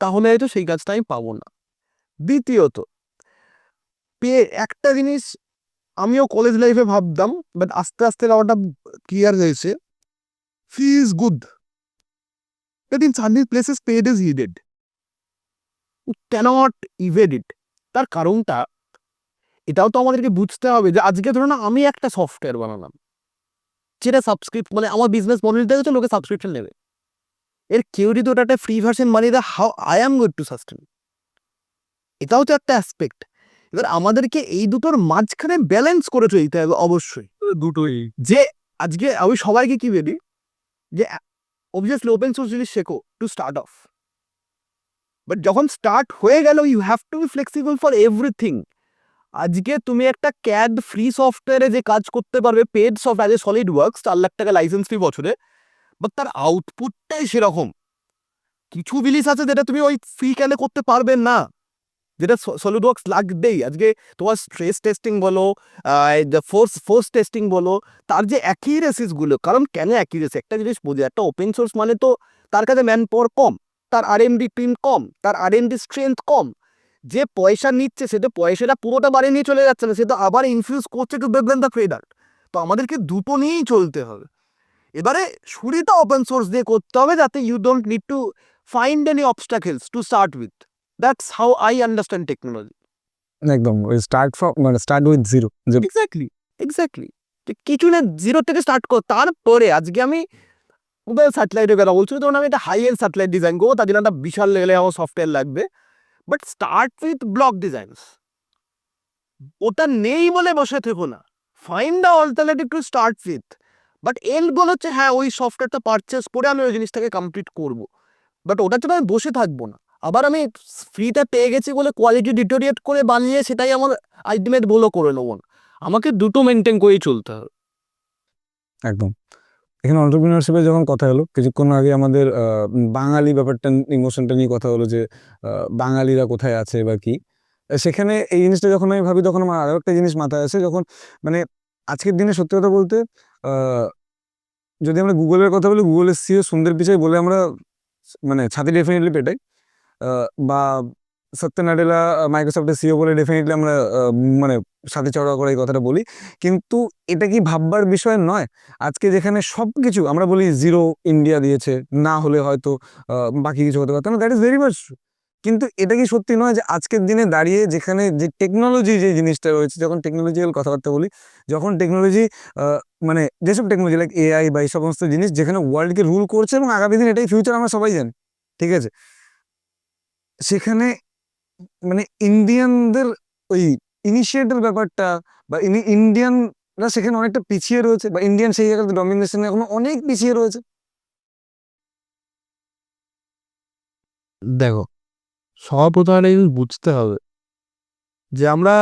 তাহলে হয়তো সেই কাজটা আমি পাবো না। দ্বিতীয়ত, একটা জিনিস আমিও কলেজ লাইফে ভাবতাম, বাট আস্তে আস্তে ব্যাপারটা ক্লিয়ার হয়েছে, fee is good, but in certain places paid is needed, can't evade it. তার কারণটা এটাও তো আমাদেরকে বুঝতে হবে যে আজকে ধরো না আমি একটা সফটওয়্যার বানালাম, যেটা মানে আমার বিজনেস মডেলটা হচ্ছে লোকে সাবস্ক্রিপশন নেবে, এর কেউ যদি ওটা একটা ফ্রি ভার্সন বানিয়ে দেয়, how I am going to sustain? এটাও তো একটা অ্যাসপেক্ট। এবার আমাদেরকে এই দুটোর মাঝখানে ব্যালেন্স করে চলতে হবে অবশ্যই। দুটোই। যে আজকে আমি সবাইকে কি বলি যে অবভিয়াসলি ওপেন সোর্স জিনিস শেখো টু স্টার্ট অফ, বাট যখন স্টার্ট হয়ে গেল you have to be flexible for everything. আজকে তুমি একটা ক্যাড ফ্রি সফটওয়্যারে যে কাজ করতে পারবে, paid software as a solid works 4 lakh টাকা লাইসেন্স ফি বছরে, বাট তার আউটপুটটাই সেরকম। কিছু বিলিস আছে যেটা তুমি ওই ফ্রি ক্যানে করতে পারবে না, যেটা সলিড ওয়ার্কস লাগবেই। আজকে তোমার স্ট্রেস টেস্টিং বলো, ফোর্স টেস্টিং বলো, তার যে অ্যাকিউরেসিসগুলো, কারণ কেন অ্যাকিউরেসি একটা জিনিস বোঝে, একটা ওপেন সোর্স মানে তো তার কাছে ম্যান পাওয়ার কম, তার R&D টিম কম, তার R&D স্ট্রেংথ কম, যে পয়সা নিচ্ছে সে তো পয়সাটা পুরোটা বাড়ি নিয়ে চলে যাচ্ছে না, সে তো আবার ইনফিউজ করছে টু ডেভেলপ দ্য প্রোডাক্ট। তো আমাদেরকে দুটো নিয়েই চলতে হবে। এবারে শুরুটা ওপেন সোর্স দিয়ে করতে হবে, যাতে you don't need to find any obstacles to start with. That's how I understand technology. একদম স্টার্ট উইথ জিরো। এক্স্যাক্টলি কিছু না, জিরো থেকে স্টার্ট কর। তারপরে আজকে আমি মোবাইল স্যাটেলাইটের কথা বলছো, তখন আমি একটা হাই এন্ড স্যাটেলাইট ডিজাইন করবো, তার জন্য একটা বিশাল লেভেলে আমার সফটওয়্যার লাগবে। But start with block designs. ওটা নেই বলে বসে থেকো না, find the alternative to start with. But end goal হচ্ছে হ্যাঁ ওই সফটওয়্যারটা পারচেস করে আমি ওই জিনিসটাকে কমপ্লিট করব। বাট ওটার জন্য আমি বসে থাকবো না, আবার আমি ফ্রিতে পেয়ে গেছি বলে কোয়ালিটি ডিটোরিয়েট করে বানিয়ে সেটাই আমার আলটিমেট গোলও করে নেবো না। আমাকে দুটো মেনটেন করেই চলতে হবে। একদম। এখানে অন্টারপ্রিনারশিপে যখন কথা হলো কিছুক্ষণ আগে আমাদের বাঙালি ব্যাপারটা ইমোশনটা নিয়ে কথা হলো যে বাঙালিরা কোথায় আছে বা কি, সেখানে এই জিনিসটা যখন আমি ভাবি তখন আমার আরও একটা জিনিস মাথায় আসে। যখন মানে আজকের দিনে সত্যি কথা বলতে যদি আমরা গুগলের কথা বলি, গুগলের সিও সুন্দর পিচাই বলে আমরা মানে ছাতি ডেফিনেটলি পেটাই, বা সত্য নাডেলা মাইক্রোসফটের সিও বলে ডেফিনেটলি আমরা মানে সাথে চড়া করে এই কথাটা বলি। কিন্তু এটা কি ভাববার বিষয় নয়? আজকে যেখানে সব কিছু আমরা বলি জিরো ইন্ডিয়া দিয়েছে, না হলে হয়তো বাকি কিছু হতে পারতো না, দ্যাট ইজ ভেরি মাচ। কিন্তু এটা কি সত্যি নয় যে আজকের দিনে দাঁড়িয়ে যেখানে যে টেকনোলজি যে জিনিসটা রয়েছে, যখন টেকনোলজিক্যাল কথাবার্তা বলি, যখন টেকনোলজি মানে যেসব টেকনোলজি লাইক এআই বা এই সমস্ত জিনিস যেখানে ওয়ার্ল্ডকে রুল করছে এবং আগামী দিন এটাই ফিউচার আমরা সবাই জানি, ঠিক আছে, সেখানে মানে ইন্ডিয়ানদের ওই ইনিশিয়েটিভ ব্যাপারটা বা ইন্ডিয়ানরা সেখানে অনেকটা পিছিয়ে রয়েছে, বা ইন্ডিয়ান সেই জায়গাতে ডমিনেশনে এখনো অনেক পিছিয়ে রয়েছে। দেখো, সর্বপ্রথম একটা জিনিস বুঝতে হবে যে আমরা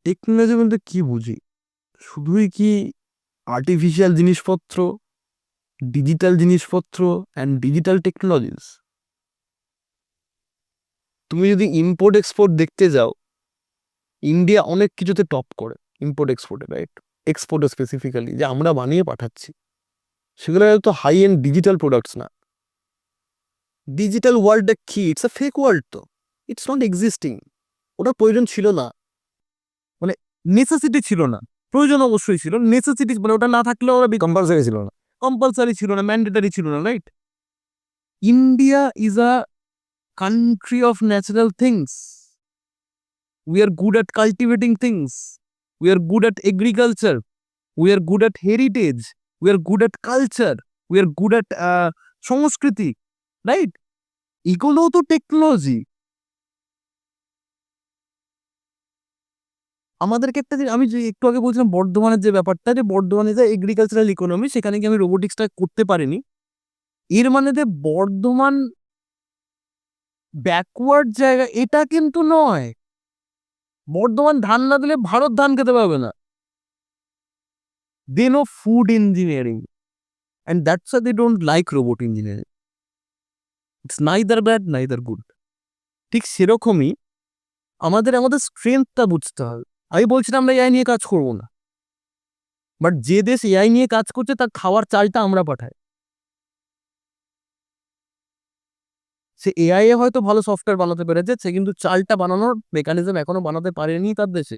টেকনোলজি বলতে কি বুঝি। শুধুই কি আর্টিফিশিয়াল জিনিসপত্র, ডিজিটাল জিনিসপত্র অ্যান্ড ডিজিটাল টেকনোলজিস? তুমি যদি ইম্পোর্ট এক্সপোর্ট দেখতে যাও, ইন্ডিয়া অনেক কিছুতে টপ করে ইম্পোর্ট এক্সপোর্টে, রাইট? এক্সপোর্টে স্পেসিফিক্যালি যে আমরা বানিয়ে পাঠাচ্ছি, সেগুলো তো হাই এন্ড ডিজিটাল প্রোডাক্টস না। ডিজিটাল ওয়ার্ল্ডটা কি? ইটস আ ফেক ওয়ার্ল্ড, তো ইটস নট এক্সিস্টিং। ওটার প্রয়োজন ছিল না, মানে নেসেসিটি ছিল না। প্রয়োজন অবশ্যই ছিল, নেসেসিটি মানে ওটা না থাকলেও কম্পালসারি ছিল না। কম্পালসারি ছিল না, ম্যান্ডেটারি ছিল না, right? India is a country of natural things. We are good at cultivating things. We are good at agriculture. We are good at heritage. We are good at culture. We are good at সংস্কৃতি, রাইট? এগুলোও তো টেকনোলজি। আমাদেরকে একটা আমি যে একটু আগে বলছিলাম বর্ধমানের যে ব্যাপারটা, যে বর্ধমানে যে এগ্রিকালচারাল ইকোনমি, সেখানে কি আমি রোবোটিক্সটা করতে পারিনি, এর মানে যে বর্ধমান ব্যাকওয়ার্ড জায়গা এটা কিন্তু নয়। বর্ধমান ধান না দিলে ভারত ধান খেতে পারবে না। They know food engineering and that's why they don't like robot engineering. It's neither bad neither good. ঠিক সেরকমই আমাদের স্ট্রেংথটা বুঝতে হবে। আমি বলছিলাম আমরা এআই নিয়ে কাজ করবো না, বাট যে দেশ এআই নিয়ে কাজ করছে তার খাওয়ার চালটা আমরা পাঠাই। সে এআই এ হয়তো ভালো সফটওয়্যার বানাতে পেরেছে, সে কিন্তু চালটা বানানোর মেকানিজম এখনো বানাতে পারেনি তার দেশে।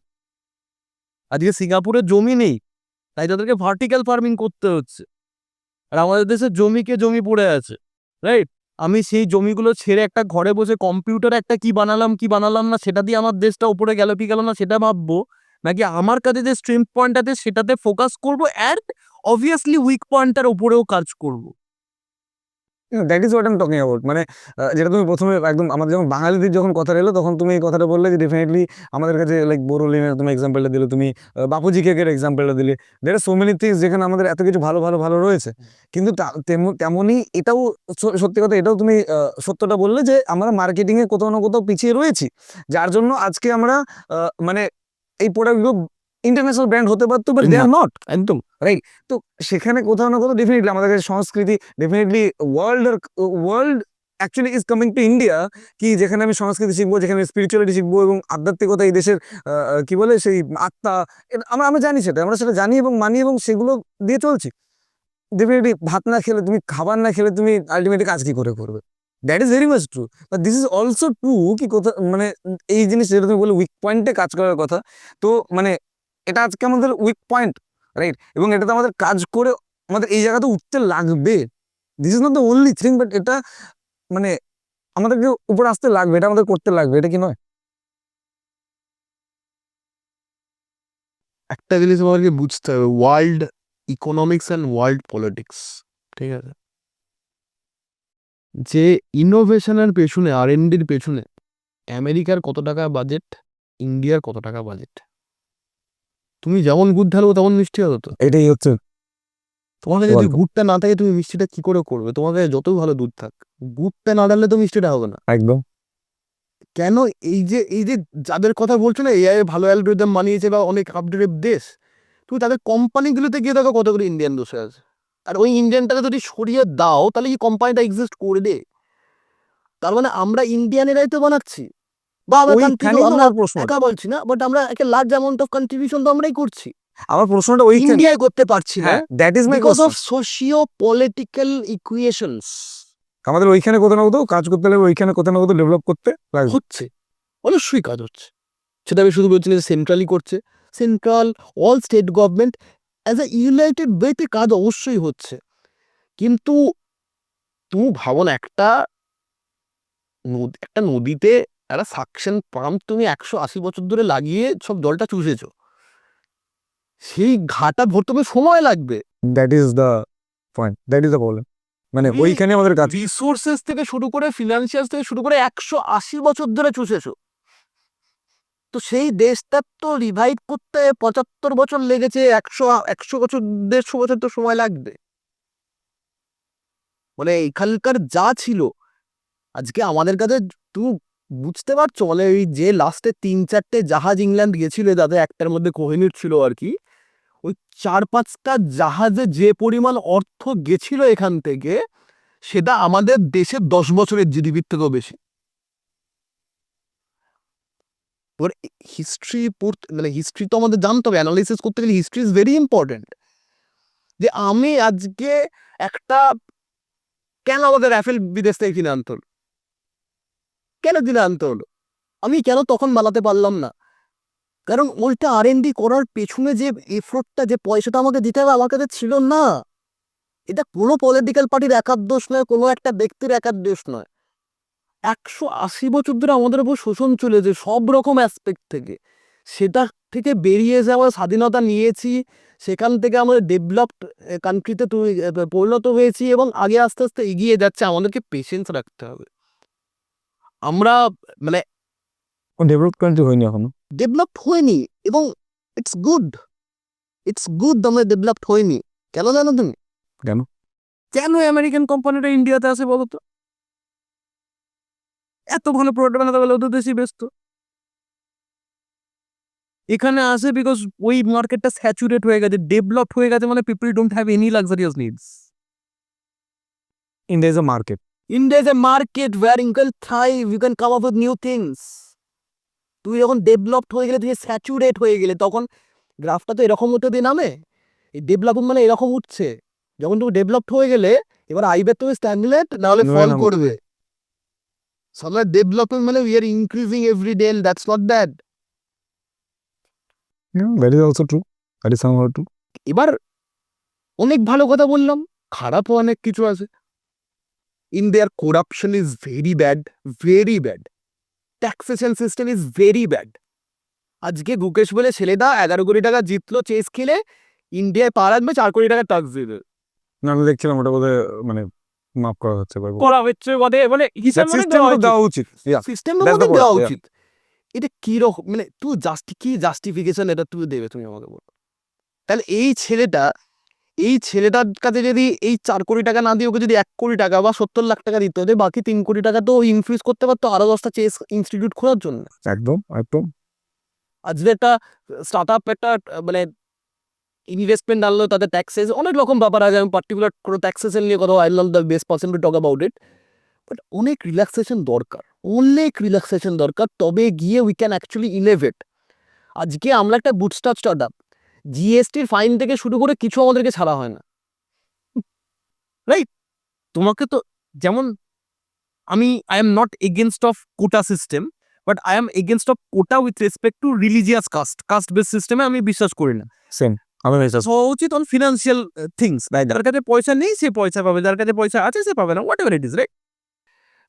আজকে সিঙ্গাপুরে জমি নেই, তাই তাদেরকে ভার্টিক্যাল ফার্মিং করতে হচ্ছে। আর আমাদের দেশে জমি পড়ে আছে, রাইট? আমি সেই জমিগুলো ছেড়ে একটা ঘরে বসে কম্পিউটারে একটা কি বানালাম না, সেটা দিয়ে আমার দেশটা উপরে গেল কি গেল না সেটা ভাববো, নাকি আমার কাছে যে স্ট্রেংথ পয়েন্ট আছে সেটাতে ফোকাস করবো, অ্যান্ড অবভিয়াসলি উইক পয়েন্টটার উপরেও কাজ করবো। That is what I am talking about. মানে যেটা তুমি প্রথমে একদম আমাদের যখন বাঙালিদের যখন কথা এলো তখন তুমি এই কথাটা বললে যে ডেফিনেটলি আমাদের কাছে লাইক বোরোলিনের তুমি এক্সাম্পলটা দিলে, তুমি বাপুজি কেকের এক্সাম্পলটা দিলে। দের আর সো মেনি থিংস যেখানে আমাদের এত কিছু ভালো রয়েছে, কিন্তু তেমনই এটাও সত্যি কথা, এটাও তুমি সত্যটা বললে যে আমরা মার্কেটিংয়ে কোথাও না কোথাও পিছিয়ে রয়েছি, যার জন্য আজকে আমরা মানে এই প্রোডাক্টগুলো ইন্টারন্যাশনাল ব্র্যান্ড হতে পারতো, বাট দে আর নট। একদম রাইট। তো সেখানে কোথাও না কোথাও ডেফিনেটলি আমাদের কাছে সংস্কৃতি, definitely world actually is coming to India, কি যেখানে আমি সংস্কৃতি শিখবো, যেখানে স্পিরিচুয়ালিটি শিখবো এবং আধ্যাত্মিকতা এই দেশের কি বলে সেই আত্মা, আমরা জানি, আমরা সেটা জানি এবং মানি এবং সেগুলো দিয়ে চলছি। ডেফিনেটলি ভাত না খেলে, তুমি খাবার না খেলে তুমি আলটিমেটলি কাজ কি করে করবে? That is very much true, but this is also true কি কোথাও মানে এই জিনিস যেটা তুমি বলে উইক পয়েন্টে কাজ করার কথা, তো মানে এটা আজকে আমাদের উইক পয়েন্ট, রাইট? এবং এটাতে আমাদের কাজ করে আমাদের এই জায়গাতে উঠতে লাগবে। This is not the only thing, but এটা মানে আমাদেরকে উপরে আসতে লাগবে, এটা আমাদের করতে লাগবে, এটা কি নয়? একটা জিনিস আমাদেরকে বুঝতে হবে, world economics and world politics, ঠিক আছে, যে ইনোভেশনের পেছনে R&Dর পেছনে আমেরিকার কত টাকা বাজেট, ইন্ডিয়ার কত টাকা বাজেট। তুমি যেমন গুড় ঢালবো তেমন মিষ্টি হবে তো। এটাই হচ্ছে তোমাদের যদি Welcome. গুড়টা না থাকে তুমি মিষ্টিটা কি করে করবে? তোমাদের যতই ভালো দুধ থাক, গুড়টা না ঢাললে তো মিষ্টিটা হবে না। একদম কেন? এই যে যাদের কথা বলছো না, এআই ভালো অ্যালগরিদম বানিয়েছে বা অনেক আপডেটেড দেশ, তুমি তাদের কোম্পানিগুলোতে গিয়ে দেখো কতগুলো ইন্ডিয়ান বসে আছে। আর ওই ইন্ডিয়ানটাকে যদি সরিয়ে দাও তাহলে কি কোম্পানিটা এক্সিস্ট করবে? তার মানে আমরা ইন্ডিয়ানেরাই তো বানাচ্ছি, বা আমরা ওইখানেই তো আমরা আমার প্রশ্ন। একা বলছি না, বাট আমরা একটা লার্জ অ্যামাউন্ট অফ কন্ট্রিবিউশন তো আমরাই করছি। আমার প্রশ্নটা ওইখানে, ইন্ডিয়ায় করতে পারছি না, হ্যাঁ that is my because question. Of socio political equations. আমাদের ওইখানে কোথাও না কোথাও কাজ করতে লাগবে, ওইখানে কোথাও না কোথাও ডেভেলপ করতে লাগবে। হচ্ছে, অবশ্যই কাজ হচ্ছে। সেটা আমি শুধু বলছি না যে সেন্ট্রালি করছে, central all state government as a United ওয়েতে কাজ অবশ্যই হচ্ছে। কিন্তু তুমি ভাবো না, একটা নদীতে একটা সাকশন পাম্প তুমি 180 বছর ধরে লাগিয়ে সব জলটা চুষেছো, সেই ঘাটা ভরতে তোমার সময় লাগবে। That is the point, that is the problem. মানে তুমি ওইখানে আমাদের কাজ। রিসোর্সেস থেকে শুরু করে ফিনান্সিয়াল থেকে শুরু করে 180 বছর ধরে চুষেছো। তো সেই দেশটার তো রিভাইভ করতে 75 বছর লেগেছে, 100 বছর 150 বছর তো সময় লাগবে। মানে এখানকার যা ছিল, আজকে আমাদের কাছে তুমি বুঝতে পারছো, মানে ওই যে লাস্টে 3-4টে জাহাজ ইংল্যান্ড গেছিল, তাদের একটার মধ্যে কোহিনূর ছিল আর কি, ওই 4-5টা জাহাজে যে পরিমাণ অর্থ গেছিল এখান থেকে, সেটা আমাদের দেশের 10 বছরের জিডিপির থেকেও বেশি। তোর হিস্ট্রি পড়তে, মানে হিস্ট্রি তো আমাদের জানতে হবে, অ্যানালাইসিস করতে গেলে হিস্ট্রি ইজ ভেরি ইম্পর্টেন্ট। যে আমি আজকে একটা, কেন আমাদের অ্যাপেল বিদেশ থেকে কিনে আনতে হলো? কেন কিনে আনতে হলো? আমি কেন তখন বানাতে পারলাম না? কারণ ওইটা R&D করার পেছনে যে এফোর্টটা, যে পয়সাটা আমাকে দিতে হবে, আমার কাছে ছিল না। এটা কোনো পলিটিক্যাল পার্টির একার দোষ নয়, কোনো একটা ব্যক্তির একার দোষ নয়। 180 বছর ধরে আমাদের উপর শোষণ চলেছে সব রকম অ্যাসপেক্ট থেকে। সেটা থেকে বেরিয়ে এসে আমরা স্বাধীনতা নিয়েছি, সেখান থেকে আমাদের ডেভেলপড কান্ট্রিতে পরিণত হয়েছি এবং আগে আস্তে আস্তে এগিয়ে যাচ্ছে। আমাদেরকে পেশেন্স রাখতে হবে। আমরা মানে ডেভেলপ কান্ট্রি হয়নি এখনো। ডেভেলপড হয়নি, এবং ইটস গুড, আমরা ডেভেলপড হয়নি। কেন জানো তুমি? কেন? কেন আমেরিকান কোম্পানিটা ইন্ডিয়াতে আসে বলো তো? এত ভালো প্রোডাক্ট বানাতে গেলে ওদের দেশই ব্যস্ত। এখানে আসে বিকজ ওই মার্কেটটা স্যাচুরেট হয়ে গেছে, ডেভেলপড হয়ে গেছে, মানে people don't have any luxurious needs. India is a market. India is a market where you can thrive, you can come up with new things. তুই যখন ডেভেলপড হয়ে গেলে, তুই স্যাচুরেট হয়ে গেলে, তখন গ্রাফটা তো এরকম হতে দিয়ে নামে। এই ডেভেলপমেন্ট মানে এরকম উঠছে। যখন তুমি ডেভেলপড হয়ে গেলে, এবার আইবে তুমি স্ট্যাগনেট, না হলে ফল করবে। সবাই ডেভেলপমেন্ট মানে we are increasing every day, that's not that. That is also true, that is somehow true. এবার অনেক ভালো কথা বললাম, খারাপও অনেক কিছু আছে। In their corruption is very bad, very bad. Taxation system is very bad. আজকে গুকেশ বলে ছেলেটা 11 কোটি টাকা জিতলো চেস খেলে, ইন্ডিয়ায় পা রাখবে 4 কোটি টাকা ট্যাক্স দিবে। না আমি দেখছিলাম ওটা বোধহয় মানে মাফ করা হচ্ছে, করা হচ্ছে মানে হিসাব মতো দেওয়া উচিত। সিস্টেমের That's the মধ্যে দেওয়া product, উচিত। এটা কি রকম, মানে তুই কি জাস্টিফিকেশন এটা তুই দেবে, তুমি আমাকে বলো। তাহলে এই ছেলেটার কাছে যদি এই 4 কোটি টাকা না দিয়ে ওকে যদি 1 কোটি টাকা বা 70 লাখ টাকা দিতে হতো, বাকি 3 কোটি টাকা তো ইনফ্রিজ করতে পারতো আরো 10টা চেস ইনস্টিটিউট খোলার জন্য। একদম একদম। আজকে একটা স্টার্টআপ, একটা মানে ইনভেস্টমেন্ট আনলো, তাদের ট্যাক্সেস অনেক রকম ব্যাপার আছে। আমি পার্টিকুলার কোনো ট্যাক্সেশন নিয়ে কথা, I not the best person to talk about it, but অনেক রিল্যাক্সেশন দরকার, তবে গিয়ে উই ক্যান অ্যাকচুয়ালি ইনোভেট। আজকে আমরা একটা বুটস্ট্র্যাপ স্টার্টআপ, জিএসটির ফাইন থেকে শুরু করে কিছু আমাদেরকে ছাড়া হয় না, রাইট? তোমাকে তো, যেমন আমি I am not against of quota system, but I am against of quota with respect to religious caste base সিস্টেমে আমি বিশ্বাস করি না। সেম আমি বিশ্বাস। হওয়া উচিত অন ফিনান্সিয়াল থিংস। যার কাছে পয়সা নেই সে পয়সা পাবে, যার কাছে পয়সা আছে সে পাবে না, what ever it is, right?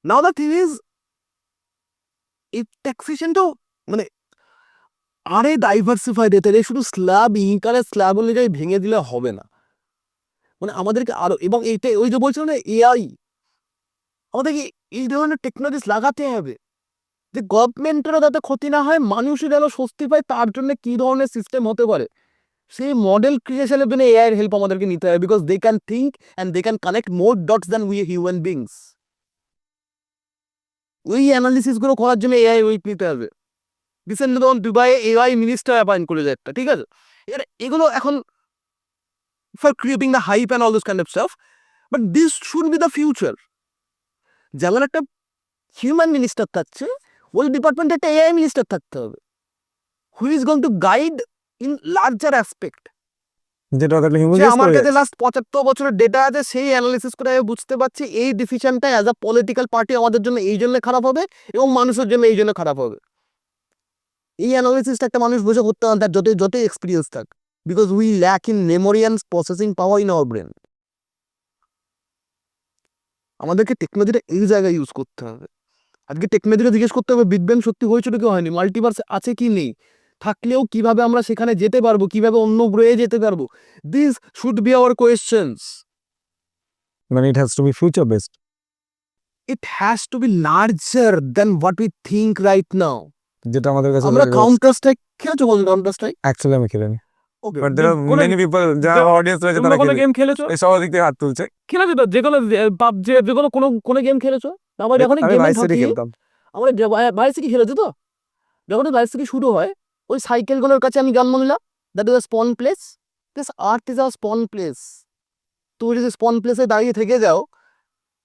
Now the thing is, এই ট্যাক্সেশনটাও মানে আরে ডাইভার্সিফাইড হতে, শুধু স্ল্যাব ইনকারের স্ল্যাব অনুযায়ী ভেঙে দিলে হবে না। মানে আমাদেরকে আরো, এবং এইটা ওই যে বলছিল না এআই, আমাদেরকে এই ধরনের টেকনোলজিস লাগাতে হবে যে গভর্নমেন্টেরও যাতে ক্ষতি না হয়, মানুষের যেন স্বস্তি পায়। তার জন্য কি ধরনের সিস্টেম হতে পারে সেই মডেল ক্রিয়েশনের জন্য এআই এর হেল্প আমাদেরকে নিতে হবে, because they can think and they can connect more dots than we human beings. ওই অ্যানালিসিস গুলো করার জন্য এআই উইক নিতে হবে। রিসেন্টলি তখন দুবাইয়ে এআই মিনিস্টার অ্যাপয়েন্ট করেছে একটা, ঠিক আছে? এগুলো এখন for creating the hype and all this kind of staff, but this should B the future. যেমন একটা হিউম্যান মিনিস্টার থাকছে, ওই ডিপার্টমেন্টে একটা এআই মিনিস্টার থাকতে হবে, who is going to guide in larger aspect. যেটা ওদের হিউম্যান যে আমার কাছে লাস্ট 75 বছরের ডেটা আছে, সেই অ্যানালিসিস করে আমি বুঝতে পারছি এই ডিসিশনটা অ্যাজ আ পলিটিক্যাল পার্টি আমাদের জন্য এই জন্য খারাপ হবে এবং মানুষের জন্য এই জন্য খারাপ হবে। এই অ্যানালিসিসটা একটা মানুষ বুঝে করতে পারে, তার যতই এক্সপিরিয়েন্স থাক, because we lack in memory and processing power in our brain. আমাদেরকে টেকনোলজিটা এই জায়গায় ইউজ করতে হবে। আজকে টেকনোলজিটা জিজ্ঞেস করতে হবে বিগ ব্যাং সত্যি হয়েছিল কি হয়নি, মাল্টিভার্স আছে কি নেই, থাকলেও কিভাবে আমরা সেখানে যেতে পারবো, কিভাবে অন্য গ্রহে যেতে পারবো। This should be our questions. মানে it has to be future based. It has to be larger than what we think right now. যেটা আমাদের কাছে আমরা কাউন্টার স্ট্রাইক খেলেছো? কোন কাউন্টার স্ট্রাইক? অ্যাকচুয়ালি আমি খেলিনি, okay, but there are many people যারা অডিয়েন্স রয়েছে তারা কোনো খেলে। গেম খেলেছো? এই সবার দিক থেকে হাত তুলছে। খেলেছো তো যেগুলো পাবজি, যেগুলো কোনো গেম খেলেছো? আমার যখন আমি গেমে ভাইস সিটি থাকি, খেলতাম। আমরা ভাইস সিটি খেলেছো তো? যখন ভাইস সিটি শুরু হয়, ওই সাইকেলগুলোর কাছে আমি জন্ম নিলাম। That is a spawn place. This earth is a spawn place. তুমি যদি স্পন প্লেসে দাঁড়িয়ে থেকে যাও,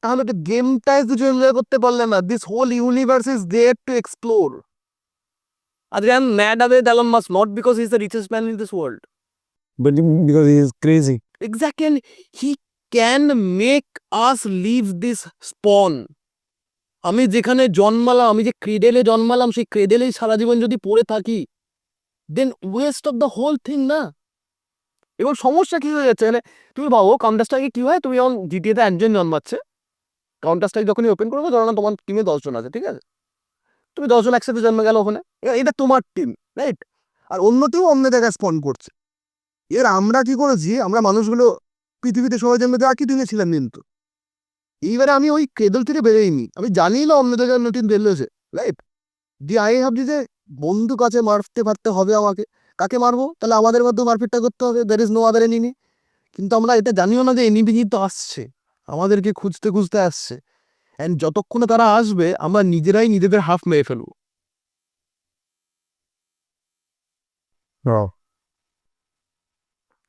তাহলে তো গেমটাই কিছু এনজয় করতে পারলে না। This whole universe is there to explore. I am mad with Elon Musk not because he's the richest man in this world. But because he is crazy. Exactly, and he can make us leave this spawn. আমি যেখানে জন্মালাম, আমি যে ক্রেডেলে জন্মালাম, সেই ক্রেডেলেই সারা জীবন যদি পড়ে থাকি, then waste of the whole thing না? এবং সমস্যা কি হয়ে যাচ্ছে, মানে তুমি ভাবো কাউন্টার স্ট্রাইকে কি হয়, তুমি যখন জিটিএতে একজন জন্মাচ্ছে, কাউন্টার স্ট্রাইক যখনই ওপেন করবে, ধরো না তোমার টিমে 10 জন আছে, ঠিক আছে? তুমি 10 জন একসাথে জন্মে গেল ওখানে, এটা তোমার টিম, রাইট? আর অন্য টিম অন্য জায়গায় স্পন করছে। এর আমরা কি করেছি, আমরা মানুষগুলো পৃথিবীতে সবাই জন্মে একই টিমে ছিলাম, কিন্তু এইবারে আমি ওই ক্রেডল থেকে বেরোইনি, আমি জানি না অন্য জায়গায় নতুন বেরোছে, রাইট? দিয়ে আমি ভাবছি যে বন্ধু কাছে মারতে পারতে হবে আমাকে, কাকে মারবো? তাহলে আমাদের মধ্যে মারপিটটা করতে হবে, there is no other enemy. কিন্তু আমরা এটা জানিও না যে এনিমি কিন্তু আসছে, আমাদেরকে খুঁজতে খুঁজতে আসছে, অ্যান্ড যতক্ষণে তারা আসবে আমরা নিজেরাই নিজেদের হাফ মেরে ফেলবো।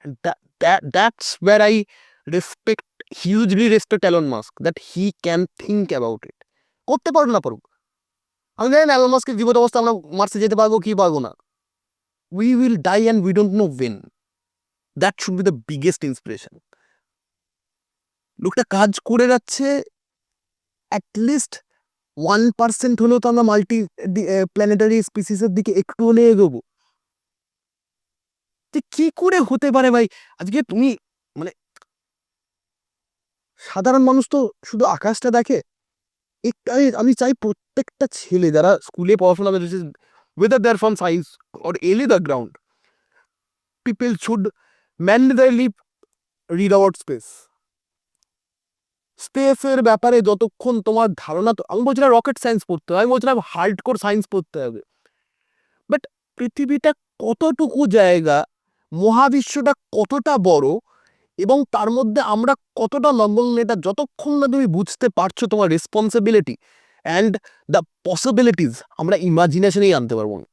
And that's where I hugely respect Elon Musk, that he can think about it. করতে পারুক না পারুক, আমি জানি না Elon Musk's বিপদ অবস্থা আমরা মার্সে যেতে পারবো কি পারবো না। We will die and we don't know when. That should be the biggest inspiration. লোকটা কাজ করে যাচ্ছে, অ্যাটলিস্ট 1% হলেও তো আমরা মাল্টি প্ল্যানেটারি স্পিসিসের দিকে একটু হলে এগোবো। কি করে হতে পারে ভাই? আজকে তুমি মানে সাধারণ মানুষ তো শুধু আকাশটা দেখে। আমি চাই প্রত্যেকটা ছেলে যারা স্কুলে পড়াশোনা করছে, whether they're from science or any other ground, people should mandatory read about space. স্পেসের ব্যাপারে যতক্ষণ তোমার ধারণা, তো আমি বলছিলাম রকেট সায়েন্স পড়তে হবে, আমি বলছিলাম হার্ডকোর সায়েন্স পড়তে হবে, বাট পৃথিবীটা কতটুকু জায়গা, মহাবিশ্বটা কতটা বড়, এবং তার মধ্যে আমরা কতটা নগণ্য, এটা যতক্ষণ না তুমি বুঝতে পারছো তোমার রেসপন্সিবিলিটি অ্যান্ড দ্য পসিবিলিটিস, আমরা ইমাজিনেশনেই আনতে পারবো না।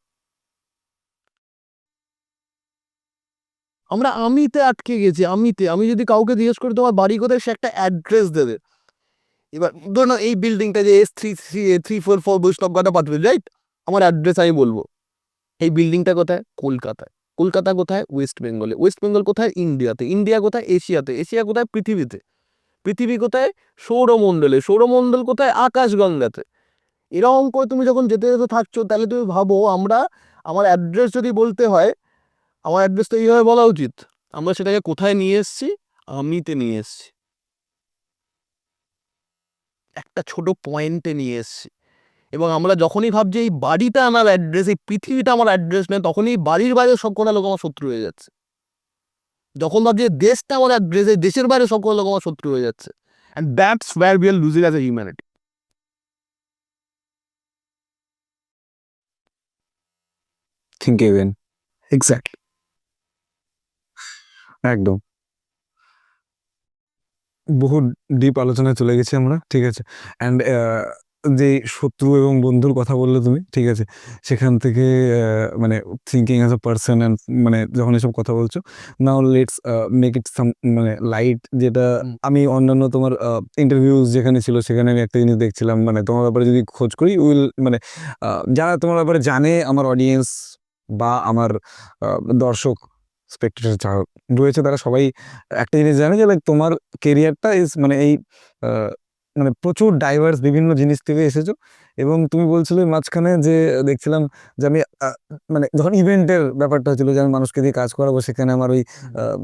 আমরা আমিতে আটকে গেছি। আমি যদি কাউকে জিজ্ঞেস করি তোমার বাড়ি কোথায়, সে একটা অ্যাড্রেস দেবে। এবার ধরো না এই বিল্ডিংটা যে S344 বৈষ্ণবঘাটা পাঠাবে, রাইট? আমার অ্যাড্রেস আমি বলবো, এই বিল্ডিংটা কোথায়? কলকাতায়। কলকাতা কোথায়? ওয়েস্ট বেঙ্গলে। ওয়েস্ট বেঙ্গল কোথায়? ইন্ডিয়াতে। ইন্ডিয়া কোথায়? এশিয়াতে। এশিয়া কোথায়? পৃথিবীতে। পৃথিবী কোথায়? সৌরমণ্ডলে। সৌরমণ্ডল কোথায়? আকাশগঙ্গাতে। এরকম করে তুমি যখন যেতে যেতে থাকছো, তাহলে তুমি ভাবো আমার অ্যাড্রেস যদি বলতে হয়, আমার অ্যাড্রেস তো এইভাবে বলা উচিত, আমরা সেটাকে কোথায় নিয়ে এসছি? আমিতে নিয়ে এসছি, একটা ছোট পয়েন্টে নিয়ে এসছি। এবং আমরা যখনই ভাবছি এই বাড়িটা আমার অ্যাড্রেস, এই পৃথিবীটা আমার অ্যাড্রেস নেই, তখনই বাড়ির বাইরে সব কটা লোক আমার শত্রু হয়ে যাচ্ছে। যখন ভাবছি যে দেশটা আমার দেশের বাইরে সকল লোক আমার শত্রু হয়ে যাচ্ছে, and that's where we are losing as a humanity. Think again. Exactly. একদম বহু ডিপ আলোচনায় চলে গেছি আমরা, ঠিক আছে। অ্যান্ড যে শত্রু এবং বন্ধুর কথা বললে তুমি, ঠিক আছে, সেখান থেকে মানে thinking as a person and মানে যখন এসব কথা বলছো, নাও লেটস মেক ইট সাম মানে লাইট, যেটা আমি অন্যান্য তোমার ইন্টারভিউজ যেখানে ছিল সেখানে আমি একটা জিনিস দেখছিলাম, মানে তোমার ব্যাপারে যদি খোঁজ করি উইল মানে যারা তোমার ব্যাপারে জানে, আমার অডিয়েন্স বা আমার দর্শক স্পেক্টেটর যা রয়েছে, তারা সবাই একটা জিনিস জানে যে লাইক তোমার কেরিয়ারটা ইজ মানে এই মানে প্রচুর ডাইভার্স বিভিন্ন জিনিস থেকে এসেছো। এবং তুমি বলছিলে মাঝখানে যে দেখছিলাম যে আমি মানে যখন ইভেন্টের ব্যাপারটা হচ্ছিল যে আমি মানুষকে দিয়ে কাজ করাবো, সেখানে আমার ওই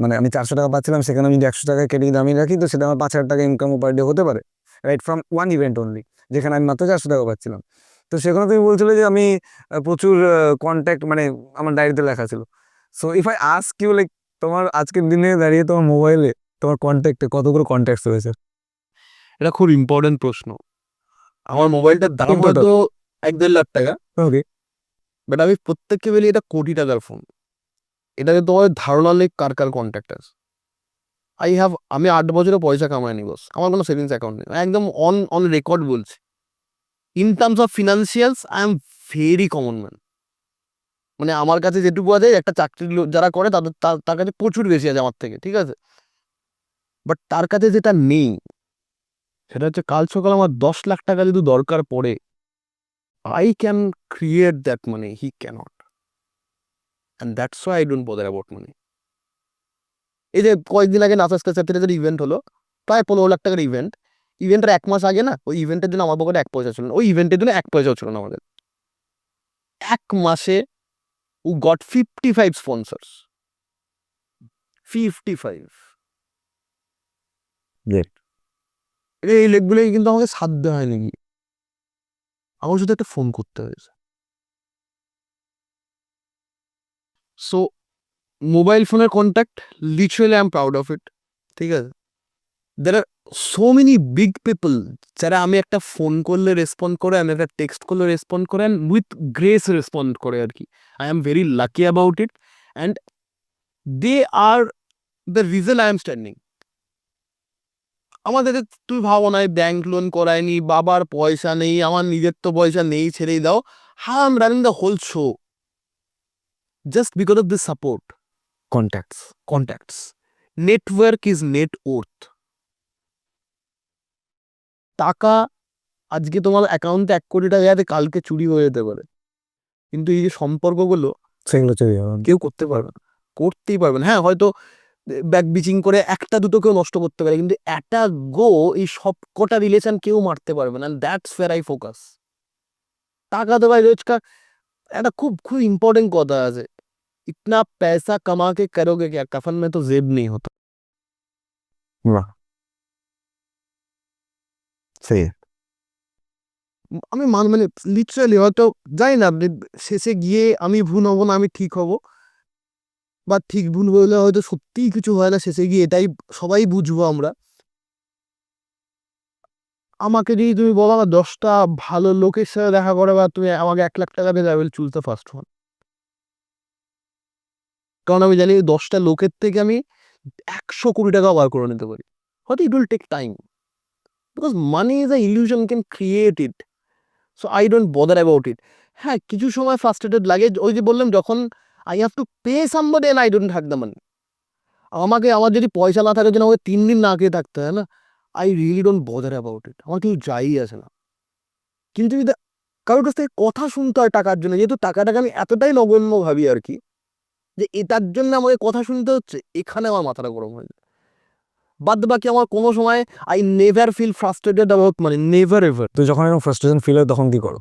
মানে আমি 400 টাকা পাচ্ছিলাম, সেখানে আমি যদি 100 টাকা কেটে যদি আমি রাখি, তো সেটা আমার 5,000 টাকা ইনকাম পার ডে হতে পারে, right, from one event only, যেখানে আমি মাত্র 400 টাকা পাচ্ছিলাম। তো সেখানে তুমি বলছিলে যে আমি প্রচুর কন্ট্যাক্ট মানে আমার ডায়েরিতে লেখা ছিল। So if I ask you like তোমার আজকের দিনে দাঁড়িয়ে তোমার মোবাইলে তোমার কন্ট্যাক্টে কতগুলো কন্ট্যাক্টস রয়েছে? এটা খুব ইম্পর্টেন্ট প্রশ্ন। আমার মোবাইলটার দাম হয়তো 1-1.5 লাখ টাকা, ওকে, বাট আমি প্রত্যেককে বলি এটা কোটি টাকার ফোন। এটাতে তোমার ধারণা নেই কার কার কন্ট্যাক্ট আছে। আমি 8 বছরে পয়সা কামাইনি বস, আমার কোনো সেভিংস অ্যাকাউন্ট নেই, একদম অন রেকর্ড বলছি। In terms of financials I am very common man. মানে আমার কাছে যেটুকু আছে, একটা চাকরি যারা করে তাদের তার কাছে প্রচুর বেশি আছে আমার থেকে, ঠিক আছে। বাট তার কাছে যেটা নেই সেটা হচ্ছে কাল সকাল আমার 10 লাখ টাকা যদি দরকার পড়ে, I can create that money, he cannot. And that's why I don't bother about money. এই যে কয়েকদিন আগে নাসাস কাছাত্রীদের ইভেন্ট হলো, প্রায় 15 লাখ টাকার ইভেন্টের 1 মাস আগে না, ওই ইভেন্টের জন্য আমার পকেটে 1 পয়সা ছিল না, ওই ইভেন্টের জন্য 1 পয়সাও ছিল না আমাদের। 1 মাসে ও গট 55 স্পন্সর্স, 55। এই লেখগুলোই কিন্তু আমাকে সাধ্য হয় নাকি, আমার শুধু একটা ফোন করতে হয়েছে। সো মোবাইল ফোনের contact, literally I am proud of it, ঠিক আছে। দের আর সো মেনি বিগ পিপল যারা আমি একটা ফোন করলে রেসপন্ড করে, আমি একটা টেক্সট করলে রেসপন্ড করে, অ্যান্ড উইথ গ্রেস রেসপন্ড করে আর কি। I am very lucky about it, and they are the reason I am standing. আমাদের তুই ভাবো না, ব্যাংক লোন করায়নি, বাবার পয়সা নেই, আমার নিজের তো পয়সা নেই, ছেড়েই দাও, how I am running the whole show just because of this support. Contacts network is net worth. টাকা আজকে তোমার অ্যাকাউন্টে 1 কোটি টাকা আছে, কালকে চুরি হয়ে যেতে পারে, কিন্তু এই যে সম্পর্কগুলো সেগুলো চলে যাবে। কেউ করতে পারবে না, করতেই পারবে না। হ্যাঁ, হয়তো ব্যাক বিচিং করে 1টা-2টো কেউ নষ্ট করতে পারে, কিন্তু একটা গো এই সব কটা রিলেশন কেউ মারতে পারবে না। That's fair I focus. টাকা তো ভাই রোজকার একটা খুব খুব ইম্পর্টেন্ট কথা আছে, ইতনা পয়সা কামা কে করোগে ক্যা, কফন মে তো জেব নেই হতা। বাহ, সেই আমি মানে লিটারালি হয়তো যাই না, শেষে গিয়ে আমি ভুল হবো না, আমি ঠিক হব, বা ঠিক ভুল বললে হয়তো সত্যিই কিছু হয় না, শেষে গিয়ে এটাই সবাই বুঝবো আমরা। আমাকে যদি তুমি বলো না 10টা ভালো লোকের সাথে দেখা করে, বা তুমি আমাকে 1 লাখ টাকা দেবে, I will choose the first one. কারণ আমি জানি 10টা লোকের থেকে আমি 100 কোটি টাকা বার করে নিতে পারি। হয়তো it will take time, because money is a illusion, can create it. So I don't bother about it. হ্যাঁ, কিছু সময় ফ্রাস্ট্রেটেড লাগে, ওই যে বললাম, যখন I have to pay somebody and I don't have the money. আমার যদি পয়সা না থাকে, যেন আমাকে 3 দিন না খেয়ে থাকতে হয় না, I really don't bother about ইট, আমার কিছু যাই আসে না। কিন্তু যদি কারোর কাছ থেকে কথা শুনতে হয় টাকার জন্য, যেহেতু টাকাটাকে আমি এতটাই নগণ্য ভাবি আর কি, যে এটার জন্য আমাকে কথা শুনতে হচ্ছে, এখানে আমার মাথাটা গরম হয়ে যায়। বাদ বাকি আমার কোনো সময় I never feel frustrated about money, never ever. তো যখন এরকম ফ্রাস্ট্রেশন ফিল হয় তখন কি করো?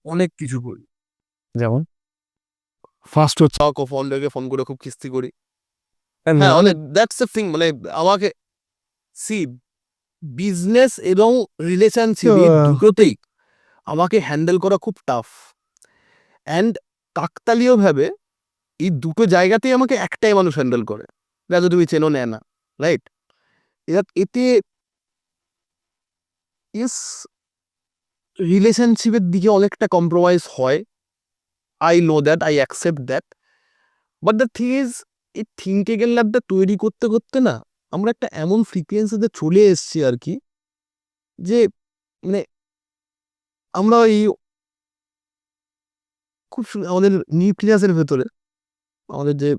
অনেক কিছু করি। যেমন ফার্স্ট হচ্ছে ফোন করে খুব কিস্তি করি। হ্যাঁ, অনেক, দ্যাটস এ থিং। মানে আমাকে সি বিজনেস এবং রিলেশনশিপ দুটোতেই আমাকে হ্যান্ডেল করা খুব টাফ। অ্যান্ড কাকতালীয় ভাবে এই দুটো জায়গাতেই আমাকে একটাই মানুষ হ্যান্ডেল করে, যাতে তুমি চেনো নেয় না, রাইট? এতে ইস রিলেশনশিপের দিকে অনেকটা কম্প্রোমাইজ হয়। I know that, I accept that, but the thing is এই থিঙ্কিং ল্যাবটা তৈরি করতে করতে না আমরা একটা এমন ফ্রিকুয়েন্সিতে চলে এসেছি আর কি, যে মানে আমরা এই খুব আমাদের নিউক্লিয়াসের ভেতরে আমাদের যে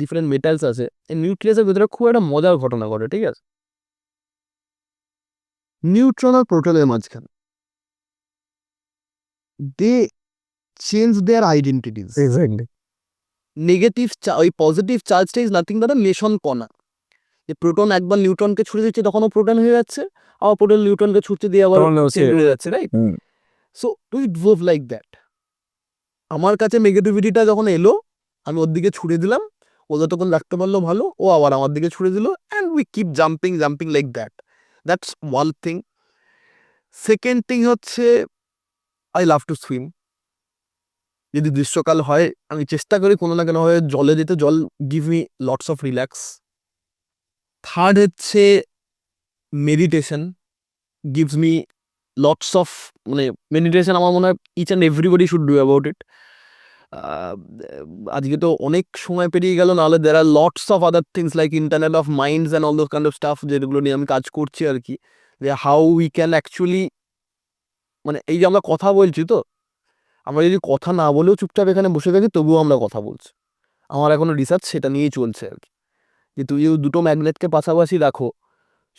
ডিফারেন্ট মেটালস আছে, এই নিউক্লিয়াসের ভেতরে খুব একটা মজার ঘটনা ঘটে, ঠিক আছে? নিউট্রন আর প্রোটনের মাঝখানে they change their identities. Exactly. Negative ওই পজিটিভ চার্জটা is nothing but a meson কণা। যে প্রোটন একবার নিউট্রনকে ছুড়ে দিচ্ছে তখনও প্রোটন হয়ে যাচ্ছে, আবার প্রোটন নিউট্রনকে ছুটতে দিয়ে আবার তখন হচ্ছে- change হয়ে যাচ্ছে, right? So to it was like that. আমার কাছে নেগেটিভিটিটা যখন এলো আমি ওর দিকে ছুড়ে দিলাম, ও যতক্ষণ রাখতে পারলো ভালো, ও আবার আমার দিকে ছুড়ে দিল, and we keep jumping like that. That's one thing. Second thing হচ্ছে আই লাভ টু সুইম। যদি গ্রীষ্মকাল হয় আমি চেষ্টা করি কোনো না কোনো ভাবে জলে যেতে, জল give me lots of relax. Third হচ্ছে meditation gives me lots of, মানে মেডিটেশন আমার মনে হয় each and everybody should do about it. আজকে তো অনেক সময় পেরিয়ে গেল, নাহলে there are lots of other things like internet of minds and all those kind of stuff, যেগুলো নিয়ে আমি কাজ করছি আর কি, যে হাউ উই ক্যান অ্যাকচুয়ালি, মানে এই যে আমরা কথা বলছি, তো আমরা যদি কথা না বলেও চুপচাপ এখানে বসে থাকি তবুও আমরা কথা বলছি। আমার এখনো রিসার্চ সেটা নিয়েই চলছে আর কি, যে তুই যদি দুটো ম্যাগনেটকে পাশাপাশি রাখো,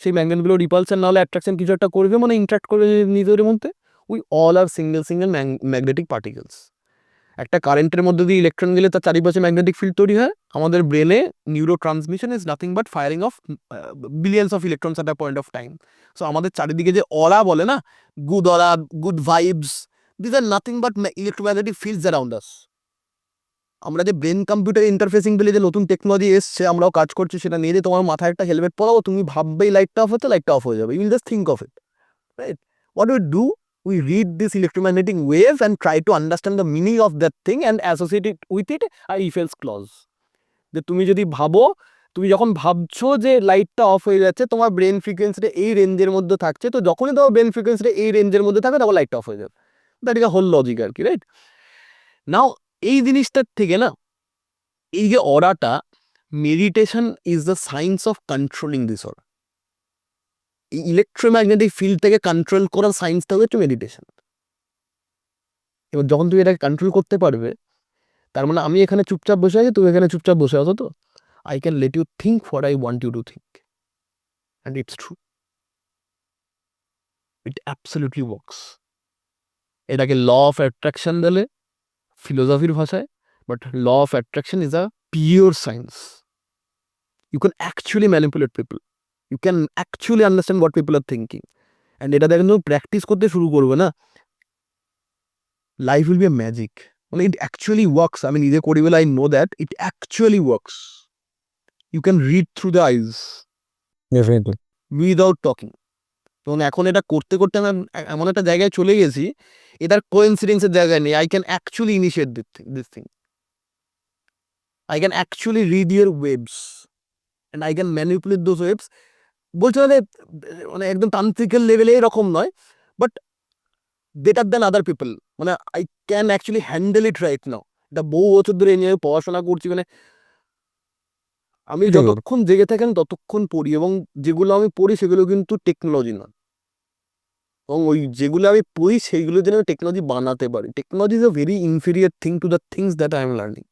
সেই ম্যাগনেটগুলো রিপালশন না হলে অ্যাট্রাকশন কিছু একটা করবে, মানে ইন্টারাক্ট করবে নিজেদের মধ্যে। We all are single magnetic particles. একটা কারেন্টের মধ্যে দিয়ে ইলেকট্রন গেলে তার চারিপাশে ম্যাগনেটিক ফিল্ড তৈরি হয়। আমাদের ব্রেনে neuro transmission is nothing but firing of billions of electrons at a point of time. So আমাদের চারিদিকে যে অরা বলে না, good aura, good vibes, this are nothing but electromagnetic fields around us. আমরা যে ব্রেন কম্পিউটার ইন্টারফেসিং বলে যে নতুন টেকনোলজি এসছে, আমরাও কাজ করছি সেটা নিয়ে, যে তোমার মাথায় একটা হেলমেট পরাবো, তুমি ভাববেই লাইটটা অফ হতে, লাইটটা অফ হয়ে যাবে, you will just think of it, right? What we do, we read this electromagnetic wave and try to understand the meaning of that thing and associate it with it আর if-else clause। যে তুমি যদি ভাবো, তুমি যখন ভাবছো যে লাইটটা অফ হয়ে যাচ্ছে, তোমার ব্রেন ফ্রিকোয়েন্সিটা এই রেঞ্জের মধ্যে থাকছে, তো যখনই তোমার ব্রেন ফ্রিকোয়েন্সিটা এই রেঞ্জের মধ্যে থাকে তখন লাইটটা অফ হয়ে যাবে। That is a whole logic আর কি, রাইট? নাও এই জিনিসটার থেকে না, এই যে অরাটা, meditation is the science of controlling this aura. এই ইলেকট্রোম্যাগনেটিক ফিল্ড থেকে কন্ট্রোল করার সায়েন্সটা হচ্ছে মেডিটেশন। এবার যখন তুমি এটাকে কন্ট্রোল করতে পারবে, তার মানে আমি এখানে চুপচাপ বসে আছি, তুমি এখানে চুপচাপ বসে আছো, তো I can let you think what I want you to think, and it's true, it absolutely works. এটাকে ল অফ অ্যাট্রাকশন দিলে ফিলোসফির ভাষায়, but law of attraction is a pure science. You can actually manipulate people, you can actually understand what people are thinking, and এটা দেখেন তুমি প্র্যাকটিস করতে শুরু করবে না, life will be a magic. Well, it actually works. I mean, either kori bole I know that it actually works. You can read through the eyes definitely. without talking. এবং এখন এটা করতে করতে আমি এমন একটা জায়গায় চলে গেছি, এটার কোইন্সিডেন্সের জায়গায় নেই। I can actually initiate this thing. I can actually read your waves and I can manipulate those waves. বলতে হলে মানে একদম তান্ত্রিকের লেভেলে এরকম নয়, but better than other people, মানে I can actually handle it right now. এটা বহু বছর ধরে নিয়ে পড়াশোনা করছি, মানে আমি যতক্ষণ জেগে থাকেন ততক্ষণ পড়ি, এবং যেগুলো আমি পড়ি সেগুলো কিন্তু টেকনোলজি নয়, এবং ওই যেগুলো আমি পড়ি সেইগুলো যেন আমি টেকনোলজি বানাতে পারি। Technology is a very inferior thing to the things that I am learning.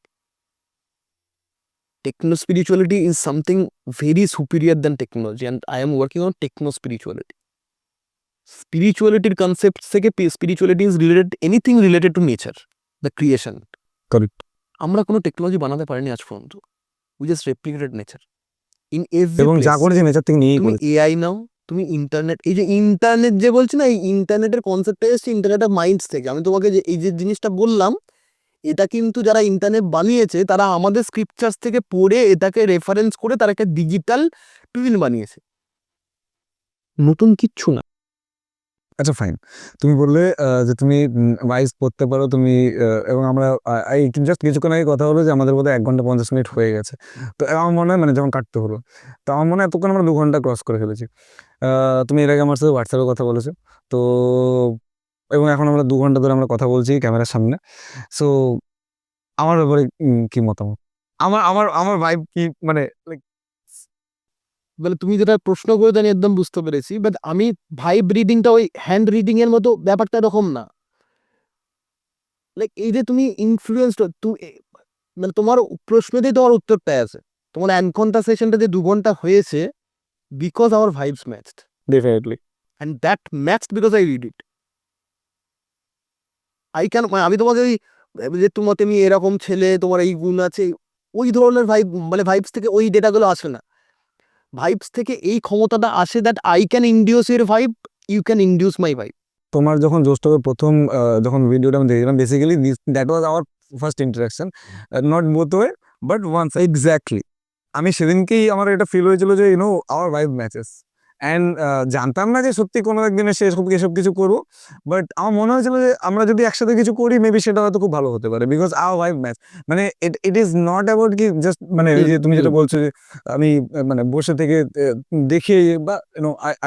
Techno spirituality is something very superior than technology, and I am working on techno spirituality. স্পিরিচুয়ালিটির কনসেপ্ট থেকে, spirituality is related anything related to nature, the creation. Correct. আমরা কোনো টেকনোলজি বানাতে পারিনি আজ পর্যন্ত, we just replicated nature in every এবং যা করেছে নেচার থেকে নিয়েই তুমি করেছে। এআই নাও, তুমি ইন্টারনেট, এই যে ইন্টারনেট যে বলছি না, এই ইন্টারনেটের কনসেপ্টটা এসেছে ইন্টারনেট অফ মাইন্ডস থেকে। আমি তোমাকে যে এই যে জিনিসটা বললাম, এটা কিন্তু যারা ইন্টারনেট বানিয়েছে তারা আমাদের স্ক্রিপচার্স থেকে পড়ে এটাকে রেফারেন্স করে তারা একটা ডিজিটাল টুইন বানিয়েছে, নতুন কিচ্ছু না। আচ্ছা ফাইন, তুমি বললে যে তুমি ভাইস পড়তে পারো তুমি, এবং আমরা জাস্ট কিছুক্ষণ আগে কথা হলো যে আমাদের বোধহয় 1 ঘন্টা 50 মিনিট হয়ে গেছে। তো আমার মনে হয় মানে যখন কাটতে হলো, তো আমার মনে হয় এতক্ষণ আমরা 2 ঘন্টা ক্রস করে ফেলেছি। তুমি এর আগে আমার সাথে হোয়াটসঅ্যাপে কথা বলেছো, তো এবং এখন আমরা 2 ঘন্টা ধরে আমরা কথা বলছি ক্যামেরার সামনে। সো আমার ব্যাপারে কি মতামত? আমার আমার আমার ভাইব কি মানে মানে তুমি যেটা প্রশ্ন করে জানি একদম বুঝতে পেরেছি, বাট আমি ভাইব রিডিংটা ওই হ্যান্ড রিডিং এর মতো ব্যাপারটা এরকম না। লাইক এই যে তুমি ইনফ্লুয়েন্সড, মানে তোমার প্রশ্নতেই তোমার উত্তরটা আছে। তোমার এনকাউন্টার সেশনটা যে 2 ঘন্টা হয়েছে, because our vibes matched, definitely and that matched because I read it. I can, আমি তোমাকে ওই যে তোমার তুমি এরকম ছেলে, তোমার এই গুণ আছে, ওই ধরনের ভাইব, মানে ভাইবস থেকে ওই ডেটাগুলো আসে না। ভাইবস থেকে এই ক্ষমতাটা আসে that I can induce your vibe, you can induce my vibe. তোমার যখন জোস্টকের প্রথম যখন ভিডিওটা আমি দেখছিলাম, basically that was our first interaction, not both way but once. Exactly আমি সেদিনকেই আমার এটা ফিল হয়েছিল যে আওয়ার ভাইব ম্যাচেস। অ্যান্ড জানতাম না যে সত্যি কোনো একদিন এসে এসব কিছু করবো, বাট আমার মনে হয়েছিল যে আমরা যদি একসাথে কিছু করি মেবি সেটা হয়তো খুব ভালো হতে পারে, বিকজ আওয়ার ভাইব ম্যাচ। মানে ইট ইজ নট অ্যাবাউট কি জাস্ট মানে ওই যে তুমি যেটা বলছো যে আমি মানে বসে থেকে দেখে বা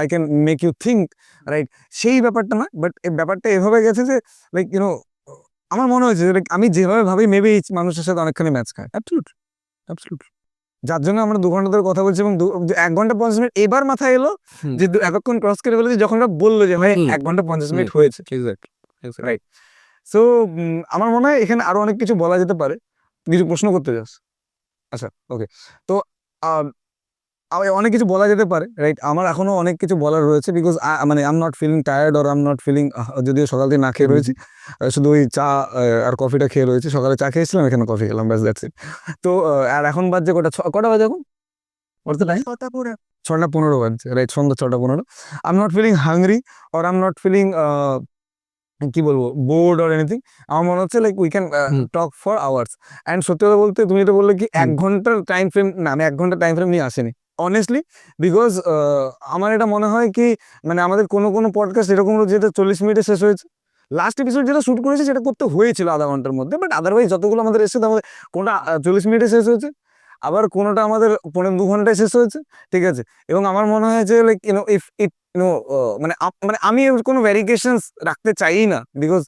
I can make you think, right? সেই ব্যাপারটা না, বাট এই ব্যাপারটা এভাবে গেছে যে লাইক আমার মনে হয়েছে যে আমি যেভাবে ভাবি মেবি এই মানুষের সাথে অনেকখানি ম্যাচ খায়। Absolute, absolute. যার জন্য আমরা 2 ঘন্টা ধরে কথা বলছি, এবং 1 ঘন্টা 50 মিনিট এবার মাথায় এলো যে এতক্ষণ ক্রস করে ফেলেছি যখন ওরা বললো যে ভাই 1 ঘন্টা 50 মিনিট হয়েছে। রাইট। সো আমার মনে হয় এখানে আরো অনেক কিছু বলা যেতে পারে। কিছু প্রশ্ন করতে চাস? আচ্ছা, ওকে। তো অনেক কিছু বলা যেতে পারে, রাইট? আমার এখনো অনেক কিছু বলার রয়েছে, বিকজ মানে I am not feeling tired or I am not feeling, যদিও সকাল থেকে না খেয়ে রয়েছি, শুধু ওই চা আর কফিটা খেয়ে রয়েছি। সকালে চা খেয়েছিলাম, এখানে কফি খেলাম, ব্যাস দ্যাটস ইট। তো আর এখন বাজে কটা বাজে এখন? What's the time? 6:15 বাজছে, রাইট? সন্ধ্যা 6:15। I am not feeling hungry or I am not feeling কি বলবো বোর্ড অর এনিথিং। আমার মনে হচ্ছে like we can talk for hours. And সত্যি কথা বলতে তুমি এটা বললে কি 1 ঘন্টার টাইম ফ্রেম, না আমি 1 ঘন্টার টাইম ফ্রেম নিয়ে আসিনি অনেস্টলি, বিকজ আমার এটা মনে হয় কি মানে আমাদের কোনো পডকাস্ট এরকম যেটা 40 মিনিটে শেষ হয়েছে। লাস্ট এপিসোড যেটা শুট করেছে সেটা করতে হয়েছিল আধা ঘন্টার মধ্যে, বাট আদারওয়াইজ যতগুলো আমাদের এসেছে আমাদের কোনটা 40 মিনিটে শেষ হয়েছে, আবার কোনোটা আমাদের 2 ঘন্টায় শেষ হয়েছে, ঠিক আছে? এবং আমার মনে হয় যে লাইক ইফ ইট মানে মানে আমি কোনো ভ্যারিয়েশনস রাখতে চাই না, বিকজ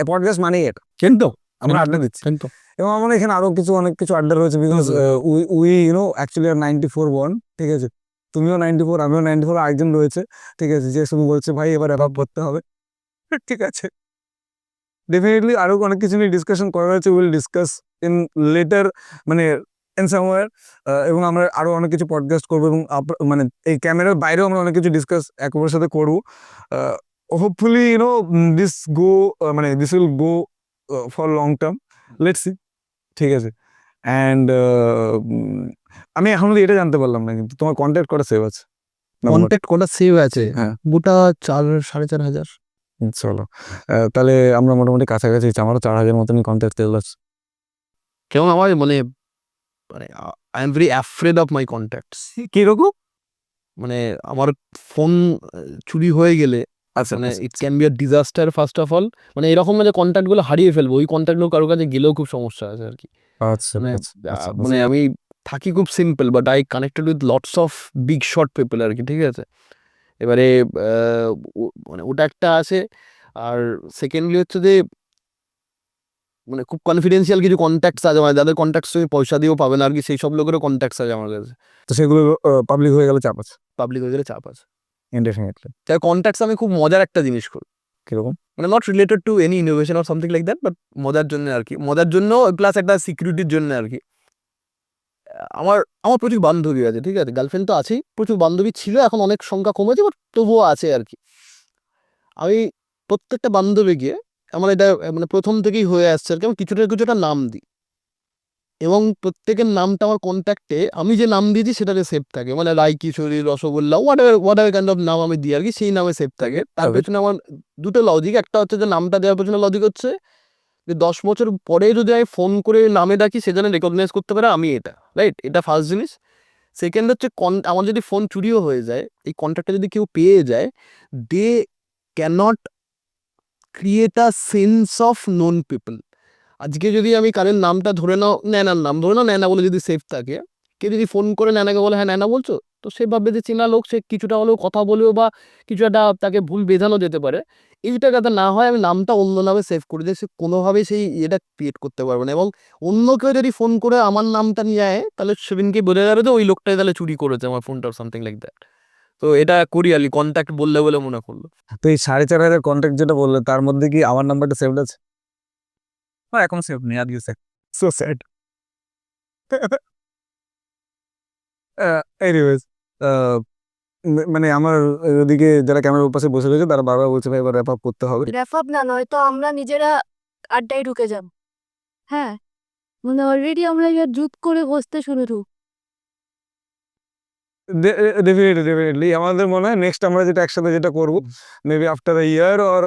পডকাস্ট মানেই এটা, কিন্তু আমরা আড্ডা দিচ্ছি। কিন্তু এবং আমার এখানে আরো অনেক কিছু আড্ডা রয়েছে, because we actually are 94 born, ঠিক আছে? তুমিও 94, আমিও 94, আরেকজন রয়েছে, ঠিক আছে, যে শুধু বলছে ভাই এবার অ্যাভাব করতে হবে, ঠিক আছে? ডেফিনেটলি আরো অনেক কিছু নিয়ে ডিসকাশন করা হয়েছে, উইল ডিসকাস ইন লেটার, মানে ইন সামওয়্যার। এবং আমরা আরো অনেক কিছু পডকাস্ট করবো, এবং মানে এই ক্যামেরার বাইরেও আমরা অনেক কিছু ডিসকাস একবার সাথে করবো। হোপফুলি দিস গো মানে this will go for long term, let's see, ঠিক আছে? অ্যান্ড আমি এখন এটা জানতে পারলাম না, কিন্তু তোমার কন্ট্যাক্ট করা সেভ আছে? কন্ট্যাক্ট করা সেভ আছে, হ্যাঁ। গোটা 4,500। চলো, তাহলে আমরা মোটামুটি কাছাকাছি, আমারও 4,000 মতনই কন্ট্যাক্ট আছে। কেমন আমার মানে I am very afraid of my contacts. কিরকম? মানে আমার ফোন চুরি হয়ে গেলে আচ্ছা, মানে it can be a disaster first of all. মানে এরকম না যে কন্ট্যাক্টগুলো হারিয়ে ফেলবো, ওই কন্ট্যাক্টগুলো কারোর কাছে গেলেও খুব সমস্যা আছে আর কি। আচ্ছা, মানে আচ্ছা, মানে আমি থাকি খুব simple, but I connected with lots of big shot people আর কি, ঠিক আছে? এবারে মানে ওটা একটা আছে। আর সেকেন্ডলি হচ্ছে যে মানে খুব কনফিডেন্সিয়াল কিছু কন্ট্যাক্টস আছে, মানে যাদের কন্ট্যাক্টস তুমি পয়সা দিয়েও পাবে না আর কি, সেই সব লোকেরও কন্ট্যাক্টস আছে আমার কাছে। তো সেগুলো পাবলিক হয়ে গেলে চাপ আছে, পাবলিক হয়ে গেলে চাপ আছে। ইনডেফিনিটলি। তাই কন্ট্যাক্টস আমি খুব মজার একটা জিনিস করি, কিরকম? মানে not related to any innovation or something like that, but মজার জন্য আর কি, মজার জন্য প্লাস একটা সিকিউরিটির জন্য আর কি। আমার আমার প্রচুর বান্ধবী আছে, ঠিক আছে? গার্লফ্রেন্ড তো আছেই, প্রচুর বান্ধবী ছিল, এখন অনেক সংখ্যা কমেছে, বাট তবুও আছে আর কি। আমি প্রত্যেকটা বান্ধবীকে আমার এটা মানে প্রথম থেকেই হয়ে আসছে আর কি, আমি কিছুটা নাম দিই, এবং প্রত্যেকের নামটা আমার কন্ট্যাক্টে আমি যে নাম দিয়েছি সেটাতে সেভ থাকে, মানে Rai Kishori, rasgulla, whatever kind of নাম আমি দিই আর কি, সেই নামে সেভ থাকে। তার পেছনে আমার দুটো লজিক, একটা হচ্ছে যে নামটা দেওয়ার পেছনে লজিক হচ্ছে যে 10 বছর পরে যদি আমি ফোন করে নামে ডাকি সে যেন রেকগনাইজ করতে পারে আমি এটা, রাইট? এটা ফার্স্ট জিনিস। সেকেন্ড হচ্ছে আমার যদি ফোন চুরিও হয়ে যায়, এই কন্ট্যাক্টটা যদি কেউ পেয়ে যায়, they can't create a sense of known people. আজকে যদি আমি কারের নামটা ধরে নাও, ন্যানার নাম ধরে নাও, ন্যানা বলে যদি সেভ থাকে, কেউ যদি ফোন করে ন্যানাকে বলে হ্যাঁ ন্যানা বলছো, তো সে ভাববে যে চেনা লোক, সে কিছুটা হলেও কথা বলবে বা কিছু একটা তাকে ভুল বোঝানো যেতে পারে। এইটা যাতে না হয় আমি নামটা অন্য নামে সেভ করে দিই, সে কোনোভাবেই সেই এটা ক্রিয়েট করতে পারবে না। এবং অন্য কেউ যদি ফোন করে আমার নামটা নিয়ে যায়, তাহলে সেদিনকে বোঝা যাবে যে ওই লোকটাই তাহলে চুরি করেছে আমার ফোনটা, সামথিং লাইক দ্যাট। তো এটা করি আলি কন্ট্যাক্ট বললে বলে মনে করলো। তো এই 4,500 কন্ট্যাক্ট যেটা বললে তার মধ্যে কি আমার নাম্বারটা সেভড আছে? এখন সেভ নেই, আদিও সেভ। So sad. এনিওয়েজ, মানে আমার ওদিকে যারা ক্যামেরার পাশে বসে রয়েছে তারা বারবার বলছে ভাই এবার র্যাপ আপ করতে হবে। রেফাব না, নয়তো আমরা নিজেরা আড্ডায় ঢুকে যাব। হ্যাঁ, মানে অলরেডি আমরা এবার জুত করে বসতে শুরু। ডেফিনেটলি আমাদের মনে হয় নেক্সট আমরা যেটা একসাথে যেটা করবো, maybe after a year or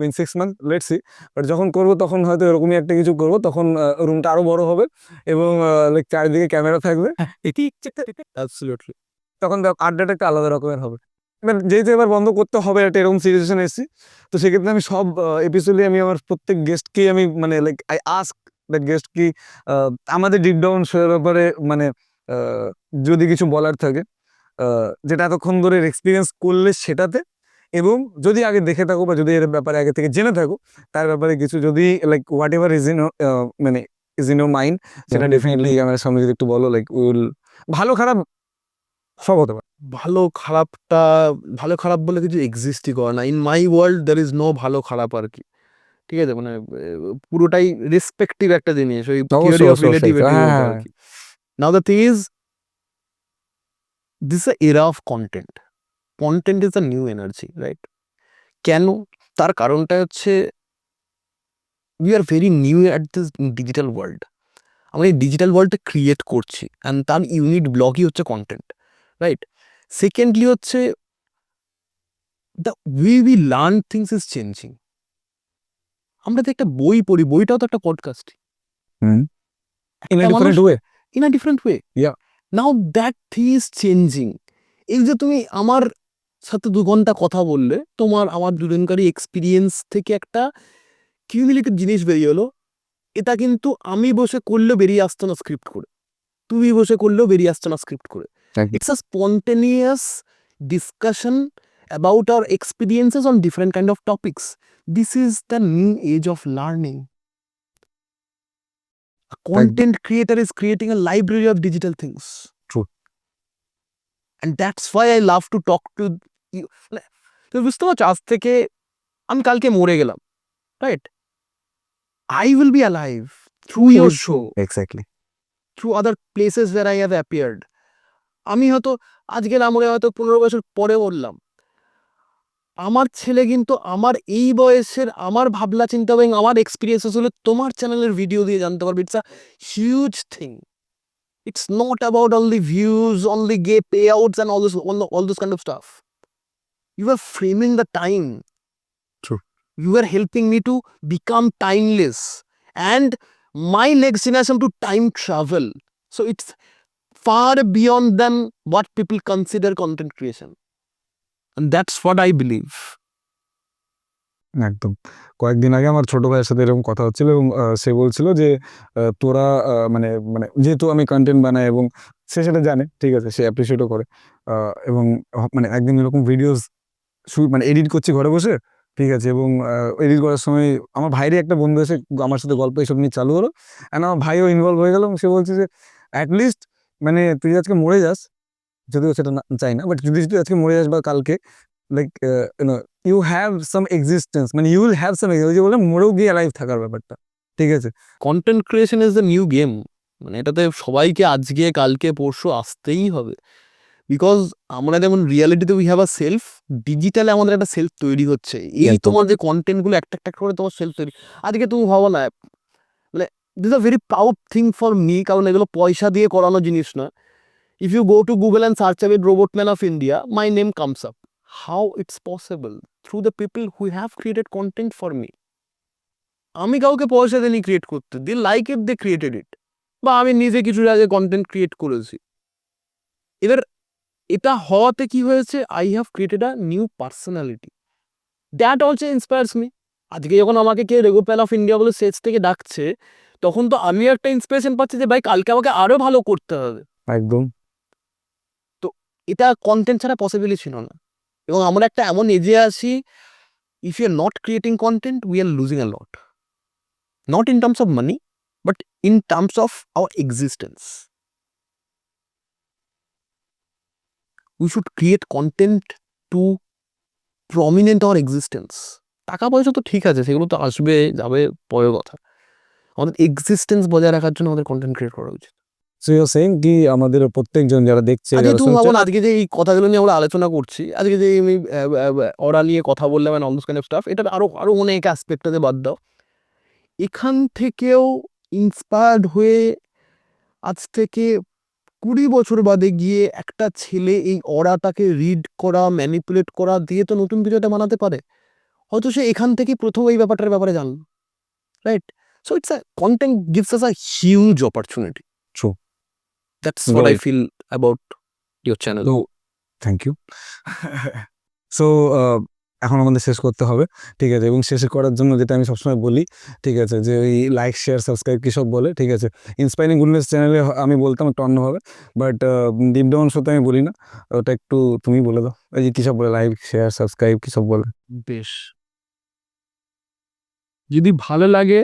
in 6 month, let's see. But যখন করবো তখন হয়তো এরকমই একটা কিছু করবো, তখন রুমটা আরো বড় হবে এবং লাইক চারিদিকে ক্যামেরা থাকবে। অ্যাবসলিউটলি। তখন আড্ডাটা একটা আলাদা রকমের হবে। এবার যেহেতু এবার বন্ধ করতে হবে, একটা এরকম সিচুয়েশন এসেছি, তো সেক্ষেত্রে আমি সব এপিসোডে আমি আমার প্রত্যেক গেস্টকেই আমি মানে like I ask that guest কি আমাদের ডিপ ডাউন শোয়ের ব্যাপারে মানে যদি কিছু বলার থাকে, যেটা এতক্ষণ ধরে এক্সপিরিয়েন্স করলে সেটাতে, এবং যদি আগে দেখে থাকো বা যদি এর ব্যাপারে আগে থেকে জেনে থাকো তার ব্যাপারে কিছু, যদি like what ever is in মানে ইজ ইন ইউর মাইন্ড, সেটা ডেফিনেটলি আমার সামনে যদি একটু বলো, লাইক উইল ভালো খারাপ সব হতে পারে। ভালো খারাপ বলে কিছু এক্সিস্টই করে না। In my world there is no ভালো খারাপ আর কি। ঠিক আছে, মানে পুরোটাই রেসপেক্টিভ একটা জিনিস, ওই থিওরি অফ রিলেটিভিটি আর কি। Now the thing is this a era of content. Content is a new energy, right? কেন? তার কারণটা হচ্ছে we are very new at this digital world. আমরা এই ডিজিটাল ওয়ার্ল্ডটা ক্রিয়েট করছি, অ্যান্ড তার ইউনিট ব্লকই হচ্ছে কন্টেন্ট, রাইট? সেকেন্ডলি হচ্ছে the way we learn things is changing. আমরা তো একটা বই পড়ি, বইটাও তো একটা podcast in a different way. In a different way. Yeah. Now that thing is changing. এই যে তুমি আমার সাথে 2 ঘন্টা কথা বললে, আমার দুজনকারই এক্সপিরিয়েন্স থেকে একটা কিউমুলেটিভ জিনিস বেরিয়ে হলো। এটা কিন্তু আমি বসে করলেও বেরিয়ে আসতো না স্ক্রিপ্ট করে, তুমি বসে করলেও বেরিয়ে আসতো না স্ক্রিপ্ট করে। It's a spontaneous discussion about our experiences on different kind of topics. This is the new age of learning. A content creator is creating a library of digital things. True. And that's why I love to talk to you. তো বুঝতে পারছো, আজ থেকে আমি কালকে মরে গেলাম, right? I will be alive through your show, exactly. through other places where I have appeared. আমি হয়তো আজকে না মরে হয়তো 15 বছর পরে বললাম, আমার ছেলে কিন্তু আমার এই বয়সের আমার ভাবনা চিন্তা এবং আমার এক্সপিরিয়েন্সেস হলে তোমার চ্যানেলের ভিডিও দিয়ে জানতে পারবে। It's a huge thing. It's not about only views, only gay pay outs and all those kind of stuff. You are framing the time. True. You are helping me to become timeless and my next generation to time travel. So it's far beyond than what people consider content creation. And that's what I believe. একদম। কয়েকদিন আগে আমার ছোট ভাইয়ের সাথে এরকম কথা হচ্ছিল এবং সে বলছিল যে তোরা মানে মানে যেহেতু আমি কন্টেন্ট বানাই এবং সে সেটা জানে, ঠিক আছে, সে অ্যাপ্রিসিয়েটও করে, এবং মানে একদিন এরকম ভিডিওস মানে এডিট করছি ঘরে বসে, ঠিক আছে, এবং এডিট করার সময় আমার ভাইয়েরই একটা বন্ধু এসে আমার সাথে গল্প এইসব নিয়ে চালু হলো, অ্যান্ড আমার ভাইও ইনভলভ হয়ে গেল। সে বলছে যে অ্যাটলিস্ট মানে তুই আজকে মরে যাস, যদিও সেটা চাই না, বাট যদি তুই আজকে মরে যাস বা কালকে, like you have some existence, মানে ইউ উইল হ্যাভ সাম, ওই যে বলে মরেও গিয়ে লাইফ থাকার ব্যাপারটা, ঠিক আছে। Content creation is the new game. মানে এটাতে সবাইকে আজকে কালকে পরশু আসতেই হবে, বিকজ আমরা যেমন রিয়ালিটিতে উই হ্যাভ আ সেলফ, ডিজিটালে আমাদের একটা সেলফ তৈরি হচ্ছে। এই একদম। তোমার যে কন্টেন্টগুলো একটা একটা করে তোমার সেলফ তৈরি, আজকে তুমি ভাবো না, মানে this a very proud thing for me, কারণ এগুলো পয়সা দিয়ে করানো জিনিস না। If you go to Google and search about robot man of India, my name comes up. How it's possible? Through the people who have created content for me. আমি কাউকে পয়সা দিইনি ক্রিয়েট করতে, দি লাইক ইট, দে ক্রিয়েটেড ইট, বা আমি নিজে কিছু আগে কন্টেন্ট ক্রিয়েট করেছি। এবার এটা হওয়াতে কি হয়েছে, I have created a new personality. That also inspires me. আজকে যখন আমাকে কে রেগোপ্যাল অফ ইন্ডিয়া বলে সেজ থেকে ডাকছে, তখন তো আমিও একটা ইন্সপিরেশন পাচ্ছি যে ভাই কালকে আমাকে আরো ভালো করতে হবে। একদম। তো এটা কন্টেন্ট ছাড়া পসিবলই ছিল না। এবং আমরা একটা এমন এজে আছি, if you are not creating content we are losing a lot, not in terms of money but in terms of our existence. We should create content to prominent our existence. টাকা পয়সা তো ঠিক আছে, সেগুলো তো আসবে যাবে, পরের কথা। আমাদের এক্সিস্টেন্স বজায় রাখার জন্য আমাদের কন্টেন্ট ক্রিয়েট করা উচিত। সো ইউ আর সেইং কি আমাদের প্রত্যেকজন যারা দেখছে, আজকে যারা তুমি শুনছে, ভাবো না, আজকে যে এই কথাগুলো নিয়ে আমরা আলোচনা করছি, আজকে যে আমি ওরা নিয়ে কথা বললাম and all this kind of staff, এটা আরো অনেক অ্যাসপেক্টটাতে বাদ দাও, এখান থেকেও ইন্সপায়ার্ড হয়ে আজ থেকে 20 বছর বাদে গিয়ে একটা ছেলে এই অরাটাকে রিড করা, ম্যানিপুলেট করা দিয়ে তো নতুন কিছু একটা বানাতে পারে। হয়তো সে এখান থেকেই প্রথম এই ব্যাপারটার ব্যাপারে জানলো, right? So it's a content gives us a huge opportunity. True. That's what I Right. Feel about your channel. তো থ্যাংক ইউ। সো এখন আমাদের শেষ করতে হবে, ঠিক আছে? এবং শেষ করার জন্য যেটা আমি সবসময় বলি, ঠিক আছে, যে ওই লাইক, শেয়ার, সাবস্ক্রাইব কী সব বলে, ঠিক আছে? ইন্সপায়ারিং গুডনেস চ্যানেলে আমি বলতাম একটু অন্যভাবে, বাট ডিপ ডাউন শোতে আমি বলি না, ওটা একটু তুমি বলে দাও। ওই যে কী সব বলে, লাইক, শেয়ার, সাবস্ক্রাইব কী সব বলে? বেশ, যদি ভালো লাগে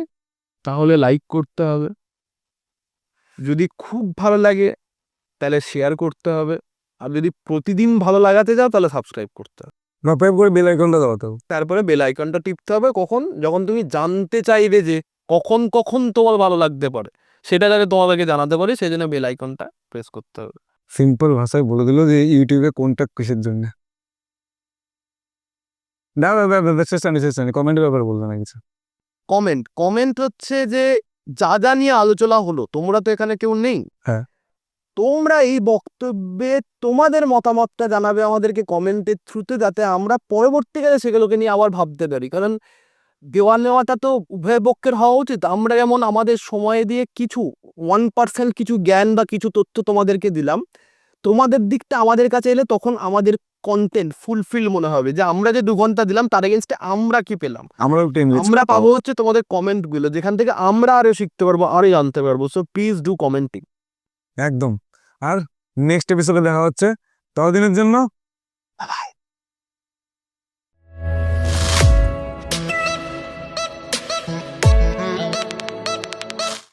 তাহলে লাইক করতে হবে, যদি খুব ভালো লাগে তাহলে শেয়ার করতে হবে, আর যদি প্রতিদিন ভালো লাগাতে যাও তাহলে সাবস্ক্রাইব করতে হবে। সাবস্ক্রাইব করে বেল আইকনটা দাও তো। তারপরে বেল আইকনটা টিপতে হবে কখন, যখন তুমি জানতে চাইবে যে কখন কখন তোমার ভালো লাগতে পারে, সেটা যাতে তোমাদেরকে জানাতে পারি, সেই জন্য বেল আইকনটা প্রেস করতে হবে। সিম্পল ভাষায় বলে দিল যে ইউটিউবে কোনটা কিসের জন্য। না শেষ জানি কমেন্টের ব্যাপারে বলবে না কিছু। কমেন্ট হচ্ছে যে যা যা নিয়ে আলোচনা হলো, তোমরা তো এখানে কেউ নেই, হ্যাঁ। তোমরা এই বক্তব্যে তোমাদের মতামতটা জানাবে আমাদেরকে কমেন্টের থ্রুতে, যাতে আমরা পরবর্তীকালে সেগুলোকে নিয়ে আবার ভাবতে পারি। কারণ দেওয়া নেওয়াটা তো উভয় পক্ষের হওয়া উচিত। আমরা যেমন আমাদের সময় দিয়ে কিছু 1% কিছু জ্ঞান বা কিছু তথ্য তোমাদেরকে দিলাম, তোমাদের দিকটা আমাদের কাছে এলে তখন আমাদের কন্টেন্ট ফুলফিল মনে হবে, যে আমরা যে 2 ঘন্টা দিলাম তার এগেনস্টে আমরা কি পেলাম। আমরা পাবো হচ্ছে তোমাদের কমেন্টগুলো, যেখান থেকে আমরা আরো শিখতে পারবো, আরো জানতে পারবো। So please do commenting. একদম। আর নেক্সট এপিসোডে দেখা হচ্ছে, ততদিনের জন্য